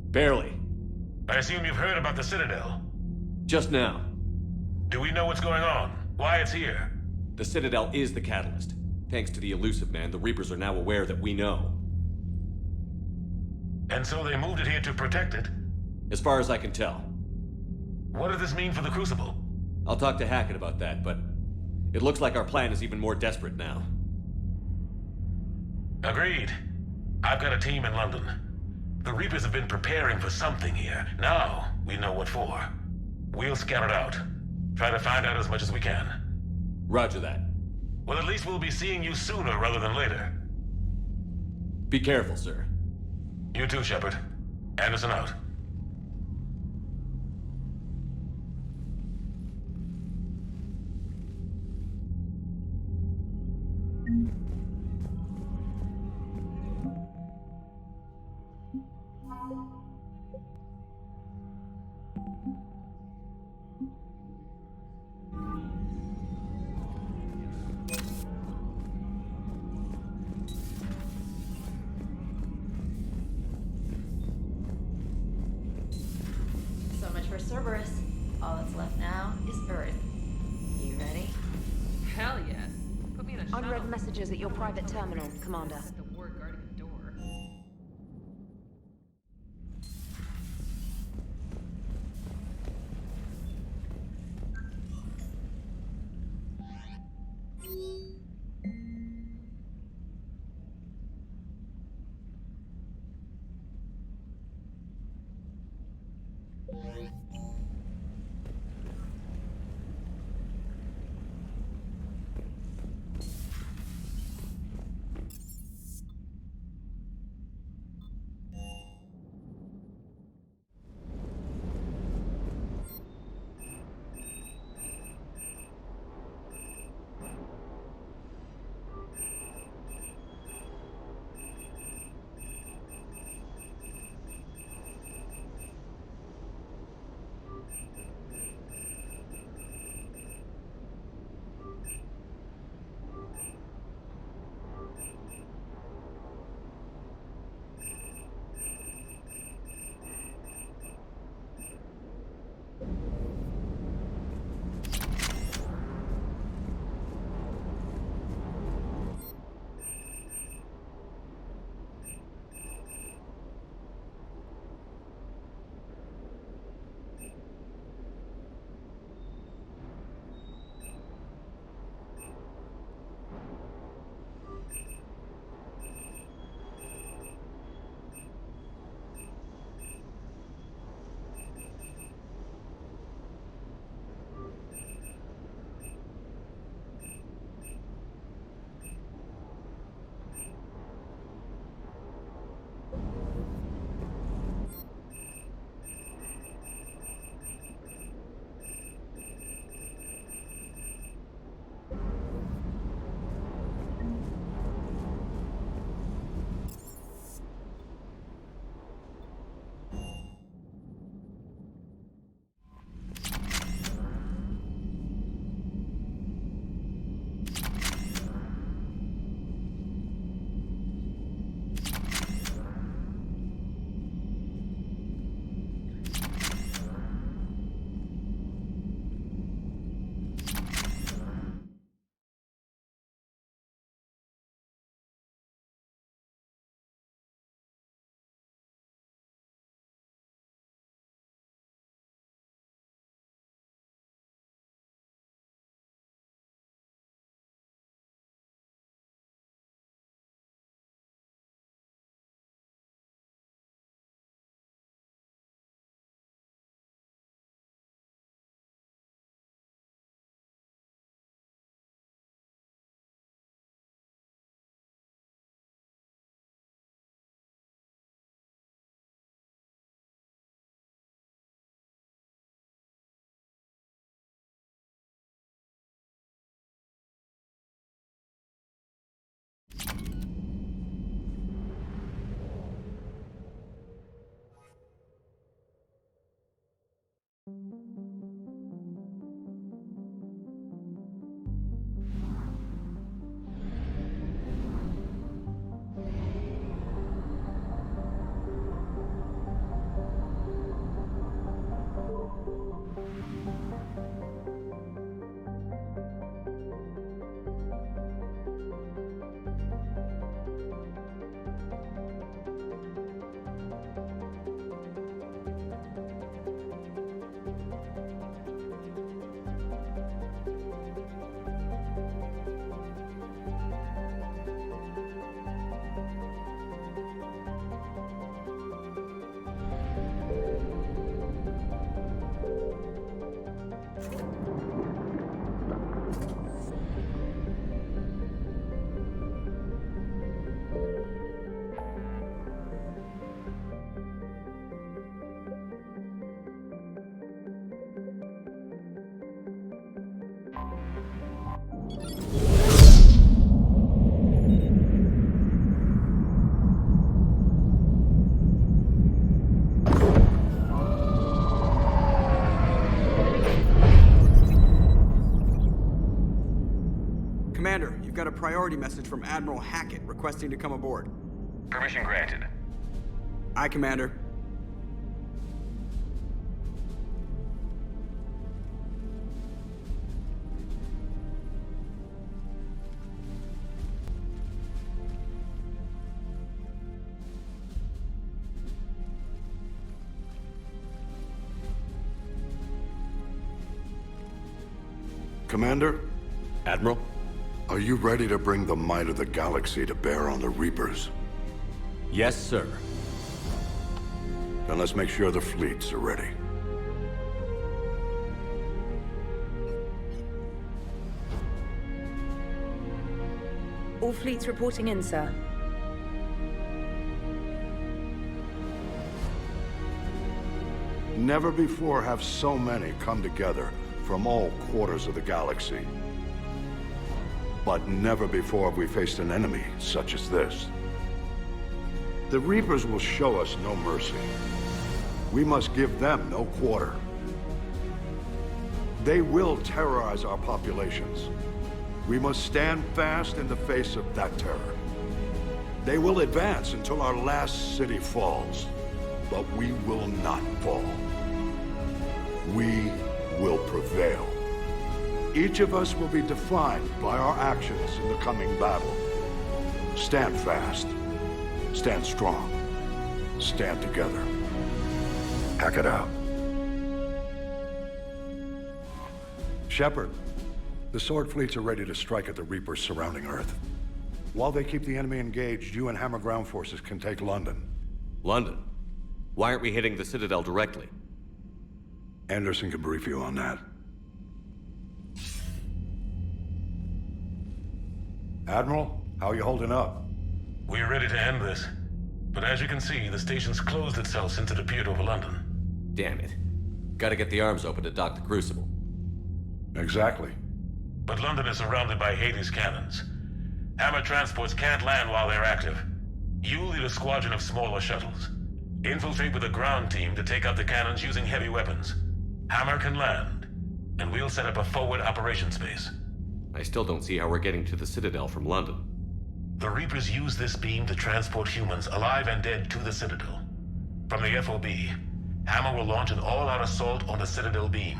Barely. I assume you've heard about the Citadel. Just now. Do we know what's going on? Why it's here? The Citadel is the catalyst. Thanks to the Elusive Man, the Reapers are now aware that we know. And so they moved it here to protect it? As far as I can tell. What does this mean for the Crucible? I'll talk to Hackett about that, but it looks like our plan is even more desperate now. Agreed. I've got a team in London. The Reapers have been preparing for something here. Now, we know what for. We'll scout it out. Try to find out as much as we can. Roger that. Well, at least we'll be seeing you sooner rather than later. Be careful, sir. You too, Shepard. Anderson out. Cerberus. All that's left now is Earth. You ready? Hell yes. Put me in a shuttle. Unread messages at your private terminal, Commander. The ward guarding the door. Commander, you've got a priority message from Admiral Hackett requesting to come aboard. Permission granted. Aye, Commander. Commander? Admiral? Are you ready to bring the might of the galaxy to bear on the Reapers? Yes, sir. Then let's make sure the fleets are ready. All fleets reporting in, sir. Never before have so many come together from all quarters of the galaxy. But never before have we faced an enemy such as this. The Reapers will show us no mercy. We must give them no quarter. They will terrorize our populations. We must stand fast in the face of that terror. They will advance until our last city falls, but we will not fall. We will prevail. Each of us will be defined by our actions in the coming battle. Stand fast. Stand strong. Stand together. Hack it out. Shepard, the Sword fleets are ready to strike at the Reapers surrounding Earth. While they keep the enemy engaged, you and Hammer ground forces can take London. London? Why aren't we hitting the Citadel directly? Anderson can brief you on that. Admiral, how are you holding up? We're ready to end this. But as you can see, the station's closed itself since it appeared over London. Damn it. Gotta get the arms open to dock the Crucible. Exactly. But London is surrounded by Hades cannons. Hammer transports can't land while they're active. You lead a squadron of smaller shuttles. Infiltrate with a ground team to take out the cannons using heavy weapons. Hammer can land, and we'll set up a forward operations base. I still don't see how we're getting to the Citadel from London. The Reapers use this beam to transport humans, alive and dead, to the Citadel. From the FOB, Hammer will launch an all-out assault on the Citadel beam.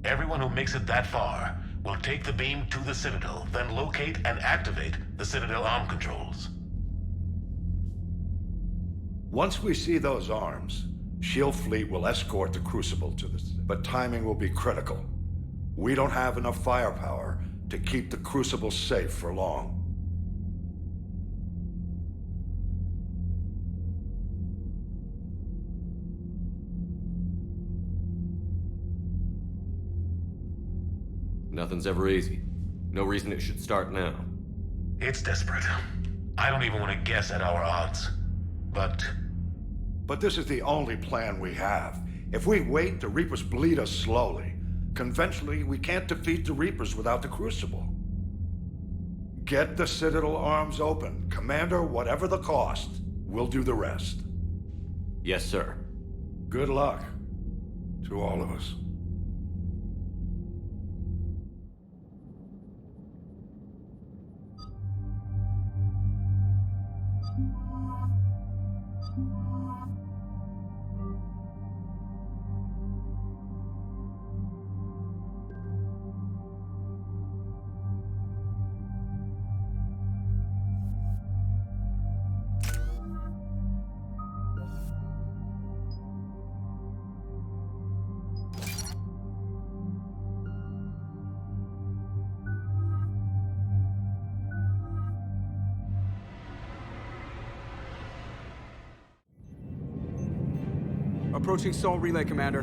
Everyone who makes it that far will take the beam to the Citadel, then locate and activate the Citadel arm controls. Once we see those arms, SHIELD fleet will escort the Crucible to the city. But timing will be critical. We don't have enough firepower to keep the Crucible safe for long. Nothing's ever easy. No reason it should start now. It's desperate. I don't even want to guess at our odds. But this is the only plan we have. If we wait, the Reapers bleed us slowly. Conventionally, we can't defeat the Reapers without the Crucible. Get the Citadel arms open. Commander, whatever the cost, we'll do the rest. Yes, sir. Good luck to all of us. Approaching Sol Relay, Commander.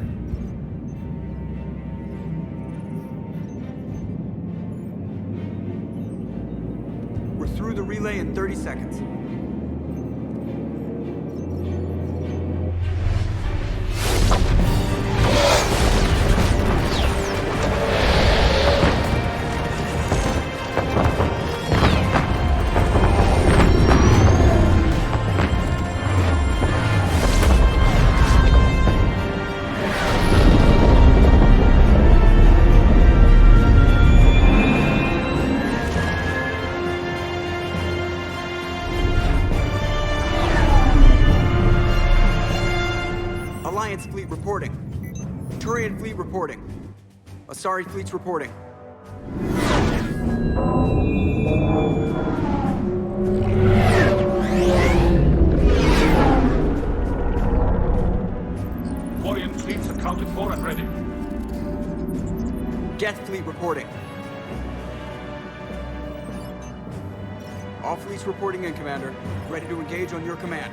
We're through the relay in 30 seconds. Alliance fleet reporting. Turian fleet reporting. Asari fleets reporting. Quarian fleets accounted for and ready. Geth fleet reporting. All fleets reporting in, Commander. Ready to engage on your command.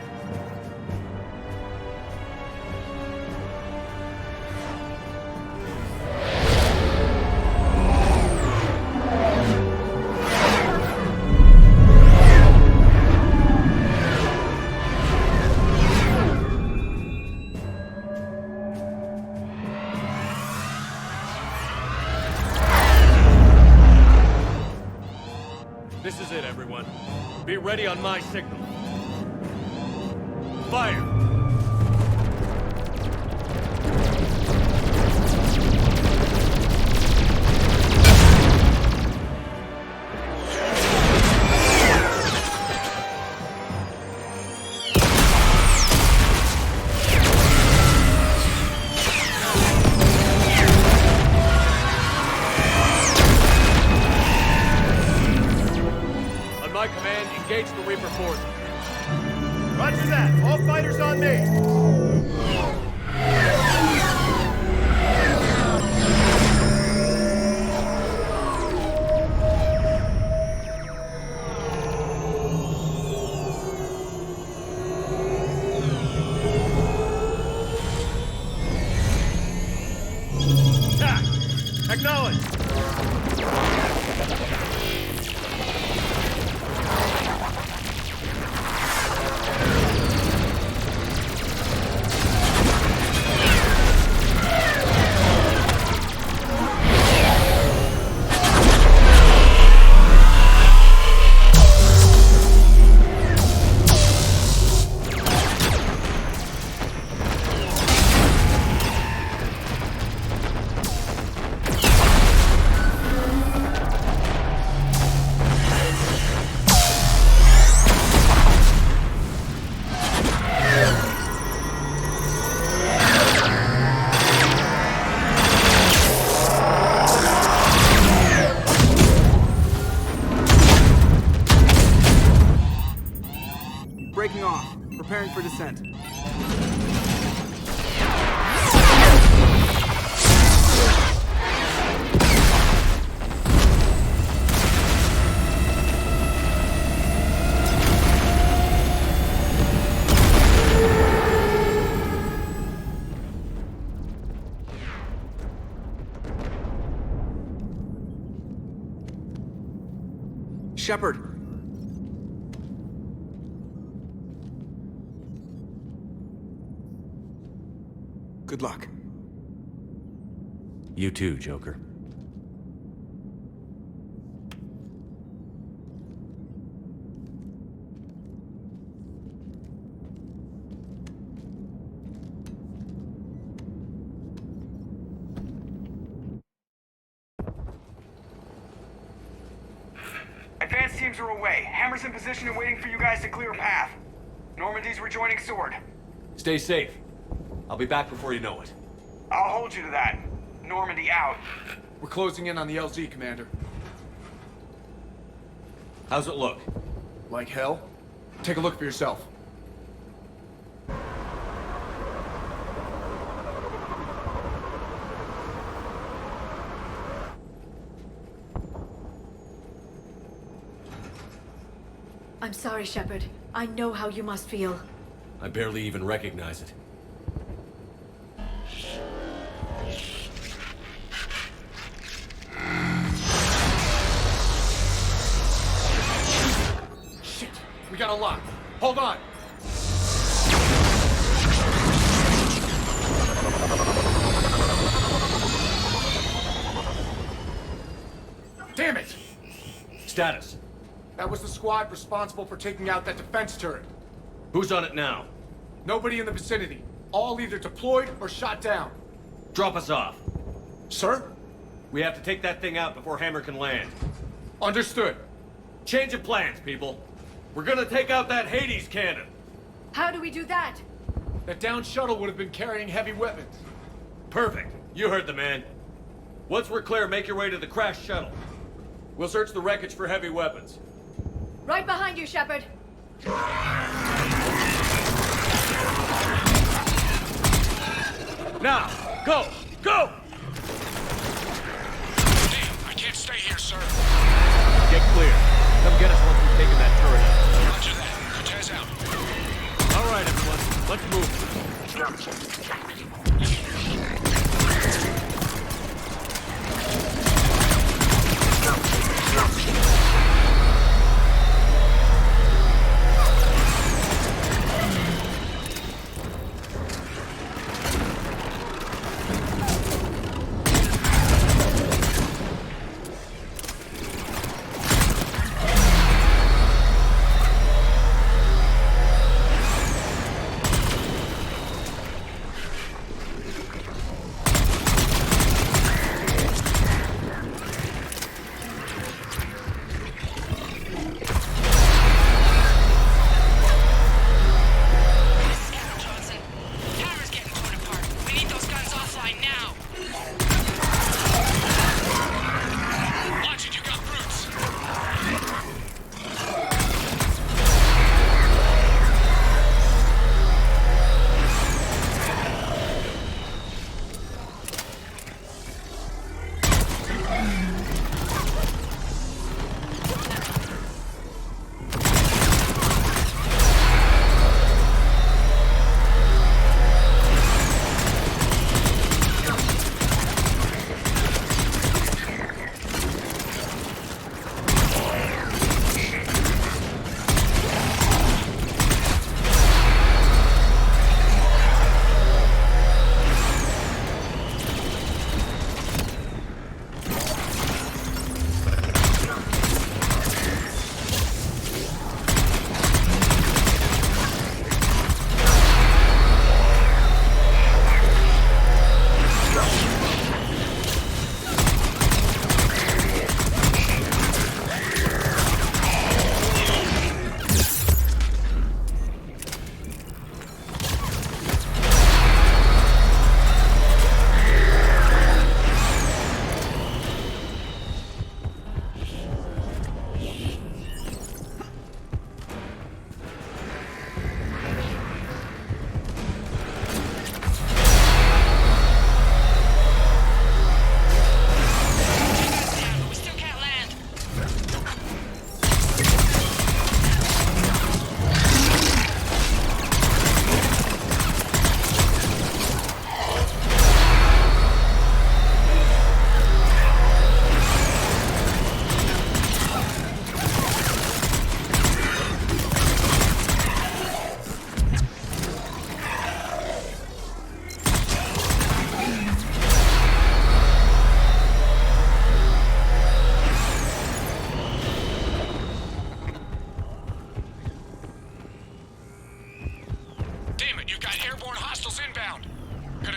This is it, everyone. Be ready on my signal. Fire! My command, engage the Reaper forces. Roger that. All fighters on me. Attack! Acknowledge! Breaking off. Preparing for descent. Shepard. Good luck. You too, Joker. Advanced teams are away. Hammer's in position and waiting for you guys to clear a path. Normandy's rejoining Sword. Stay safe. I'll be back before you know it. I'll hold you to that. Normandy out. We're closing in on the LZ, Commander. How's it look? Like hell? Take a look for yourself. I'm sorry, Shepard. I know how you must feel. I barely even recognize it. Shit! We got a lock. Hold on! Damn it! Status. That was the squad responsible for taking out that defense turret. Who's on it now? Nobody in the vicinity. All either deployed or shot down. Drop us off. Sir? We have to take that thing out before Hammer can land. Understood. Change of plans, people. We're gonna take out that Hades cannon. How do we do that? That downed shuttle would have been carrying heavy weapons. Perfect. You heard the man. Once we're clear, make your way to the crashed shuttle. We'll search the wreckage for heavy weapons. Right behind you, Shepard. Now, go! Go! Damn, I can't stay here, sir. Get clear. Come get us once we've taken that turret out. Roger that. Cortez out. All right, everyone. Let's move.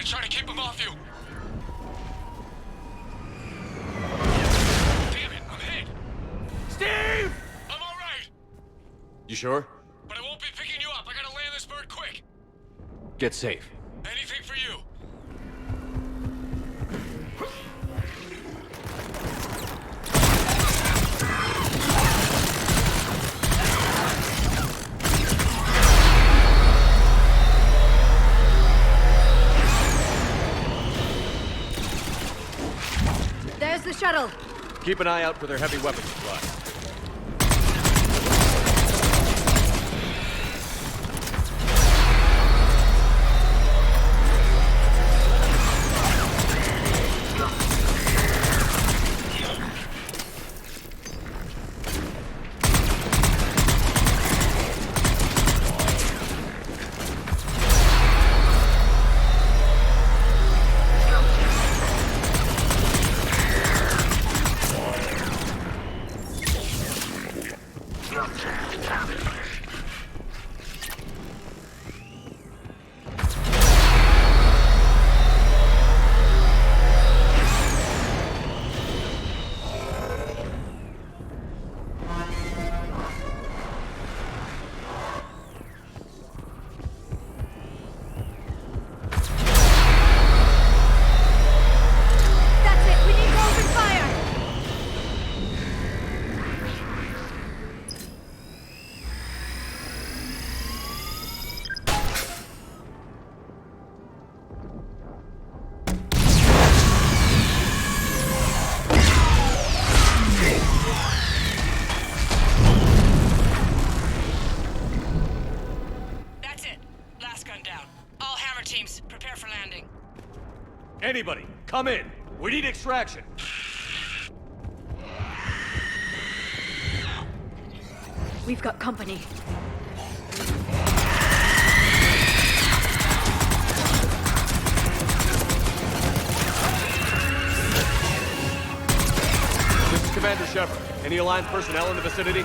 trying to keep him off you. Damn it, I'm hit. Steve! I'm all right. You sure? But I won't be picking you up. I gotta land this bird quick. Get safe. Anything for you. There's the shuttle. Keep an eye out for their heavy weapon supply. Anybody, come in! We need extraction! We've got company. This is Commander Shepard. Any Alliance personnel in the vicinity?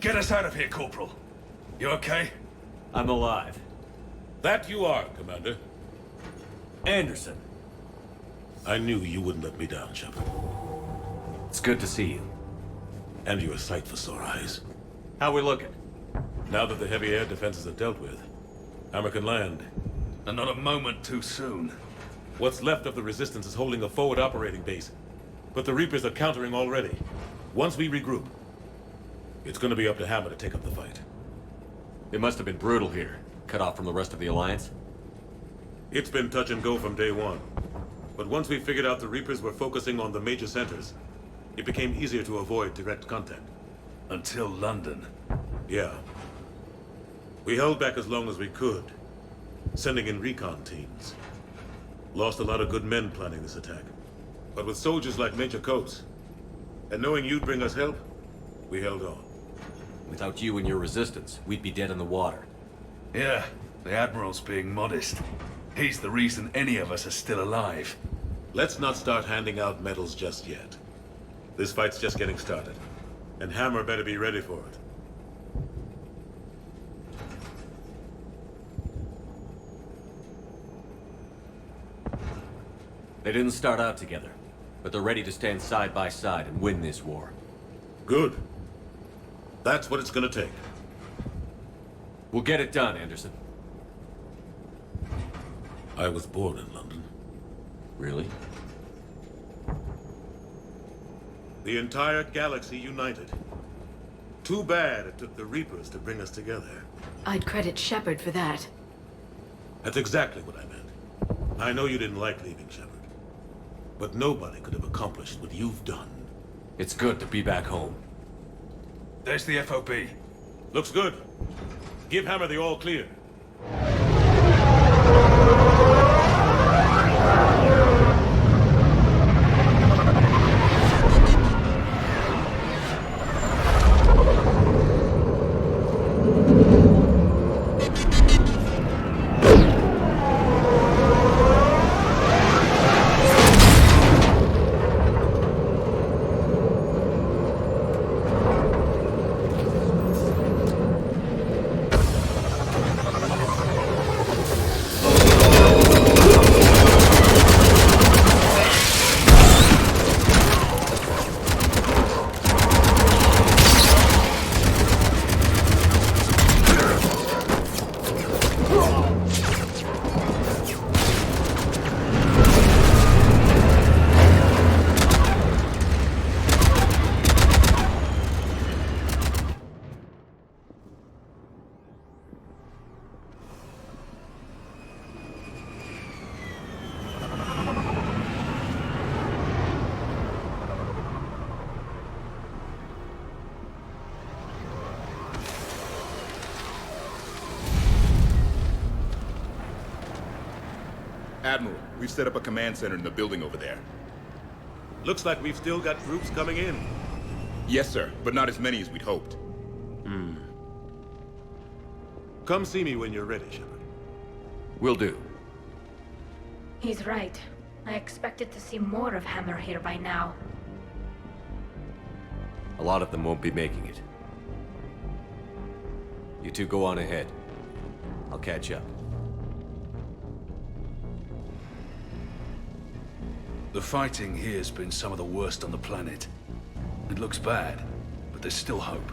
Get us out of here, Corporal. You okay? I'm alive. That you are, Commander. Anderson. I knew you wouldn't let me down, Shepard. It's good to see you. And you're a sight for sore eyes. How we looking? Now that the heavy air defenses are dealt with, Hammer can land. And not a moment too soon. What's left of the Resistance is holding a forward operating base. But the Reapers are countering already. Once we regroup, it's gonna be up to Hammer to take up the fight. It must have been brutal here. Cut off from the rest of the Alliance? It's been touch and go from day one. But once we figured out the Reapers were focusing on the major centers, it became easier to avoid direct contact. Until London. Yeah. We held back as long as we could, sending in recon teams. Lost a lot of good men planning this attack. But with soldiers like Major Coates, and knowing you'd bring us help, we held on. Without you and your resistance, we'd be dead in the water. Yeah, the Admiral's being modest. He's the reason any of us are still alive. Let's not start handing out medals just yet. This fight's just getting started, and Hammer better be ready for it. They didn't start out together, but they're ready to stand side by side and win this war. Good. That's what it's gonna take. We'll get it done, Anderson. I was born in London. Really? The entire galaxy united. Too bad it took the Reapers to bring us together. I'd credit Shepard for that. That's exactly what I meant. I know you didn't like leaving, Shepard. But nobody could have accomplished what you've done. It's good to be back home. There's the FOB. Looks good. Give Hammer the all clear. Admiral, we've set up a command center in the building over there. Looks like we've still got groups coming in. Yes, sir, but not as many as we'd hoped. Come see me when you're ready, Shepard. Will do. He's right. I expected to see more of Hammer here by now. A lot of them won't be making it. You two go on ahead. I'll catch up. The fighting here's been some of the worst on the planet. It looks bad, but there's still hope.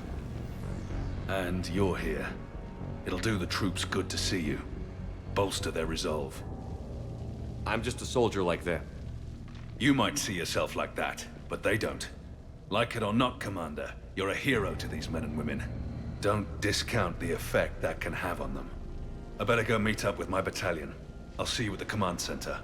And you're here. It'll do the troops good to see you. Bolster their resolve. I'm just a soldier like them. You might see yourself like that, but they don't. Like it or not, Commander, you're a hero to these men and women. Don't discount the effect that can have on them. I better go meet up with my battalion. I'll see you at the command center.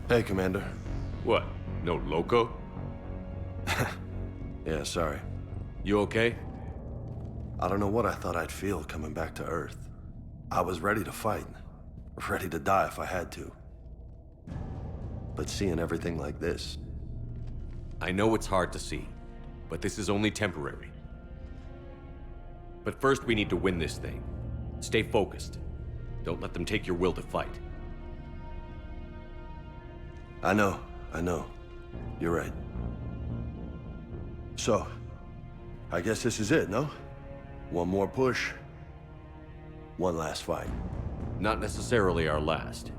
Hey, Commander. What? No loco? Yeah, sorry. You okay? I don't know what I thought I'd feel coming back to Earth. I was ready to fight. Ready to die if I had to. But seeing everything like this... I know it's hard to see, but this is only temporary. But first we need to win this thing. Stay focused. Don't let them take your will to fight. I know. You're right. So, I guess this is it, no? One more push. One last fight. Not necessarily our last.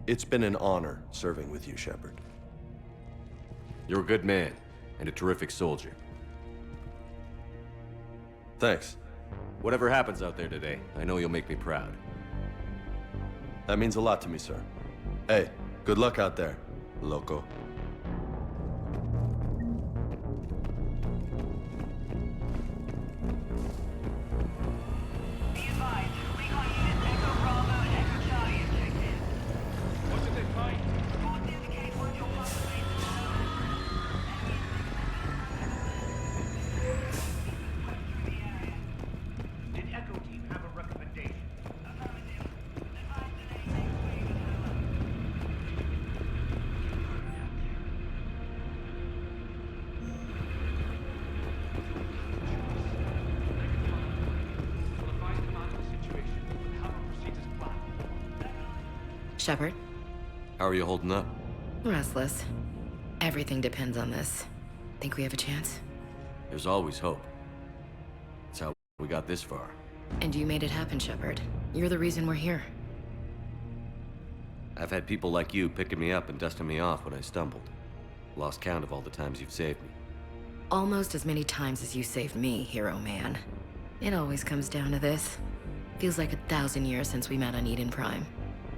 It's been an honor serving with you, Shepard. You're a good man, and a terrific soldier. Thanks. Whatever happens out there today, I know you'll make me proud. That means a lot to me, sir. Hey, good luck out there, loco. Shepard? How are you holding up? Restless. Everything depends on this. Think we have a chance? There's always hope. That's how we got this far. And you made it happen, Shepard. You're the reason we're here. I've had people like you picking me up and dusting me off when I stumbled. Lost count of all the times you've saved me. Almost as many times as you saved me, hero man. It always comes down to this. Feels like 1,000 years since we met on Eden Prime.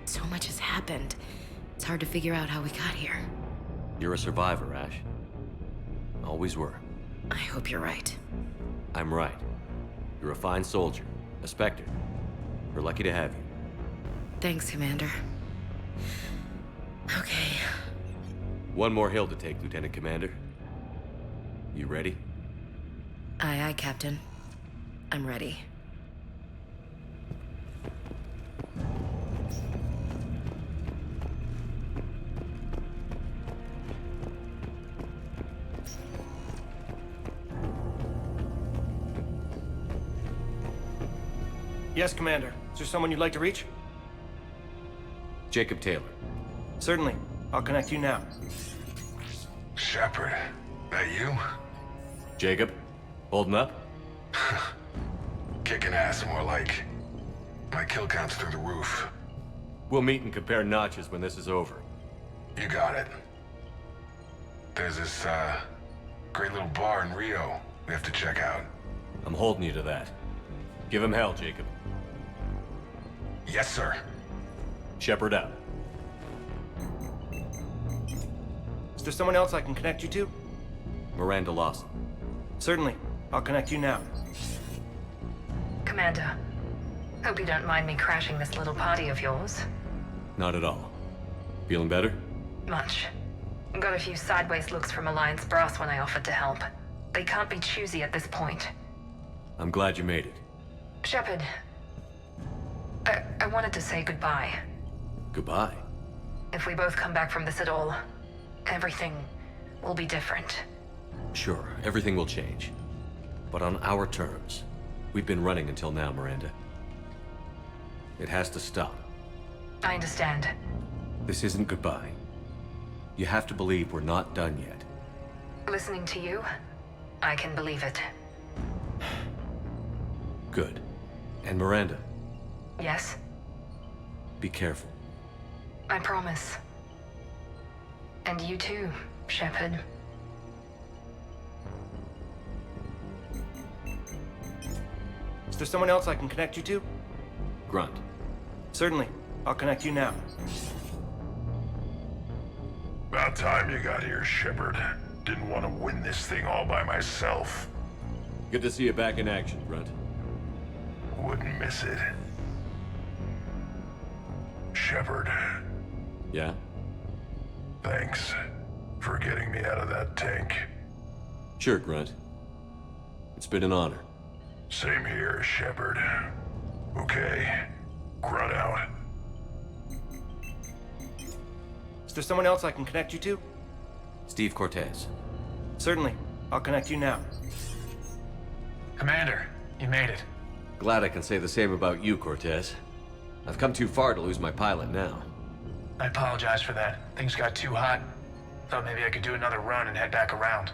So much has happened. It's hard to figure out how we got here. You're a survivor, Ash. Always were. I hope you're right. I'm right. You're a fine soldier. A Spectre. We're lucky to have you. Thanks, Commander. Okay. One more hill to take, Lieutenant Commander. You ready? Aye, aye, Captain. I'm ready. Yes, Commander. Is there someone you'd like to reach? Jacob Taylor. Certainly. I'll connect you now. Shepard, that you? Jacob, holding up? Kicking ass, more like. My kill count's through the roof. We'll meet and compare notches when this is over. You got it. There's this, great little bar in Rio we have to check out. I'm holding you to that. Give him hell, Jacob. Yes, sir. Shepard out. Is there someone else I can connect you to? Miranda Lawson. Certainly. I'll connect you now. Commander, hope you don't mind me crashing this little party of yours. Not at all. Feeling better? Much. Got a few sideways looks from Alliance brass when I offered to help. They can't be choosy at this point. I'm glad you made it. Shepard, I wanted to say goodbye. Goodbye. If we both come back from this at all, everything will be different. Sure, everything will change. But on our terms. We've been running until now, Miranda. It has to stop. I understand. This isn't goodbye. You have to believe we're not done yet. Listening to you, I can believe it. Good. And Miranda, Yes, be careful. I promise. And you too, Shepard. Is there someone else I can connect you to? Grunt. Certainly. I'll connect you now. About time you got here, Shepard. Didn't want to win this thing all by myself. Good to see you back in action, Grunt. Wouldn't miss it. Shepard. Yeah? Thanks for getting me out of that tank. Sure, Grunt. It's been an honor. Same here, Shepard. Okay, Grunt out. Is there someone else I can connect you to? Steve Cortez. Certainly. I'll connect you now. Commander, you made it. Glad I can say the same about you, Cortez. I've come too far to lose my pilot now. I apologize for that. Things got too hot. Thought maybe I could do another run and head back around.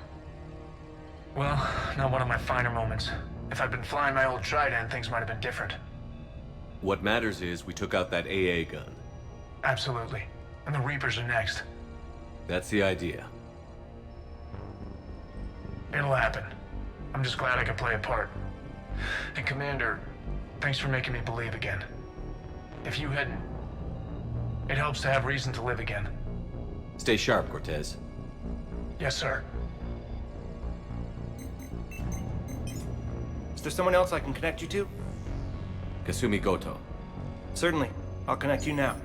Well, not one of my finer moments. If I'd been flying my old Trident, things might have been different. What matters is we took out that AA gun. Absolutely. And the Reapers are next. That's the idea. It'll happen. I'm just glad I could play a part. And Commander, thanks for making me believe again. If you hadn't, it helps to have reason to live again. Stay sharp, Cortez. Yes, sir. Is there someone else I can connect you to? Kasumi Goto. Certainly. I'll connect you now.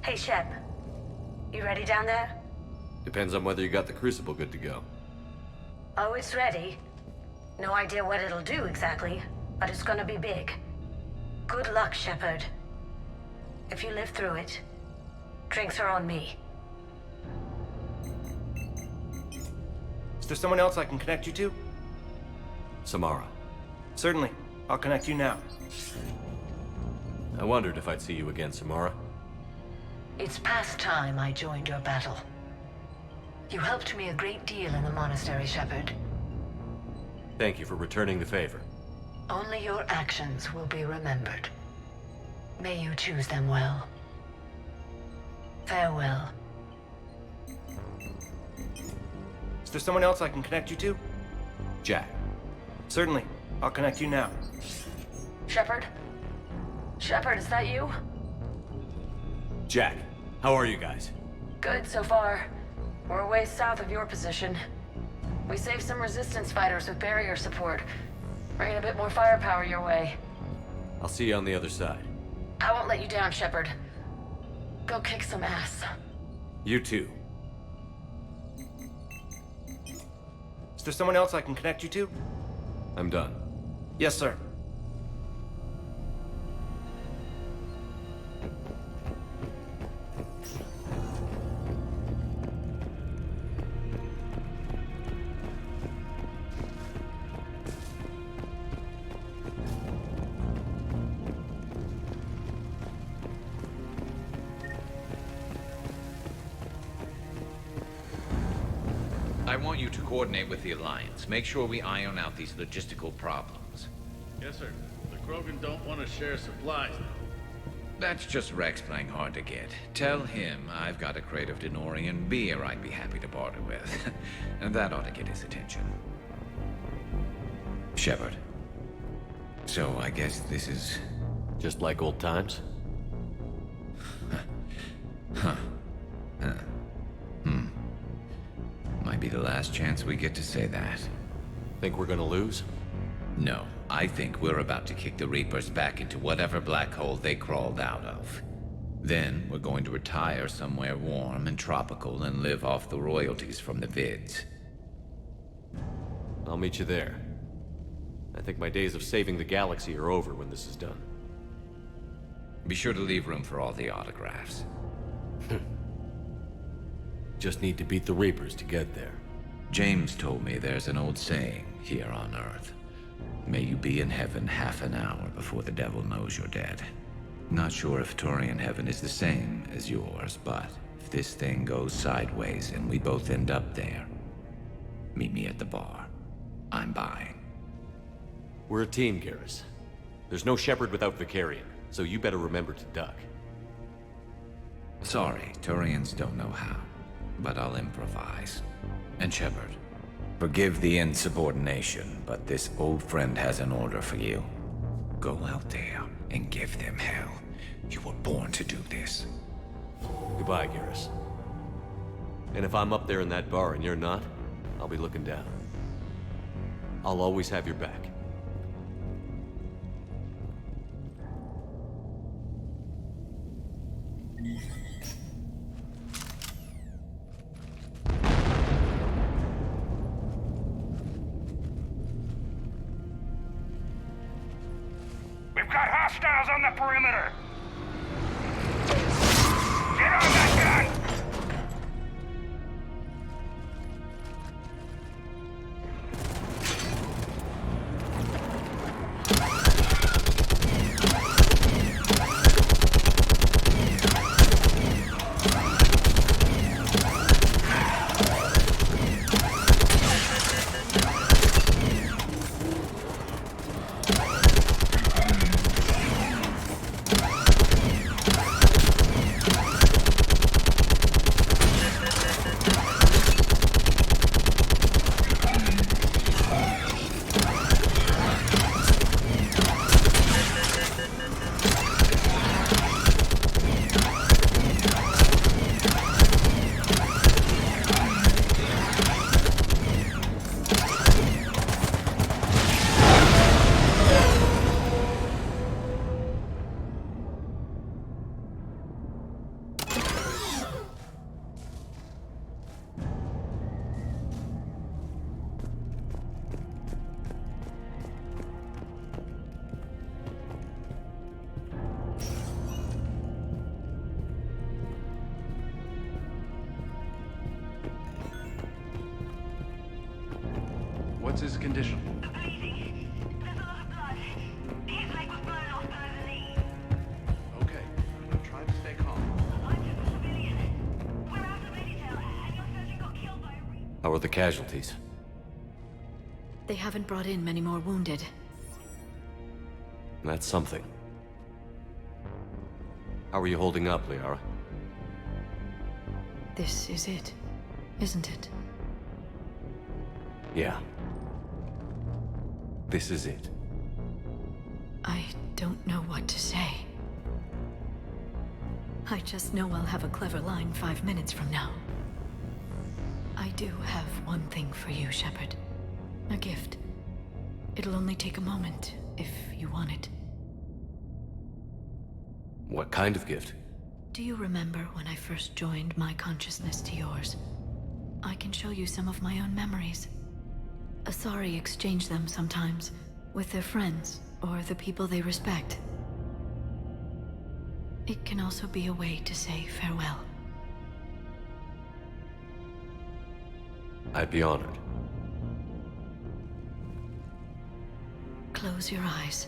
Hey, Shep. You ready down there? Depends on whether you got the Crucible good to go. Oh, it's ready. No idea what it'll do exactly, but it's gonna be big. Good luck, Shepard. If you live through it, drinks are on me. Is there someone else I can connect you to? Samara. Certainly. I'll connect you now. I wondered if I'd see you again, Samara. It's past time I joined your battle. You helped me a great deal in the monastery, Shepard. Thank you for returning the favor. Only your actions will be remembered. May you choose them well. Farewell. Is there someone else I can connect you to? Jack. Certainly. I'll connect you now. Shepard? Shepard, is that you? Jack, how are you guys? Good so far. We're a ways south of your position. We saved some resistance fighters with barrier support. Bringing a bit more firepower your way. I'll see you on the other side. I won't let you down, Shepard. Go kick some ass. You too. Is there someone else I can connect you to? I'm done. Yes, sir. I want you to coordinate with the Alliance. Make sure we iron out these logistical problems. Yes, sir. The Krogan don't want to share supplies, though. That's just Rex playing hard to get. Tell him I've got a crate of Denorian beer I'd be happy to barter with. And that ought to get his attention. Shepard. So I guess this is... just like old times? Might be the last chance we get to say that. Think we're gonna lose? No, I think we're about to kick the Reapers back into whatever black hole they crawled out of. Then we're going to retire somewhere warm and tropical and live off the royalties from the vids. I'll meet you there. I think my days of saving the galaxy are over when this is done. Be sure to leave room for all the autographs. Just need to beat the Reapers to get there. James told me there's an old saying here on Earth. May you be in heaven half an hour before the devil knows you're dead. Not sure if Turian heaven is the same as yours, but if this thing goes sideways and we both end up there, meet me at the bar. I'm buying. We're a team, Garrus. There's no Shepard without Vicarian, so you better remember to duck. Sorry, Turians don't know how, but I'll improvise. And Shepard, forgive the insubordination, but this old friend has an order for you. Go out there and give them hell. You were born to do this. Goodbye, Garrus. And if I'm up there in that bar and you're not, I'll be looking down. I'll always have your back. Hostiles on the perimeter! Get on that gun! What's his condition? Okay, I'm trying to stay calm. How are the casualties? They haven't brought in many more wounded. That's something. How are you holding up, Liara? This is it, isn't it? Yeah. This is it. I don't know what to say. I just know I'll have a clever line 5 minutes from now. I do have one thing for you, Shepard. A gift. It'll only take a moment, if you want it. What kind of gift? Do you remember when I first joined my consciousness to yours? I can show you some of my own memories. Asari exchange them sometimes, with their friends, or the people they respect. It can also be a way to say farewell. I'd be honored. Close your eyes.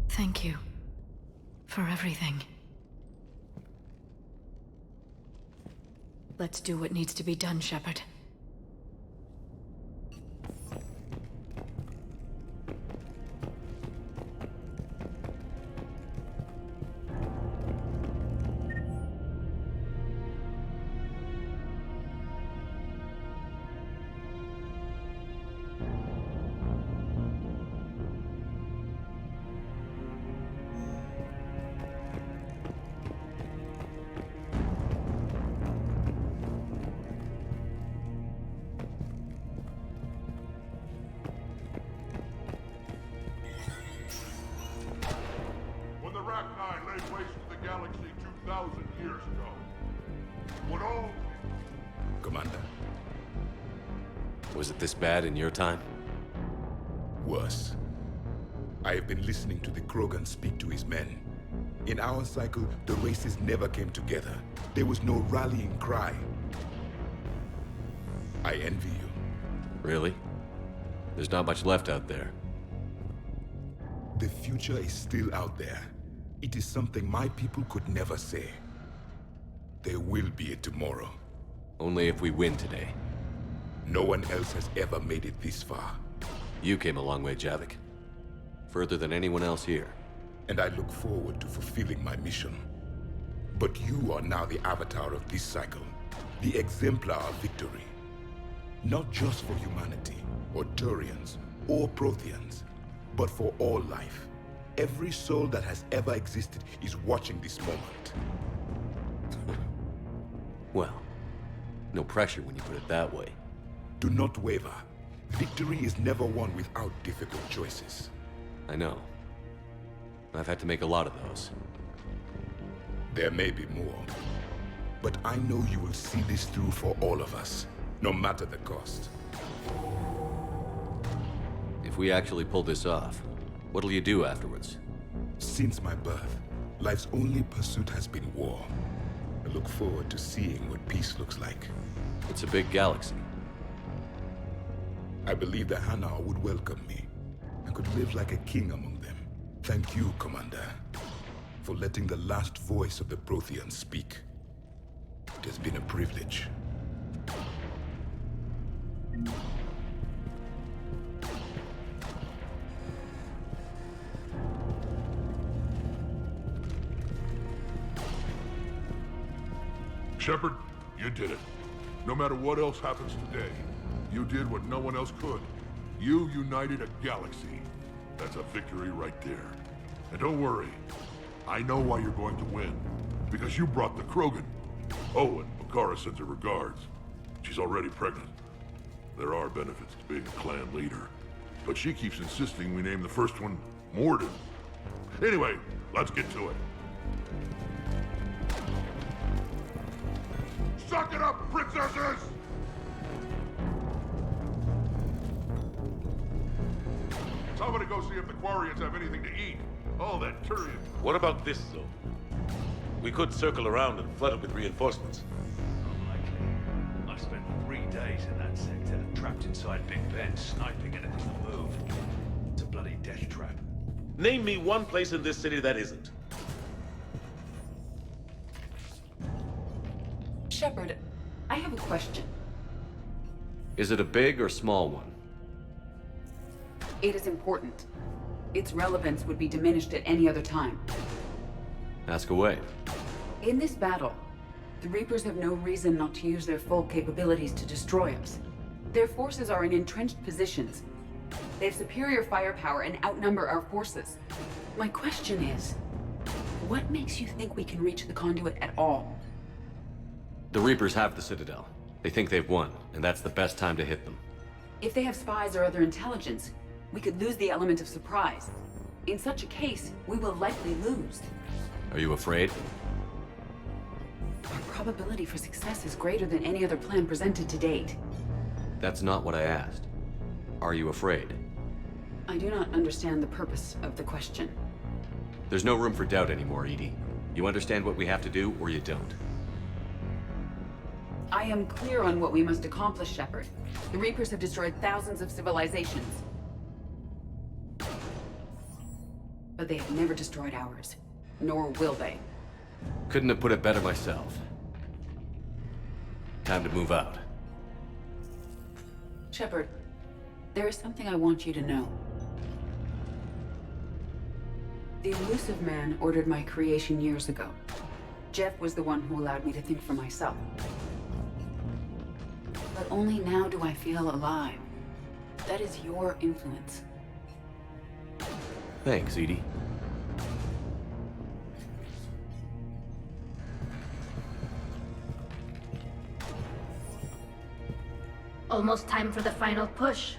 Thank you for everything. Let's do what needs to be done, Shepard. When the Rachni laid waste to the galaxy 2,000 years ago, when all... Commander, Was it this bad in your time? worse. I have been listening to the Krogan speak to his men. In our cycle, the races never came together. There was no rallying cry. I envy you. Really? There's not much left out there. The future is still out there. It is something my people could never say. There will be a tomorrow. Only if we win today. No one else has ever made it this far. You came a long way, Javik. Further than anyone else here. And I look forward to fulfilling my mission. But you are now the avatar of this cycle, the exemplar of victory. Not just for humanity, or Turians, or Protheans, but for all life. Every soul that has ever existed is watching this moment. Well, no pressure when you put it that way. Do not waver. Victory is never won without difficult choices. I know. I've had to make a lot of those. There may be more. But I know you will see this through for all of us, no matter the cost. If we actually pull this off, what'll you do afterwards? Since my birth, life's only pursuit has been war. I look forward to seeing what peace looks like. It's a big galaxy. I believe the Hanar would welcome me. I could live like a king among them. Thank you, Commander, for letting the last voice of the Protheans speak. It has been a privilege. Shepard, you did it. No matter what else happens today, you did what no one else could. You united a galaxy. That's a victory right there. And don't worry, I know why you're going to win. Because you brought the Krogan. Oh, and Bakara sends her regards. She's already pregnant. There are benefits to being a clan leader. But she keeps insisting we name the first one Morden. Anyway, let's get to it. Suck it up, princesses! Somebody go see if the Quarians have anything to eat. All that Turian. What about this zone? We could circle around and flood it with reinforcements. Unlikely. I spent 3 days in that sector, trapped inside Big Ben, sniping anything that moved. It's a bloody death trap. Name me one place in this city that isn't. Shepard, I have a question. Is it a big or small one? It is important. Its relevance would be diminished at any other time. Ask away. In this battle, the Reapers have no reason not to use their full capabilities to destroy us. Their forces are in entrenched positions. They have superior firepower and outnumber our forces. My question is, what makes you think we can reach the conduit at all? The Reapers have the Citadel. They think they've won, and that's the best time to hit them. If they have spies or other intelligence, we could lose the element of surprise. In such a case, we will likely lose. Are you afraid? Our probability for success is greater than any other plan presented to date. That's not what I asked. Are you afraid? I do not understand the purpose of the question. There's no room for doubt anymore, Edie. You understand what we have to do, or you don't. I am clear on what we must accomplish, Shepard. The Reapers have destroyed thousands of civilizations. But they have never destroyed ours. Nor will they. Couldn't have put it better myself. Time to move out. Shepard, there is something I want you to know. The Elusive Man ordered my creation years ago. Jeff was the one who allowed me to think for myself. But only now do I feel alive. That is your influence. Thanks, Edie. Almost time for the final push.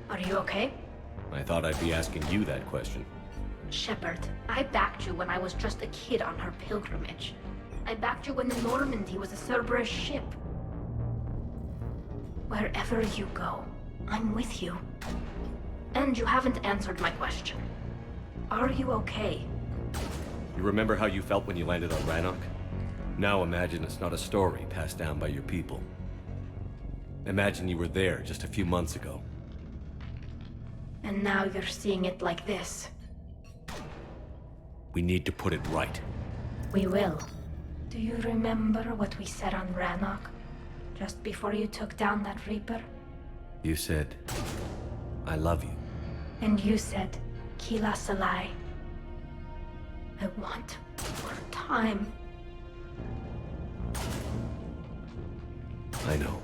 Are you okay? I thought I'd be asking you that question. Shepard, I backed you when I was just a kid on her pilgrimage. I backed you when the Normandy was a Cerberus ship. Wherever you go, I'm with you. And you haven't answered my question. Are you okay? You remember how you felt when you landed on Rannoch? Now imagine it's not a story passed down by your people. Imagine you were there just a few months ago. And now you're seeing it like this. We need to put it right. We will. Do you remember what we said on Rannoch? Just before you took down that Reaper? You said, I love you. And you said, Kila Salai. I want more time. I know.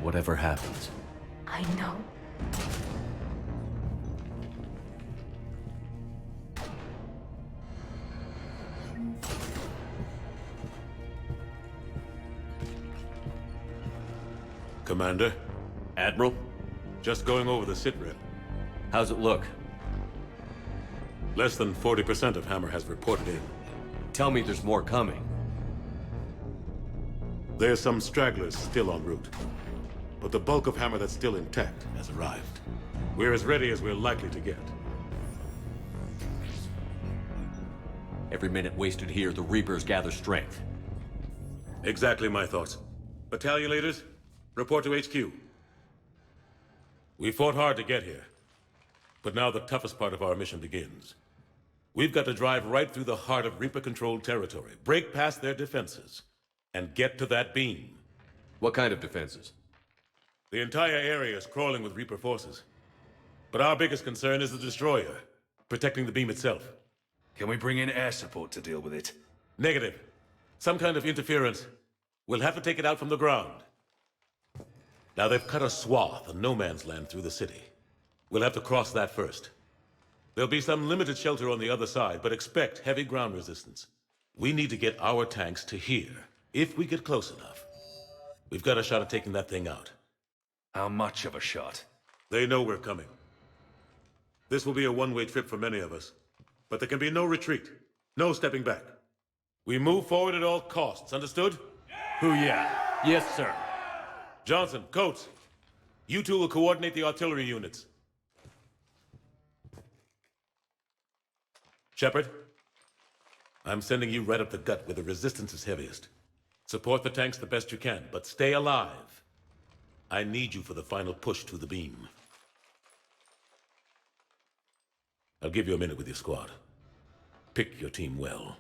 Whatever happens. I know. Commander? Admiral? Just going over the sitrep. How's it look? Less than 40% of Hammer has reported in. Tell me there's more coming. There's some stragglers still en route. But the bulk of Hammer that's still intact has arrived. We're as ready as we're likely to get. Every minute wasted here, the Reapers gather strength. Exactly my thoughts. Battalion leaders, report to HQ. We fought hard to get here. But now the toughest part of our mission begins. We've got to drive right through the heart of Reaper-controlled territory, break past their defenses, and get to that beam. What kind of defenses? The entire area is crawling with Reaper forces. But our biggest concern is the destroyer, protecting the beam itself. Can we bring in air support to deal with it? Negative. Some kind of interference. We'll have to take it out from the ground. Now they've cut a swath of no man's land through the city. We'll have to cross that first. There'll be some limited shelter on the other side, but expect heavy ground resistance. We need to get our tanks to here, if we get close enough. We've got a shot at taking that thing out. How much of a shot? They know we're coming. This will be a one-way trip for many of us. But there can be no retreat. No stepping back. We move forward at all costs, understood? Hoo-yeah. Yes, sir. Johnson, Coates, you two will coordinate the artillery units. Shepard, I'm sending you right up the gut where the resistance is heaviest. Support the tanks the best you can, but stay alive. I need you for the final push to the beam. I'll give you a minute with your squad. Pick your team well.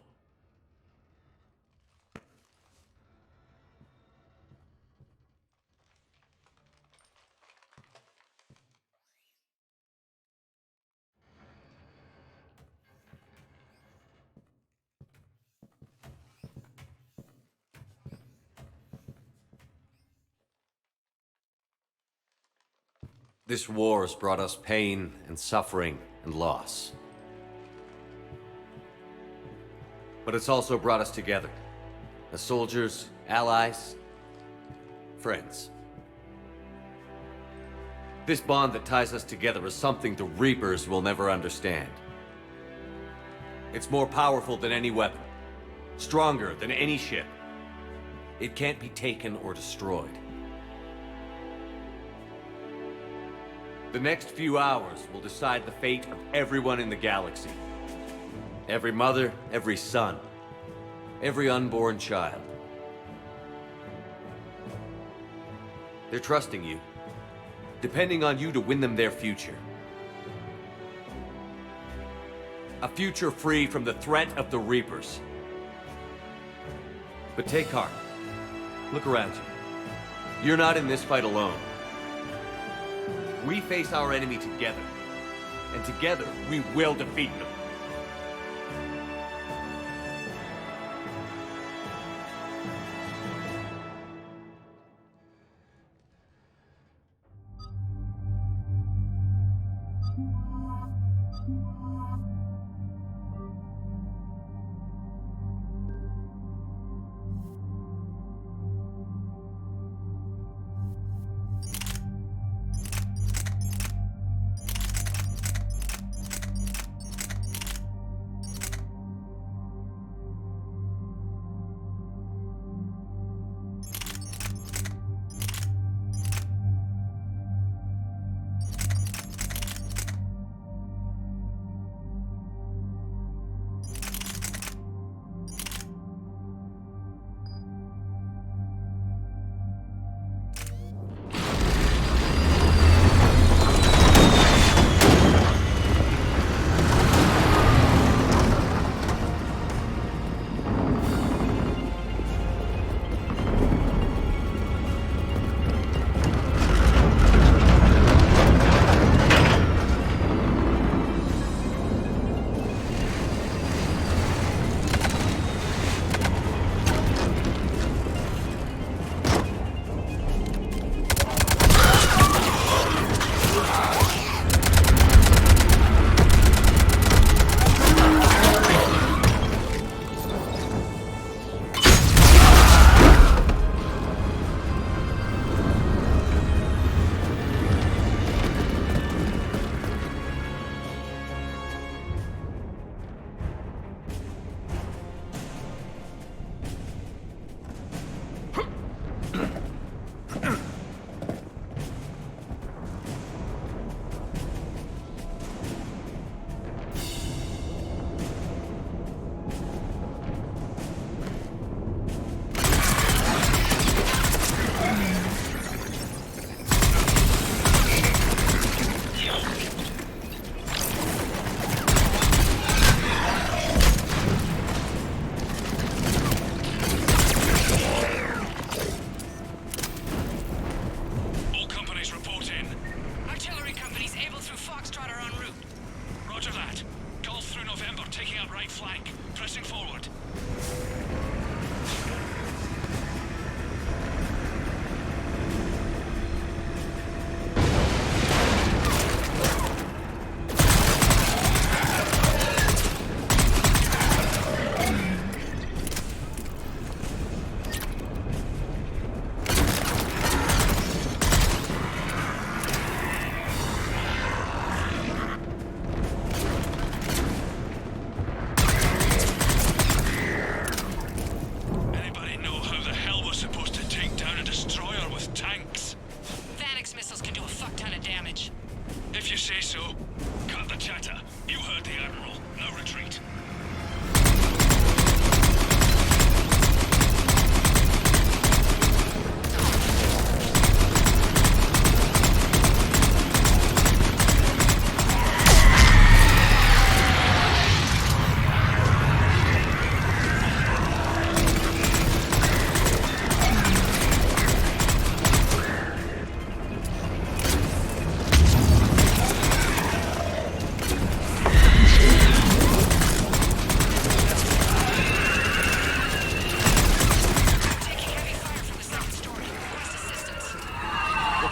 This war has brought us pain and suffering and loss. But it's also brought us together. As soldiers, allies, friends. This bond that ties us together is something the Reapers will never understand. It's more powerful than any weapon. Stronger than any ship. It can't be taken or destroyed. The next few hours will decide the fate of everyone in the galaxy. Every mother, every son, every unborn child. They're trusting you, depending on you to win them their future. A future free from the threat of the Reapers. But take heart. Look around you. You're not in this fight alone. We face our enemy together, and together we will defeat them.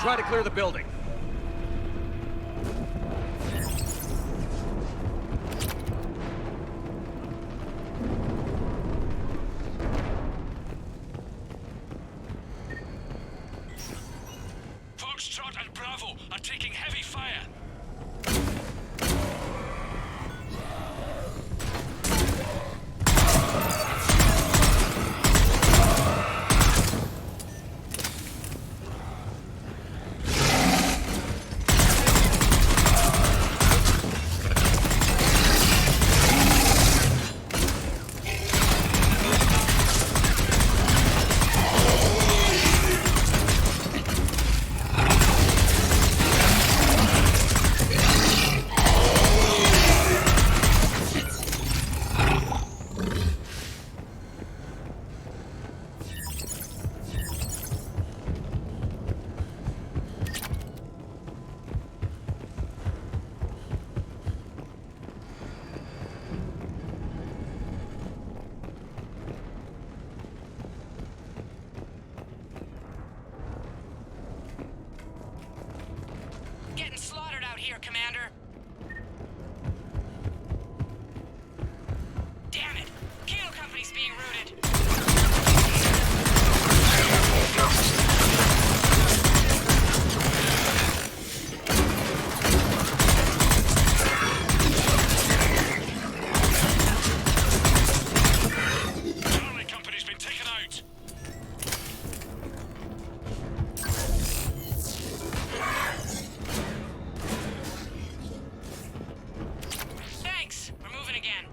try to clear the building. Foxtrot and Bravo are taking heavy fire. Getting slaughtered out here, Commander. Damn it! Kilo Company's being routed. Charlie Company's been taken out. Thanks. We're moving again.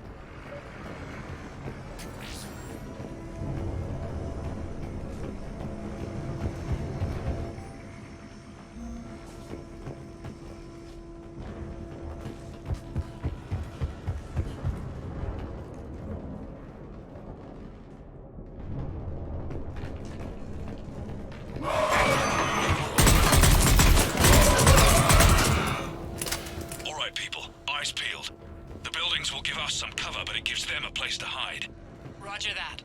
All right, people. Eyes peeled. The buildings will give us some cover, but it gives them a place to hide. Roger that.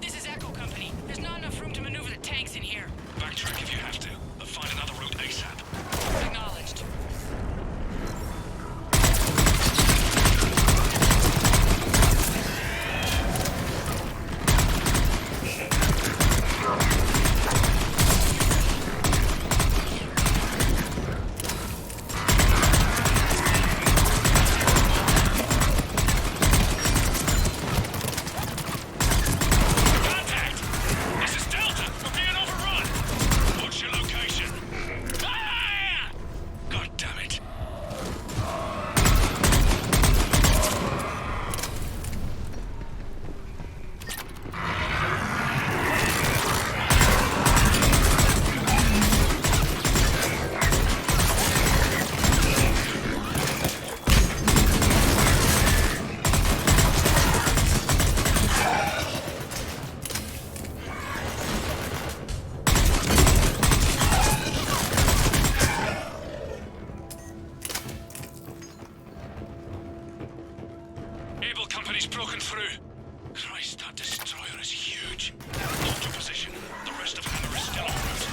This is Echo Company. There's not enough room to maneuver the tanks in here. Backtrack if you have to, but find another route ASAP. Acknowledged. This is Delta. We're being overrun. What's your location? Ah! God damn it. Able Company's broken through. Christ, that destroyer is huge. Hold your position. The rest of Hammer is still en route.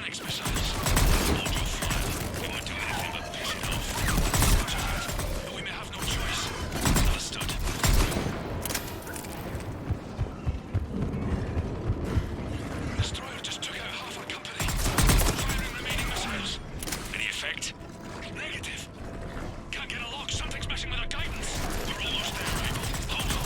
Phoenix missiles. Hold your fire. We won't do anything but piss it off. Roger that. But we may have no choice. Understood. Destroyer just took out half our company. Firing remaining missiles. Any effect? Negative. Can't get a lock. Something's messing with our guidance. We're almost there, Abel. Hold on.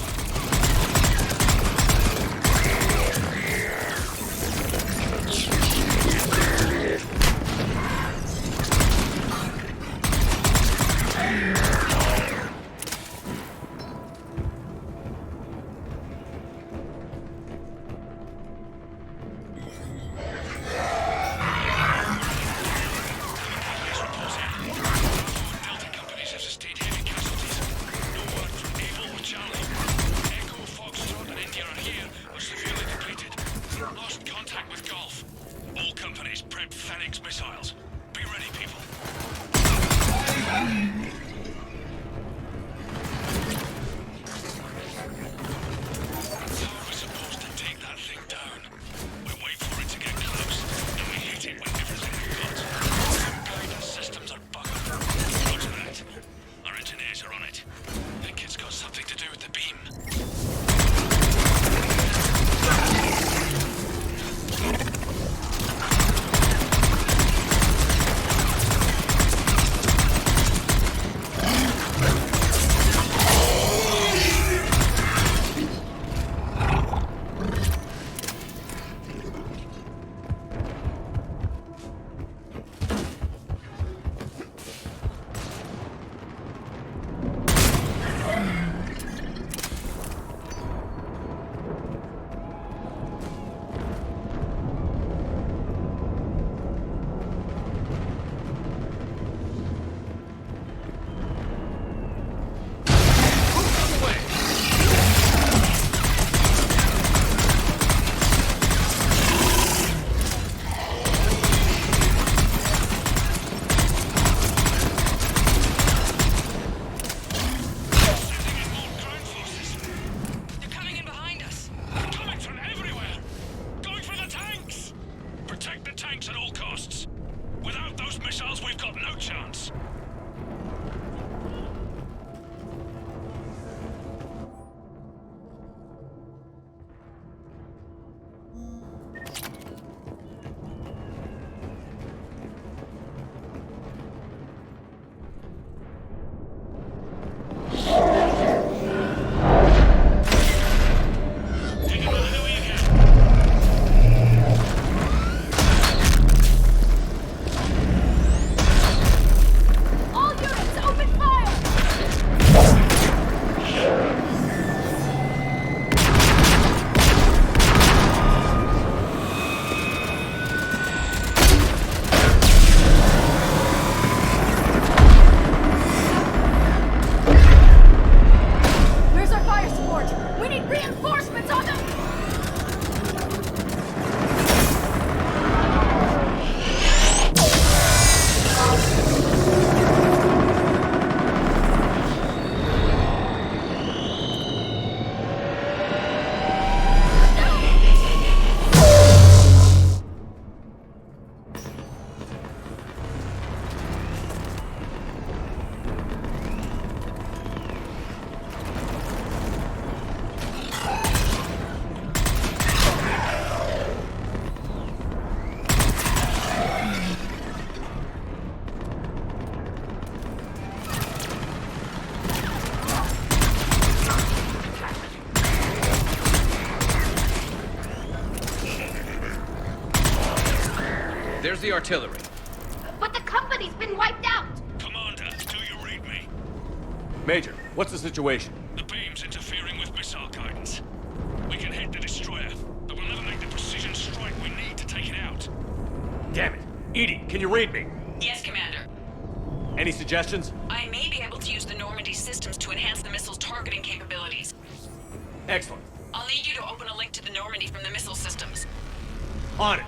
Delta companies have sustained heavy casualties. No word from Abel or Charlie. Echo, Foxtrot, and India are here, but severely depleted. Lost contact with Golf. All companies prep Phoenix missiles. Be ready, people. How are we supposed to take that thing down? We wait for it to get close, and we hit it with everything we've got. Guidance systems are buggered. Roger that. Our engineers are on it. Think it's got something to do with the beam. They're coming in behind us. Coming from everywhere! Going for the tanks! Protect the tanks at all costs. Without those missiles, we've got no chance. All units, open fire! Where's our fire support? We need reinforcements on them! There's the artillery. But the company's been wiped out! Commander, do you read me? Major, what's the situation? The beam's interfering with missile guidance. We can hit the destroyer, but we'll never make the precision strike we need to take it out. Damn it. Edie, can you read me? Yes, Commander. Any suggestions? I may be able to use the Normandy systems to enhance the missile's targeting capabilities. Excellent. I'll need you to open a link to the Normandy from the missile systems. On it.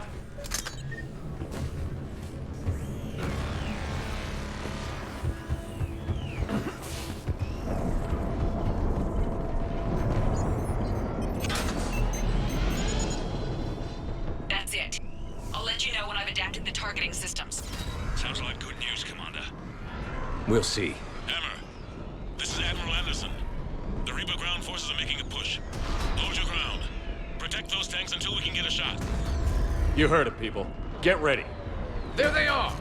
That's it. I'll let you know when I've adapted the targeting systems. Sounds like good news, Commander. We'll see. Hammer, this is Admiral Anderson. The Reaper ground forces are making a push. Hold your ground. Protect those tanks until we can get a shot. You heard it, people. Get ready. There they are!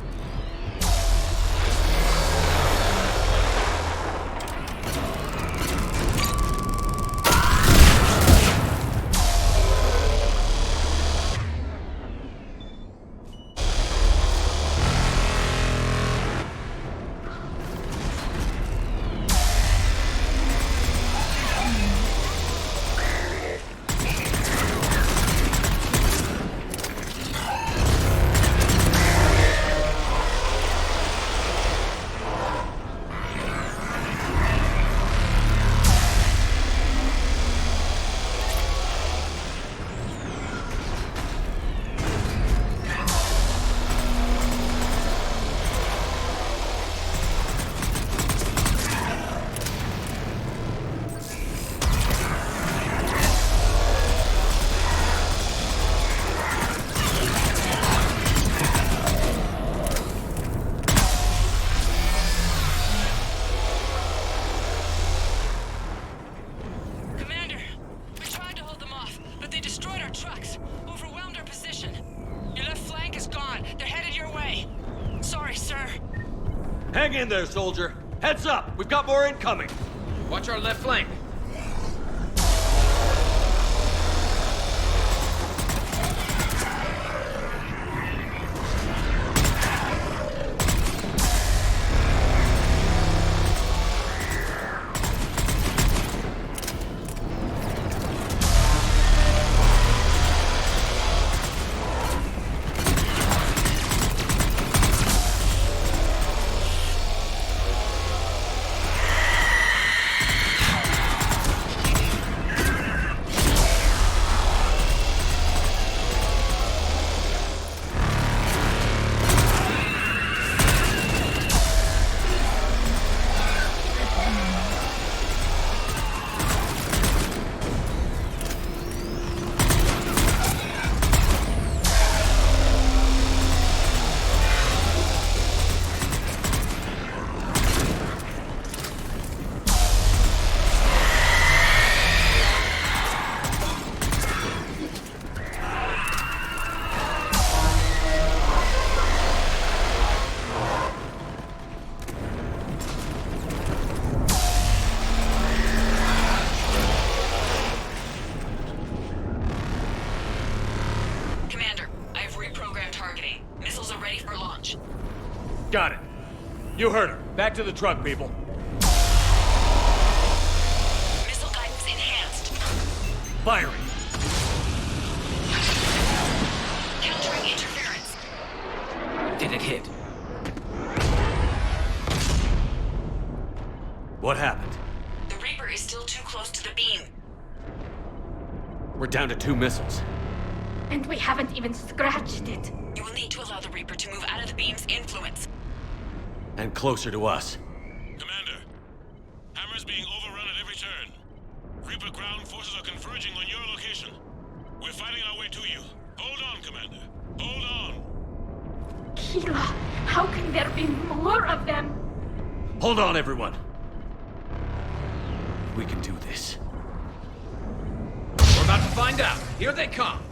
Hang in there, soldier. Heads up! We've got more incoming! Watch our left flank. Got it. You heard her. Back to the truck, people. Missile guidance enhanced. Firing. Countering interference. Did it hit? What happened? The Reaper is still too close to the beam. We're down to 2 missiles. And we haven't even scratched it. You will need to allow the Reaper to move out of the beam's influence. And closer to us. Commander, Hammer's being overrun at every turn. Reaper ground forces are converging on your location. We're fighting our way to you. Hold on, Commander. Hold on. Keela, how can there be more of them? Hold on, everyone. We can do this. We're about to find out. Here they come.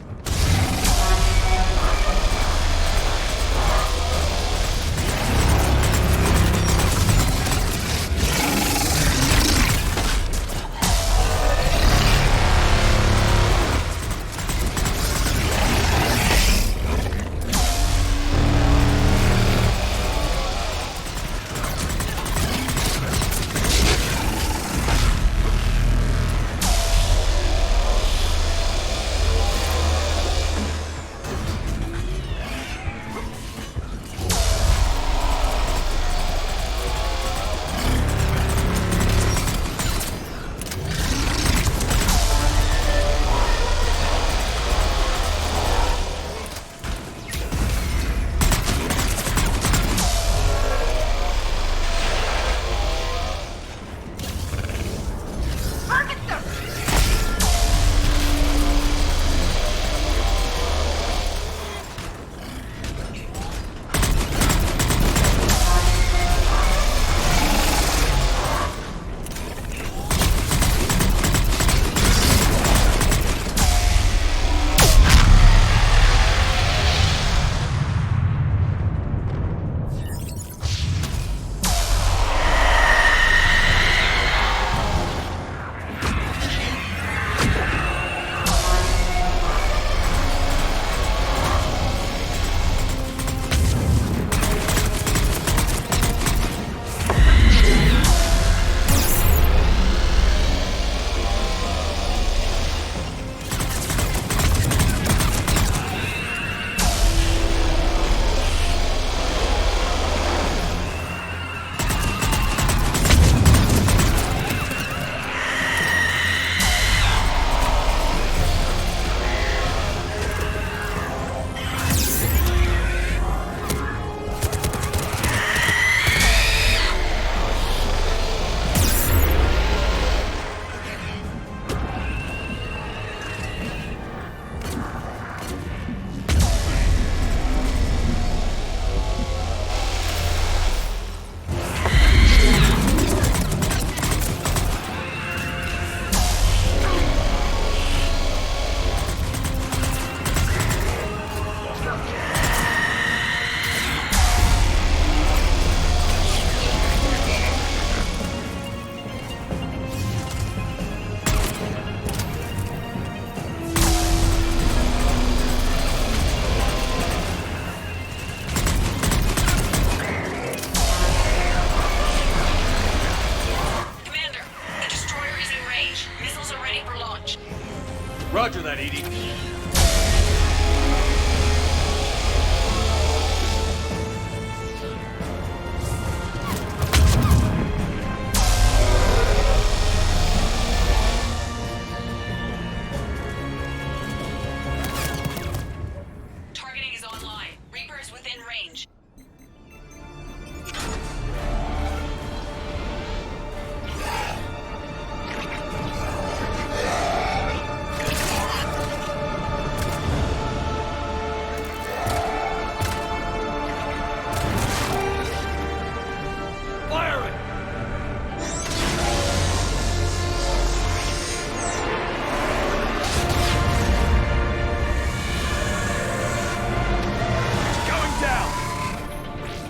in range.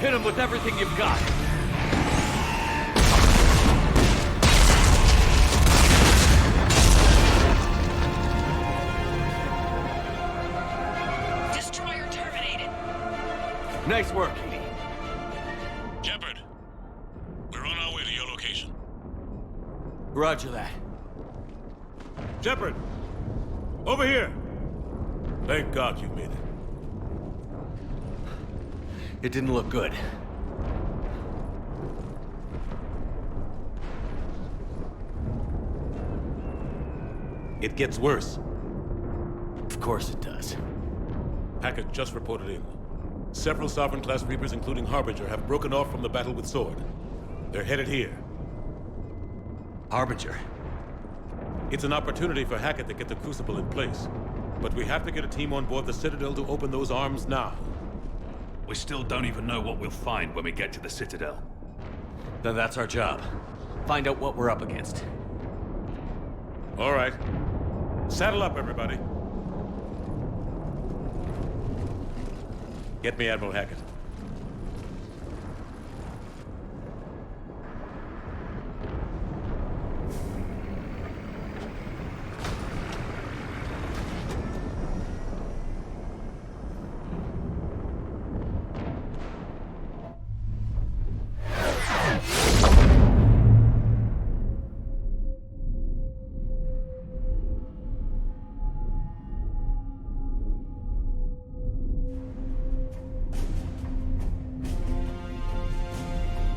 Hit him with everything you've got. Destroyer terminated. Nice work, Edie. Shepard, we're on our way to your location. Roger that. Shepard! Over here! Thank God you made it. It didn't look good. It gets worse. Of course it does. Hackett just reported in. Several Sovereign-class Reapers, including Harbinger, have broken off from the battle with Sword. They're headed here. Harbinger? It's an opportunity for Hackett to get the Crucible in place. But we have to get a team on board the Citadel to open those arms now. We still don't even know what we'll find when we get to the Citadel. Then that's our job. Find out what we're up against. All right. Saddle up, everybody. Get me Admiral Hackett.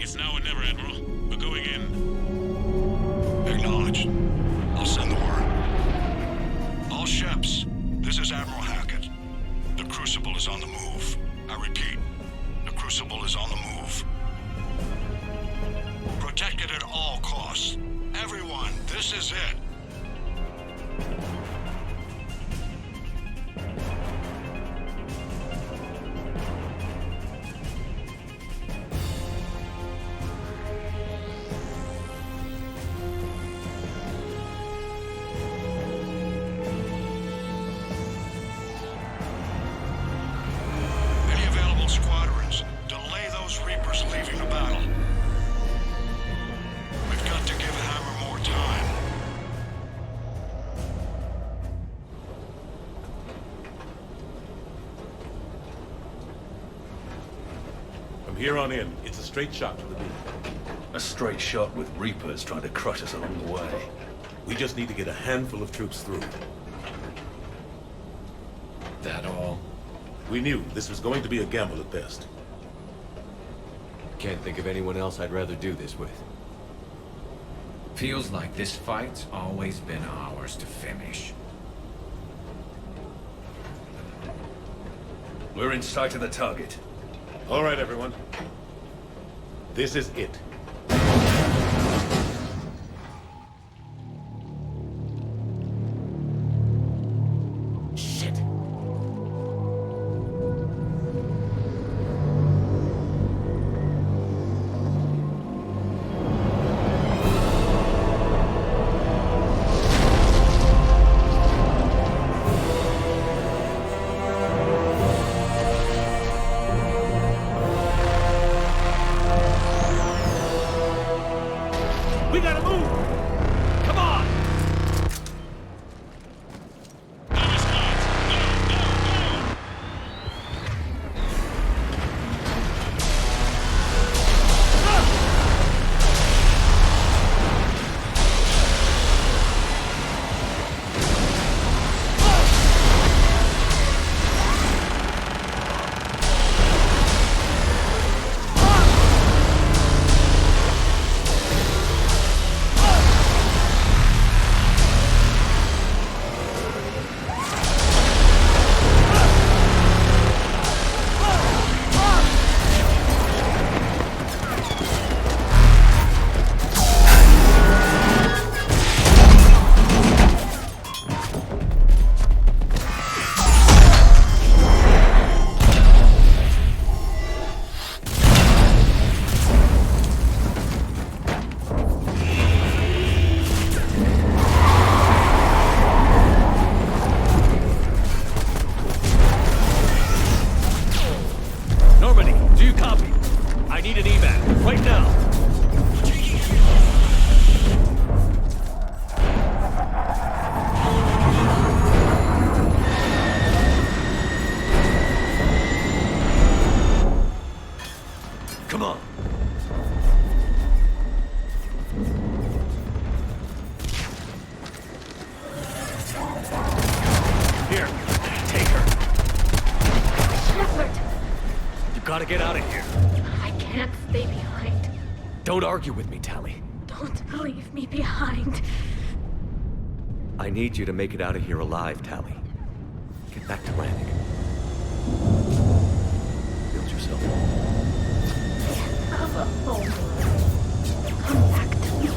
It's now or never, Admiral. We're going in. Acknowledged. I'll send the word. All ships, this is Admiral Hackett. The Crucible is on the move. I repeat, the Crucible is on the move. Protect it at all costs. Everyone, this is it. Any available squadrons, delay those Reapers leaving the battle. We've got to give Hammer more time. From here on in, it's a straight shot to the beam. A straight shot with Reapers trying to crush us along the way. We just need to get a handful of troops through. That all? We knew this was going to be a gamble at best. Can't think of anyone else I'd rather do this with. Feels like this fight's always been ours to finish. We're in sight of the target. All right, everyone. This is it. Shit. you copy? I need an evac, right now. Come on. Here, take her. Shepard! You gotta get out of here. I can't stay behind. Don't argue with me, Tally. Don't leave me behind. I need you to make it out of here alive, Tally. Get back to landing. Build yourself a home. Have a home. Come back to me.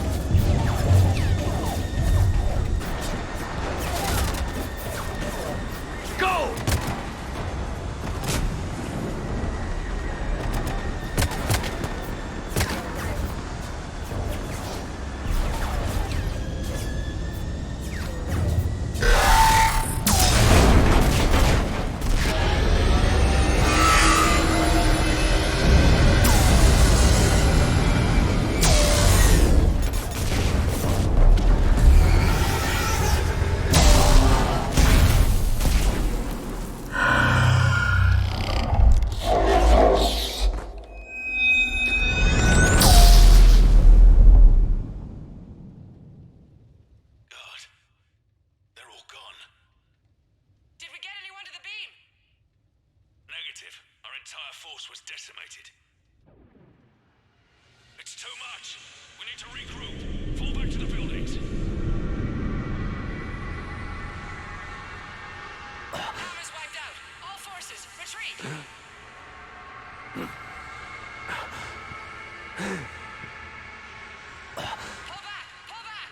Go! Negative. Our entire force was decimated. It's too much. We need to regroup. Fall back to the buildings. Power's wiped out. All forces, retreat. Pull back! Pull back!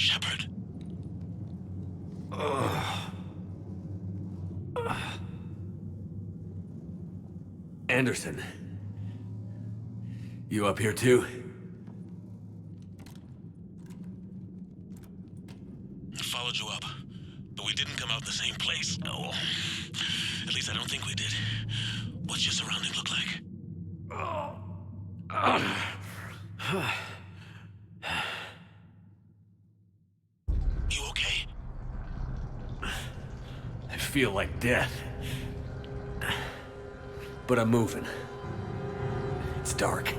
Shepard. Anderson. You up here too? I followed you up, but we didn't come out in the same place. Oh, at least I don't think we did. What's your surrounding look like? You okay? I feel like death. But I'm moving. It's dark.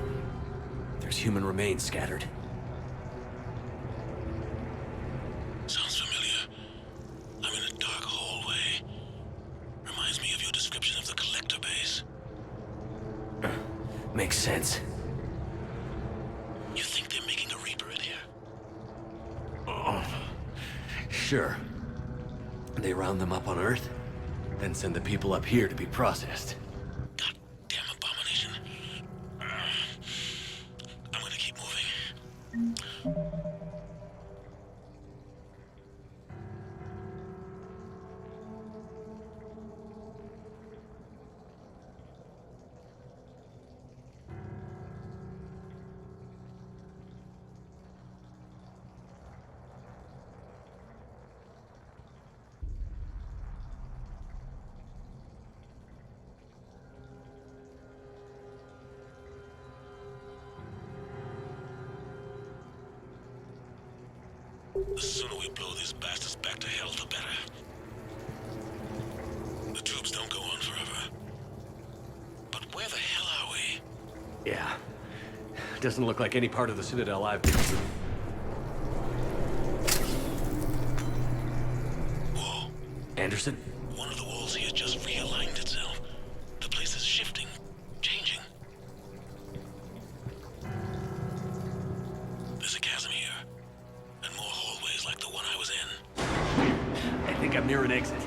There's human remains scattered. Sounds familiar. I'm in a dark hallway. Reminds me of your description of the collector base. Makes sense. You think they're making a Reaper in here? Sure. They round them up on Earth, then send the people up here to be processed. Damn abomination. I'm gonna keep moving. The sooner we blow these bastards back to hell, the better. The tubes don't go on forever. But where the hell are we? Yeah. Doesn't look like any part of the Citadel I've been through. Whoa. Anderson? One of the walls here just realigned itself. The place is shifting, changing. There's a chasm here, and more hallways like the one I was in. I think I'm near an exit.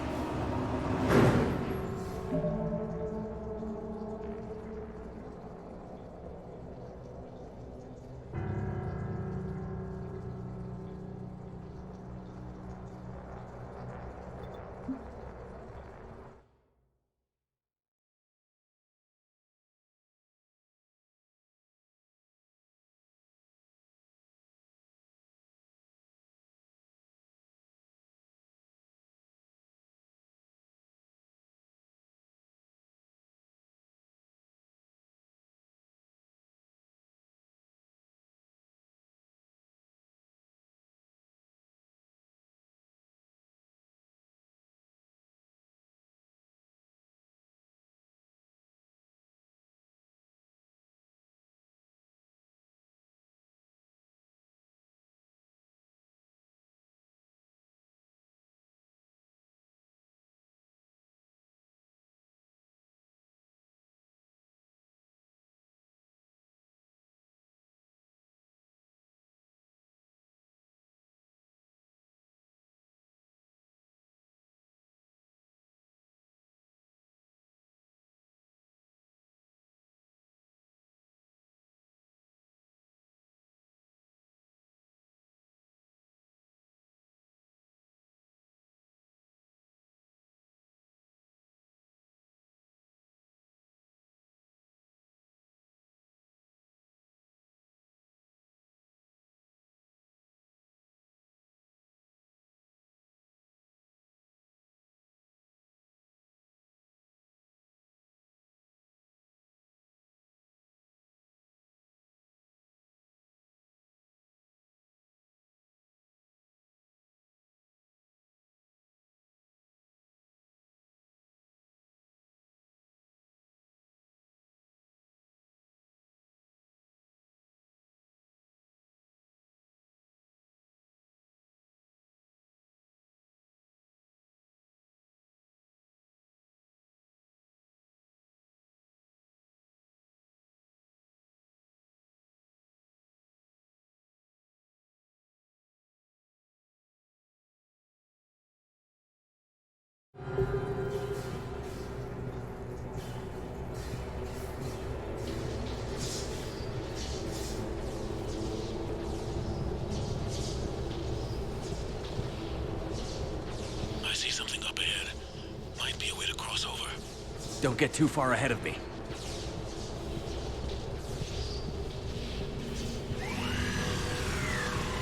Don't get too far ahead of me.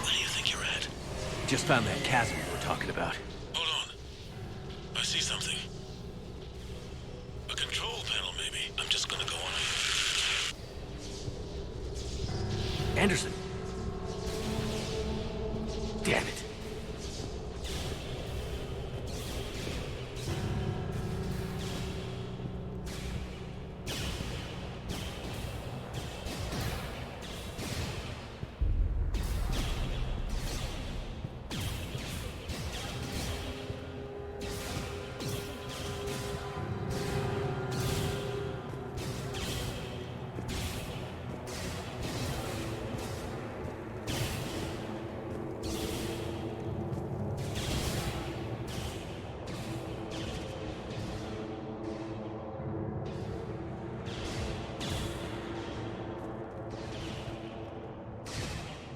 Where do you think you're at? Just found that chasm we were talking about. Hold on. I see something. A control panel, maybe. I'm just gonna go on ahead. Anderson! Damn it.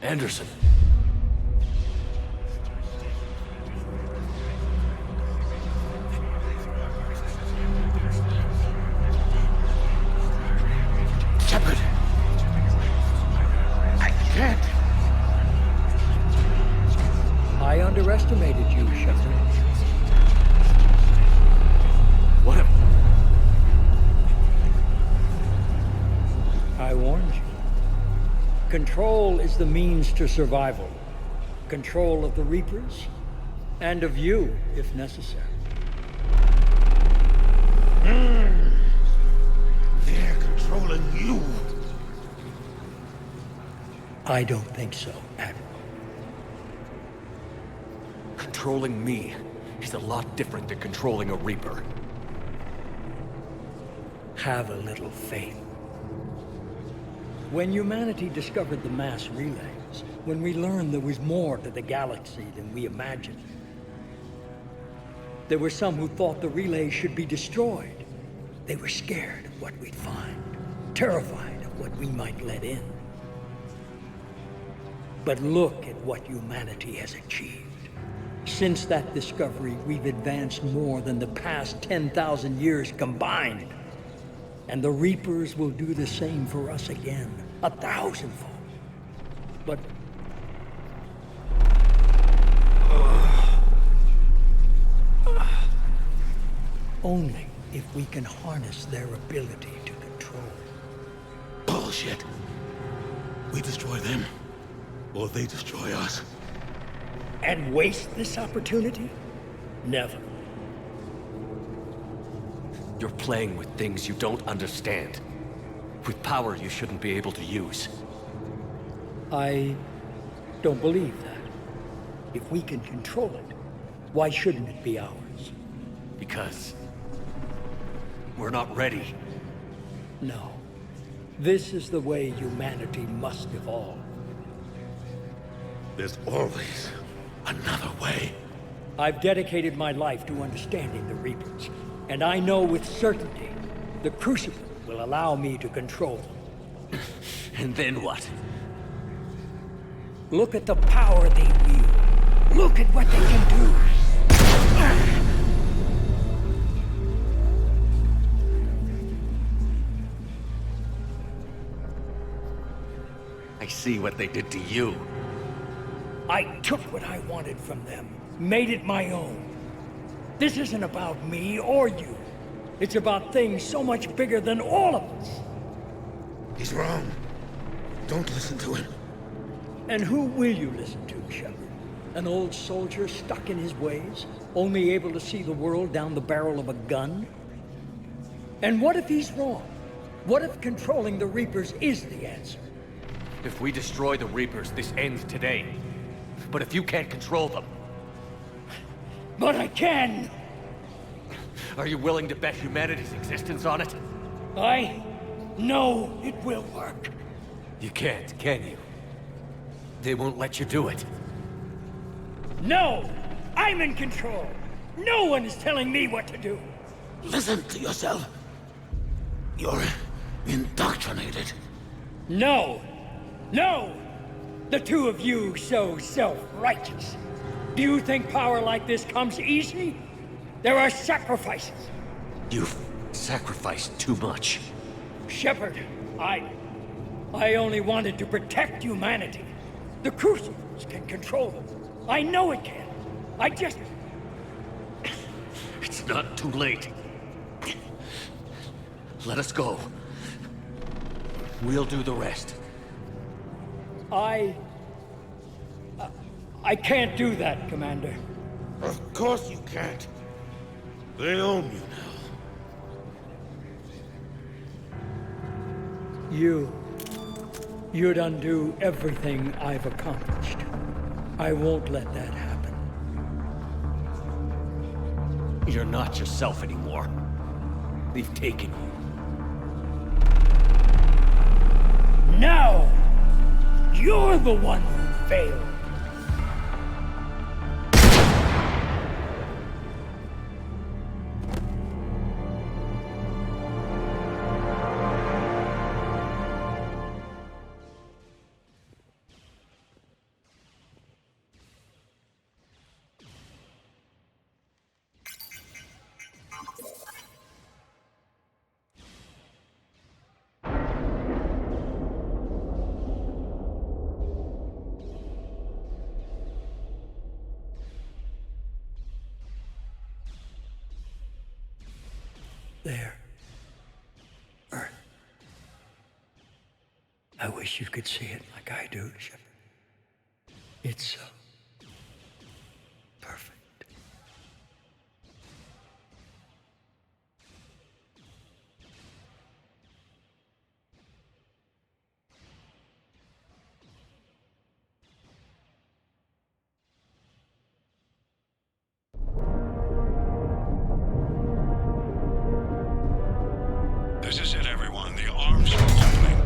Anderson. Shepard! I can't! I underestimated you, Shepard. What a... I warned you. Control is the means to survival. Control of the Reapers, and of you, if necessary. They're controlling you! I don't think so, Admiral. Controlling me is a lot different than controlling a Reaper. Have a little faith. When humanity discovered the mass relays, when we learned there was more to the galaxy than we imagined, there were some who thought the relays should be destroyed. They were scared of what we'd find, terrified of what we might let in. But look at what humanity has achieved. Since that discovery, we've advanced more than the past 10,000 years combined. And the Reapers will do the same for us again, 1,000-fold. But... only if we can harness their ability to control. Bullshit. We destroy them, or they destroy us. And waste this opportunity? Never. You're playing with things you don't understand. With power you shouldn't be able to use. I don't believe that. If we can control it, why shouldn't it be ours? Because... we're not ready. No. This is the way humanity must evolve. There's always another way. I've dedicated my life to understanding the Reapers, and I know with certainty the Crucible will allow me to control them. And then what? Look at the power they wield. Look at what they can do. I see what they did to you. I took what I wanted from them, made it my own. This isn't about me or you. It's about things so much bigger than all of us. He's wrong. Don't listen to him. And who will you listen to, Shepard? An old soldier stuck in his ways, only able to see the world down the barrel of a gun? And what if he's wrong? What if controlling the Reapers is the answer? If we destroy the Reapers, this ends today. But if you can't control them... But I can! Are you willing to bet humanity's existence on it? I know it will work. You can't, can you? They won't let you do it. No! I'm in control! No one is telling me what to do! Listen to yourself. You're indoctrinated. No! No! The two of you so self-righteous. Do you think power like this comes easy? There are sacrifices. You've sacrificed too much. Shepard, I only wanted to protect humanity. The Crucibles can control them. I know it can. I just... It's not too late. Let us go. We'll do the rest. I can't do that, Commander. Of course you can't. They own you now. You'd undo everything I've accomplished. I won't let that happen. You're not yourself anymore. They've taken you. Now, you're the one who failed. There. Earth. I wish you could see it like I do, Shepard. It's so perfect. This is it, everyone. The arms are opening.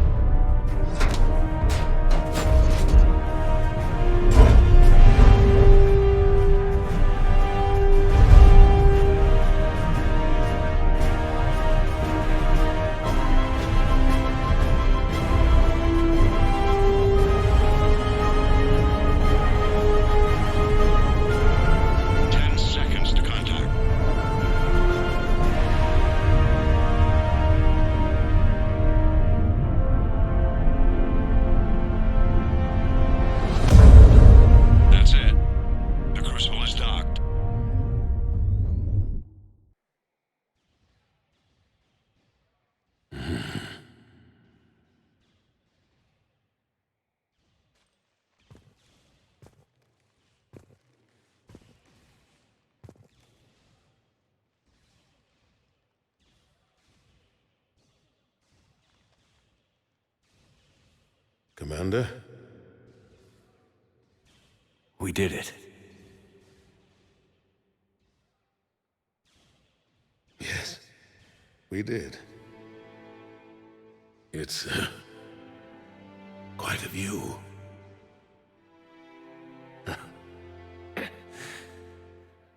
Commander? We did it. Yes, we did. It's quite a view.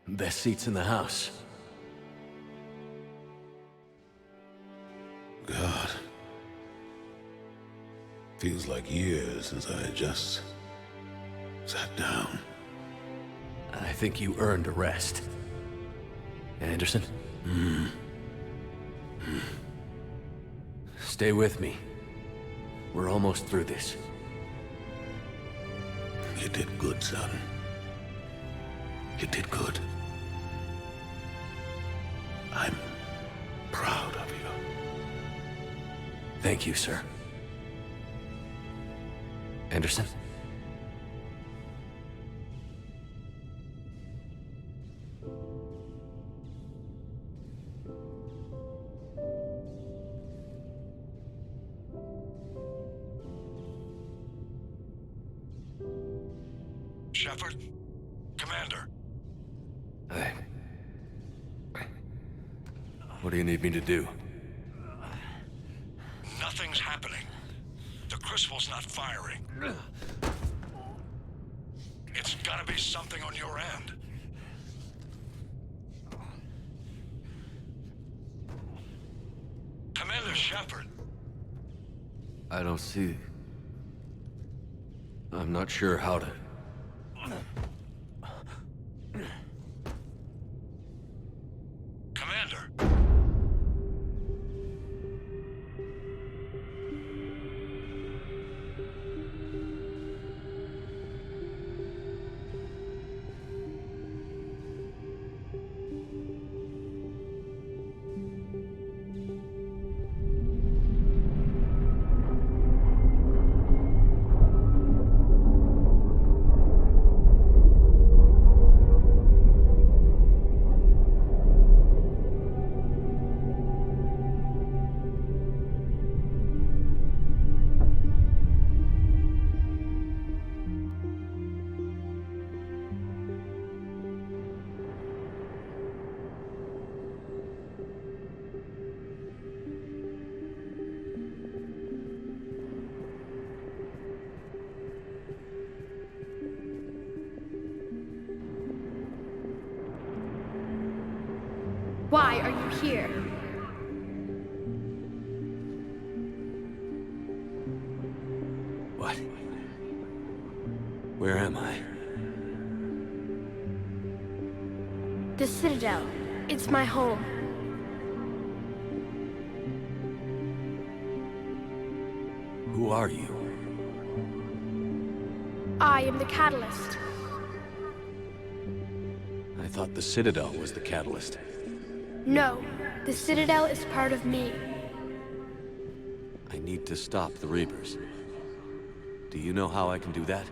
Best seats in the house. God. Feels like years since I just sat down. I think you earned a rest. Anderson? Stay with me. We're almost through this. You did good, son. You did good. I'm proud of you. Thank you, sir. Anderson? Shepard? Commander? What do you need me to do? Nothing's happening. The Crucible's not firing. It's gotta be something on your end. Commander Shepard. I don't see... I'm not sure how to... Commander. here. What? Where am I? The Citadel. It's my home. Who are you? I am the Catalyst. I thought the Citadel was the catalyst. No, the Citadel is part of me. I need to stop the Reapers. Do you know how I can do that?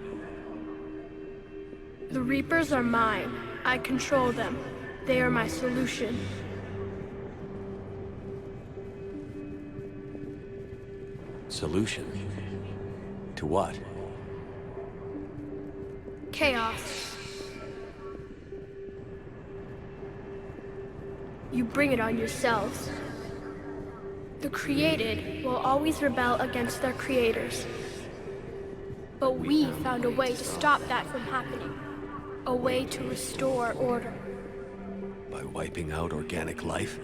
The Reapers are mine. I control them. They are my solution. Solution? To what? Chaos. You bring it on yourselves. The created will always rebel against their creators. But we found a way to stop that from happening. A way to restore order. By wiping out organic life?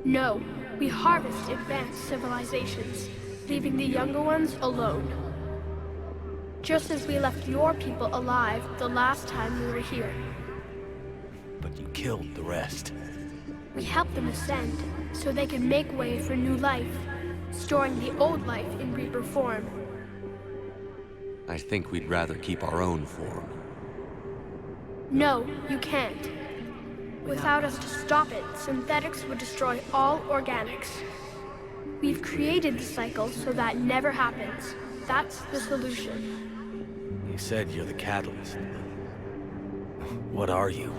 No, we harvest advanced civilizations, leaving the younger ones alone. Just as we left your people alive the last time we were here. But you killed the rest. We helped them ascend, so they could make way for new life, storing the old life in Reaper form. I think we'd rather keep our own form. No, you can't. Without us to stop it, synthetics would destroy all organics. We've created the cycle so that never happens. That's the solution. You said you're the catalyst. What are you?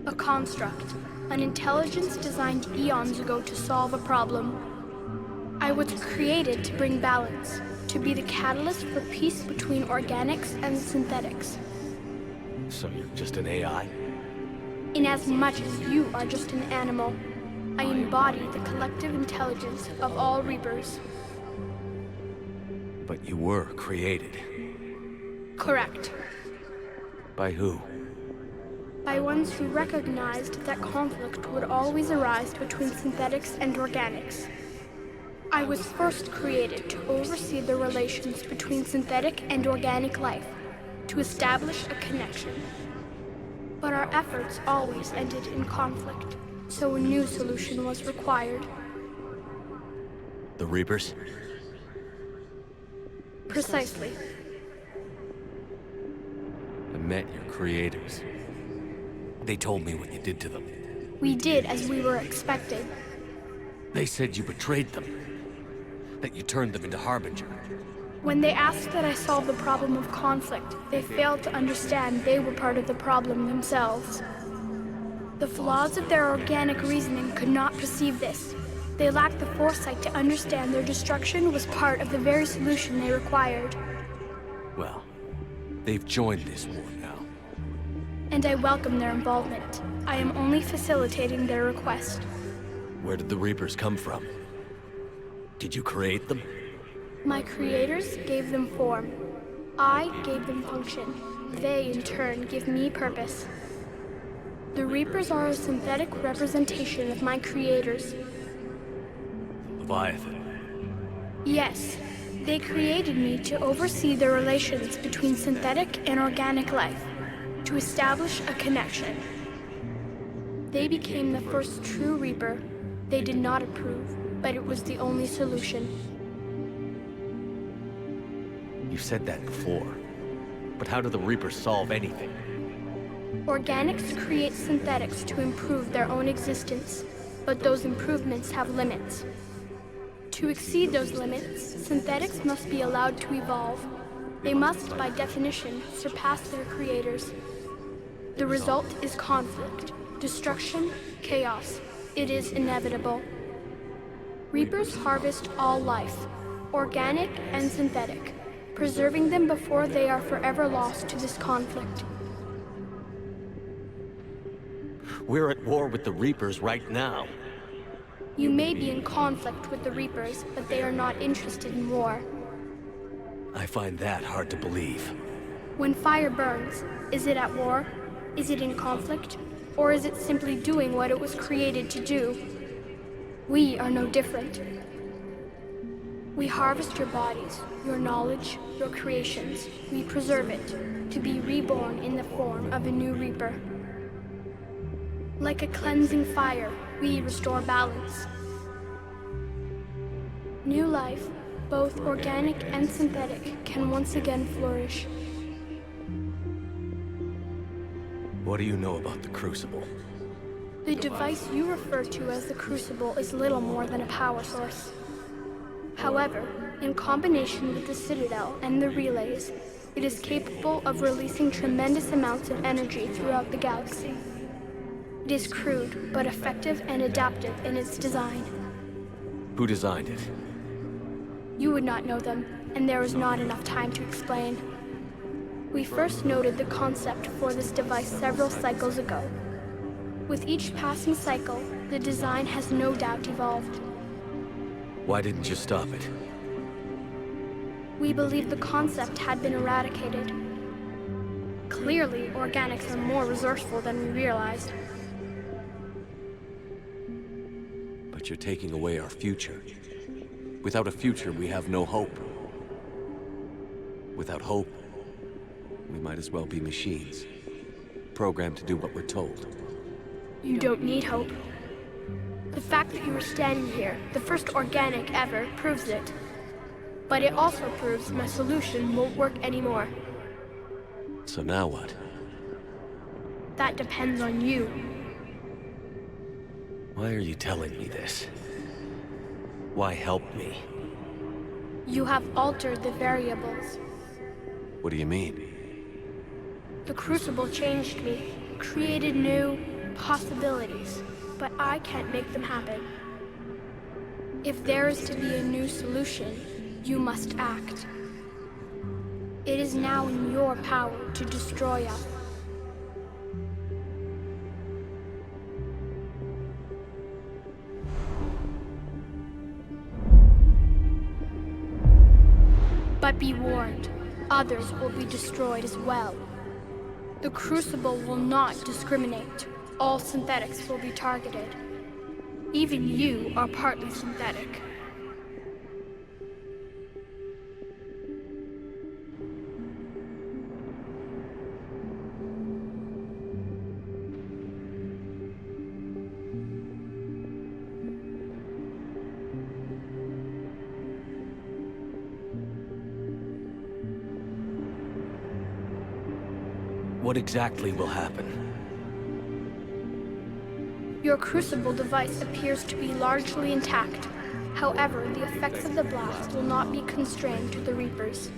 A construct. An intelligence designed eons ago to solve a problem. I was created to bring balance, to be the catalyst for peace between organics and synthetics. So you're just an AI? Inasmuch as you are just an animal, I embody the collective intelligence of all Reapers. But you were created. Correct. By who? By ones who recognized that conflict would always arise between synthetics and organics. I was first created to oversee the relations between synthetic and organic life, to establish a connection. But our efforts always ended in conflict, so a new solution was required. The Reapers? Precisely. I met your creators. They told me what you did to them. We did as we were expected. They said you betrayed them. That you turned them into Harbinger. When they asked that I solve the problem of conflict, they failed to understand they were part of the problem themselves. The flaws of their organic reasoning could not perceive this. They lacked the foresight to understand their destruction was part of the very solution they required. Well, they've joined this war now. And I welcome their involvement. I am only facilitating their request. Where did the Reapers come from? Did you create them? My creators gave them form. I gave them function. They, in turn, give me purpose. The Reapers are a synthetic representation of my creators. Leviathan. Yes, they created me to oversee the relations between synthetic and organic life, to establish a connection. They became the first true Reaper. They did not approve, but it was the only solution. You've said that before. But how do the Reapers solve anything? Organics create synthetics to improve their own existence, but those improvements have limits. To exceed those limits, synthetics must be allowed to evolve. They must, by definition, surpass their creators. The result is conflict, destruction, chaos. It is inevitable. Reapers harvest all life, organic and synthetic, preserving them before they are forever lost to this conflict. We're at war with the Reapers right now. You may be in conflict with the Reapers, but they are not interested in war. I find that hard to believe. When fire burns, is it at war? Is it in conflict? Or is it simply doing what it was created to do? We are no different. We harvest your bodies, your knowledge, your creations. We preserve it, to be reborn in the form of a new Reaper. Like a cleansing fire, we restore balance. New life, both organic and synthetic, can once again flourish. What do you know about the Crucible? The device you refer to as the Crucible is little more than a power source. However, in combination with the Citadel and the relays, it is capable of releasing tremendous amounts of energy throughout the galaxy. It is crude, but effective and adaptive in its design. Who designed it? You would not know them, and there is not enough time to explain. We first noted the concept for this device several cycles ago. With each passing cycle, the design has no doubt evolved. Why didn't you stop it? We believed the concept had been eradicated. Clearly, organics are more resourceful than we realized. But you're taking away our future. Without a future, we have no hope. Without hope, we might as well be machines, programmed to do what we're told. You don't need hope. The fact that you are standing here, the first organic ever, proves it. But it also proves my solution won't work anymore. So now what? That depends on you. Why are you telling me this? Why help me? You have altered the variables. What do you mean? The Crucible changed me, created new possibilities, but I can't make them happen. If there is to be a new solution, you must act. It is now in your power to destroy us. But be warned, others will be destroyed as well. The Crucible will not discriminate. All synthetics will be targeted. Even you are partly synthetic. What exactly will happen? Your Crucible device appears to be largely intact. However, the effects of the blast will not be constrained to the Reapers.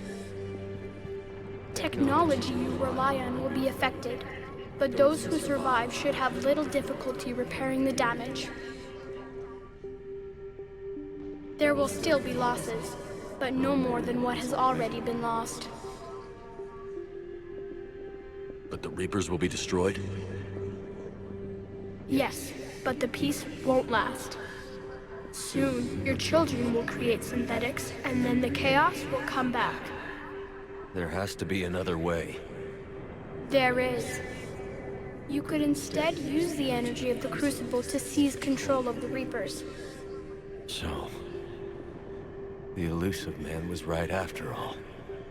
Technology you rely on will be affected, but those who survive should have little difficulty repairing the damage. There will still be losses, but no more than what has already been lost. But the Reapers will be destroyed? Yes, but the peace won't last. Soon, your children will create synthetics, and then the chaos will come back. There has to be another way. There is. You could instead use the energy of the Crucible to seize control of the Reapers. So, the elusive man was right after all.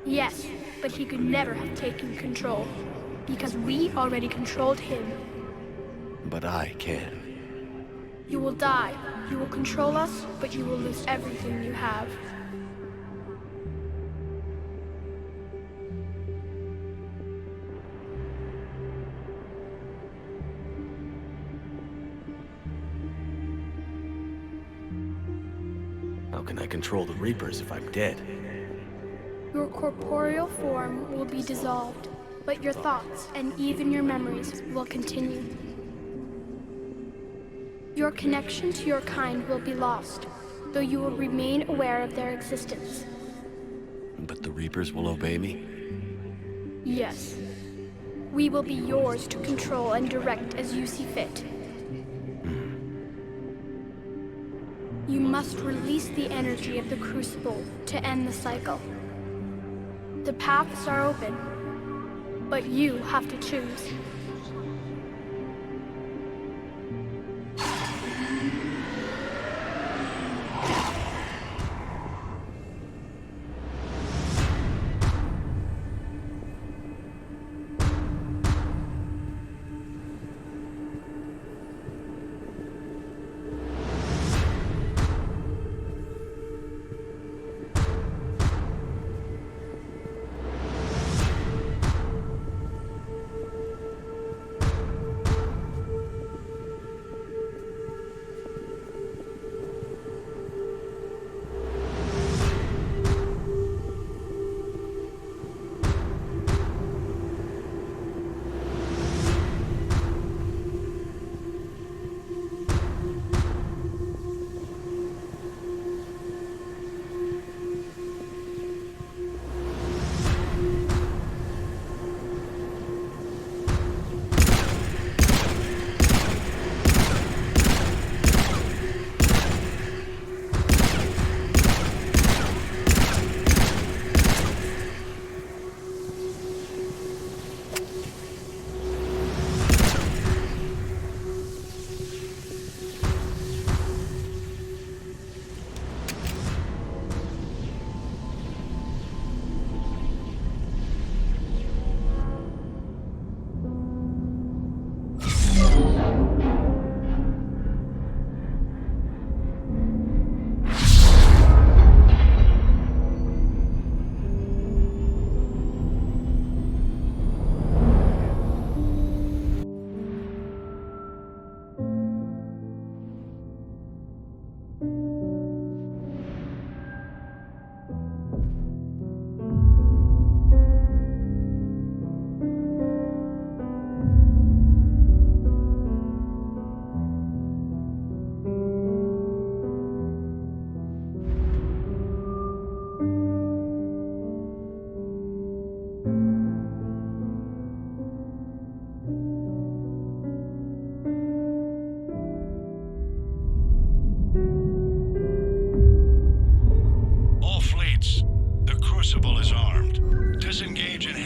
Yes, but he could never have taken control, because we already controlled him. But I can. You will die. You will control us, but you will lose everything you have. How can I control the Reapers if I'm dead? Your corporeal form will be dissolved, but your thoughts and even your memories will continue. Your connection to your kind will be lost, though you will remain aware of their existence. But the Reapers will obey me? Yes. We will be yours to control and direct as you see fit. You must release the energy of the Crucible to end the cycle. The paths are open, but you have to choose.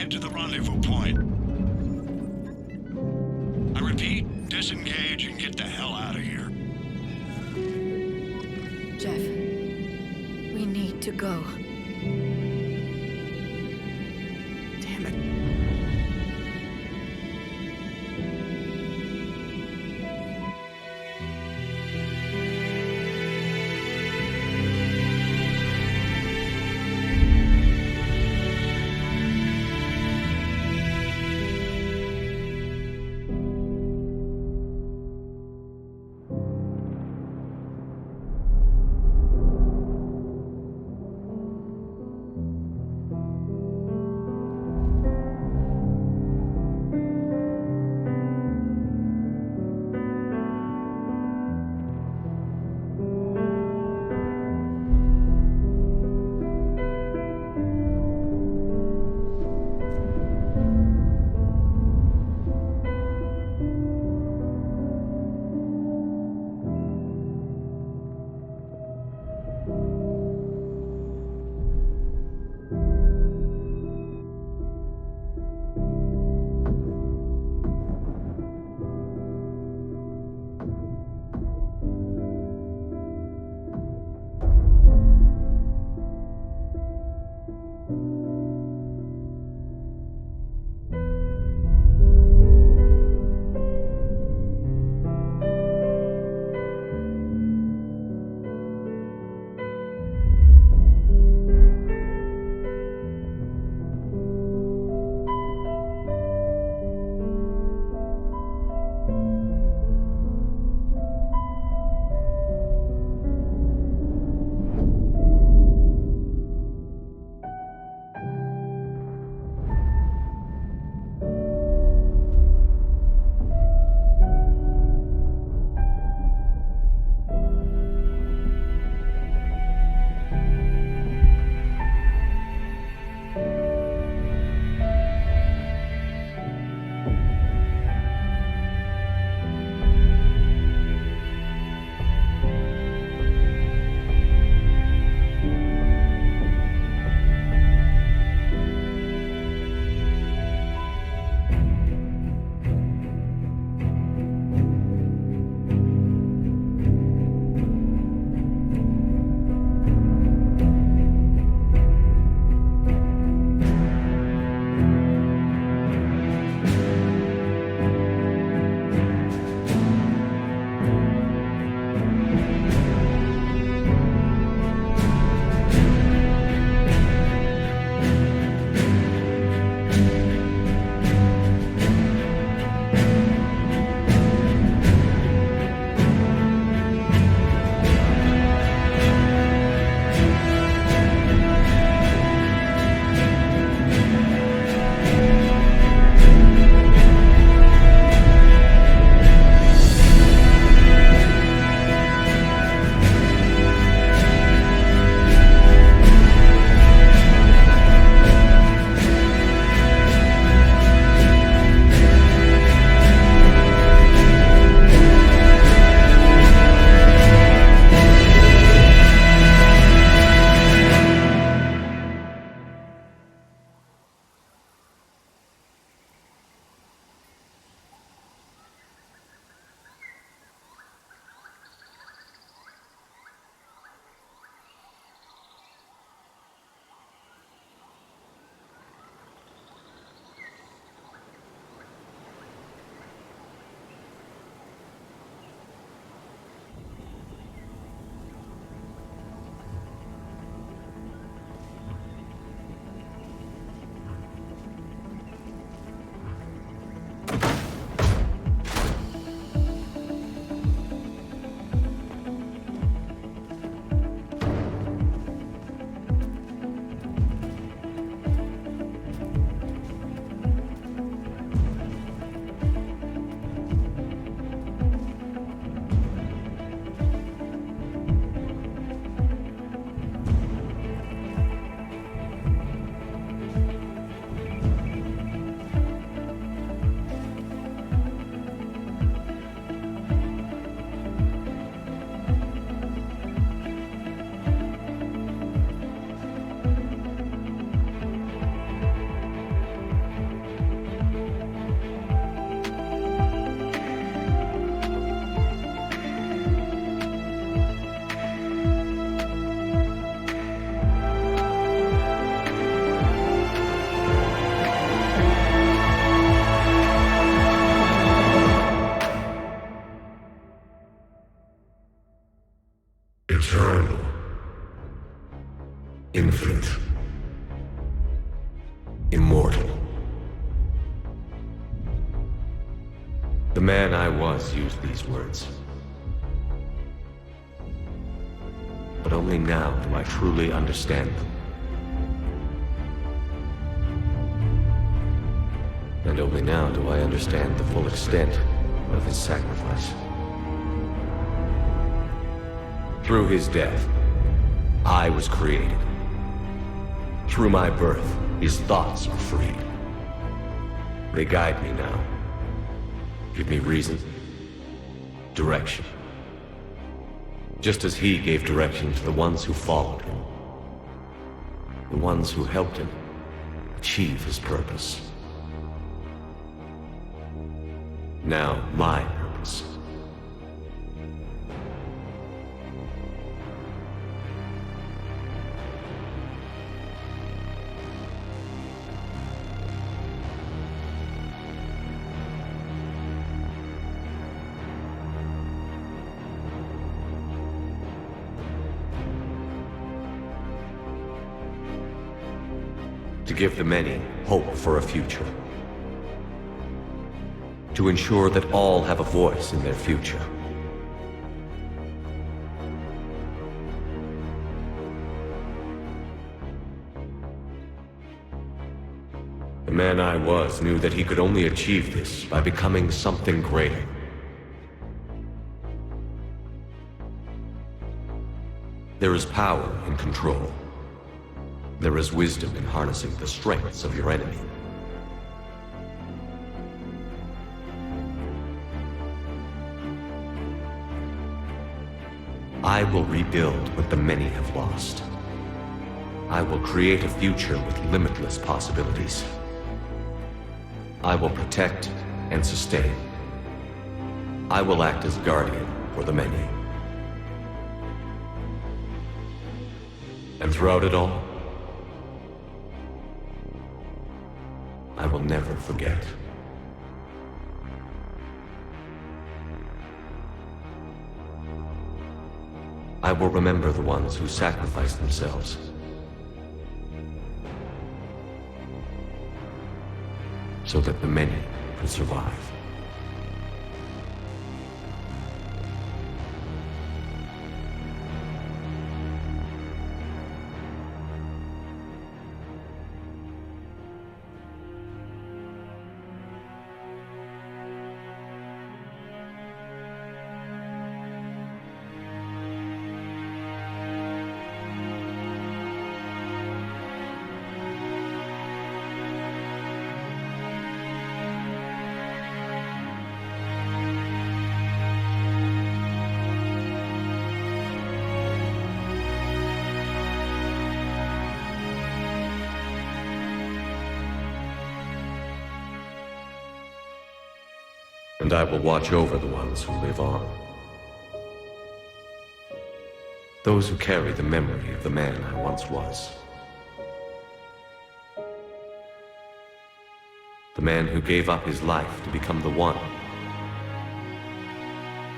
head to the rendezvous point. I repeat, disengage and get the hell out of here. Jeff, we need to go. Damn it. infinite. Immortal. The man I was used these words. But only now do I truly understand them. And only now do I understand the full extent of his sacrifice. Through his death, I was created. Through my birth, his thoughts are freed. They guide me now. Give me reason, direction. Just as he gave direction to the ones who followed him. The ones who helped him achieve his purpose. Now, my purpose. To give the many hope for a future. To ensure that all have a voice in their future. The man I was knew that he could only achieve this by becoming something greater. There is power in control. There is wisdom in harnessing the strengths of your enemy. I will rebuild what the many have lost. I will create a future with limitless possibilities. I will protect and sustain. I will act as guardian for the many. And throughout it all, I will never forget. I will remember the ones who sacrificed themselves. So that the many could survive. And I will watch over the ones who live on. Those who carry the memory of the man I once was. The man who gave up his life to become the one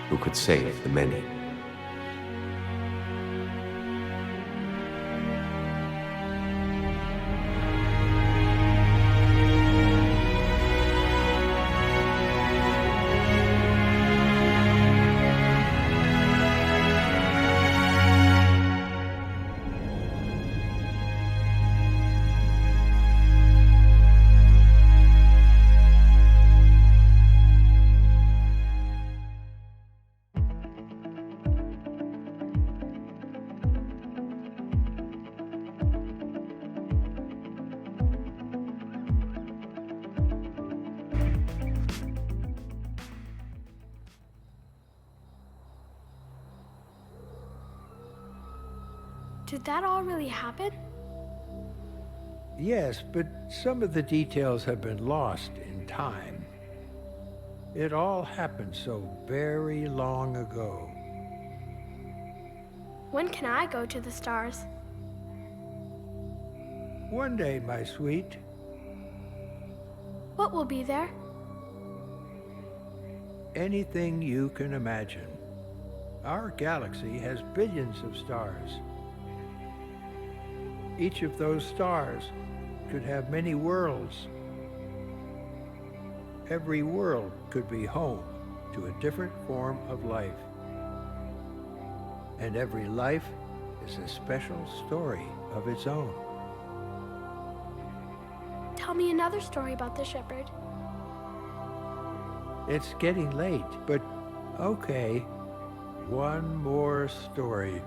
who could save the many. Did that all really happen? Yes, but some of the details have been lost in time. It all happened so very long ago. When can I go to the stars? One day, my sweet. What will be there? Anything you can imagine. Our galaxy has billions of stars. Each of those stars could have many worlds. Every world could be home to a different form of life. And every life is a special story of its own. Tell me another story about the shepherd. It's getting late, but okay. One more story.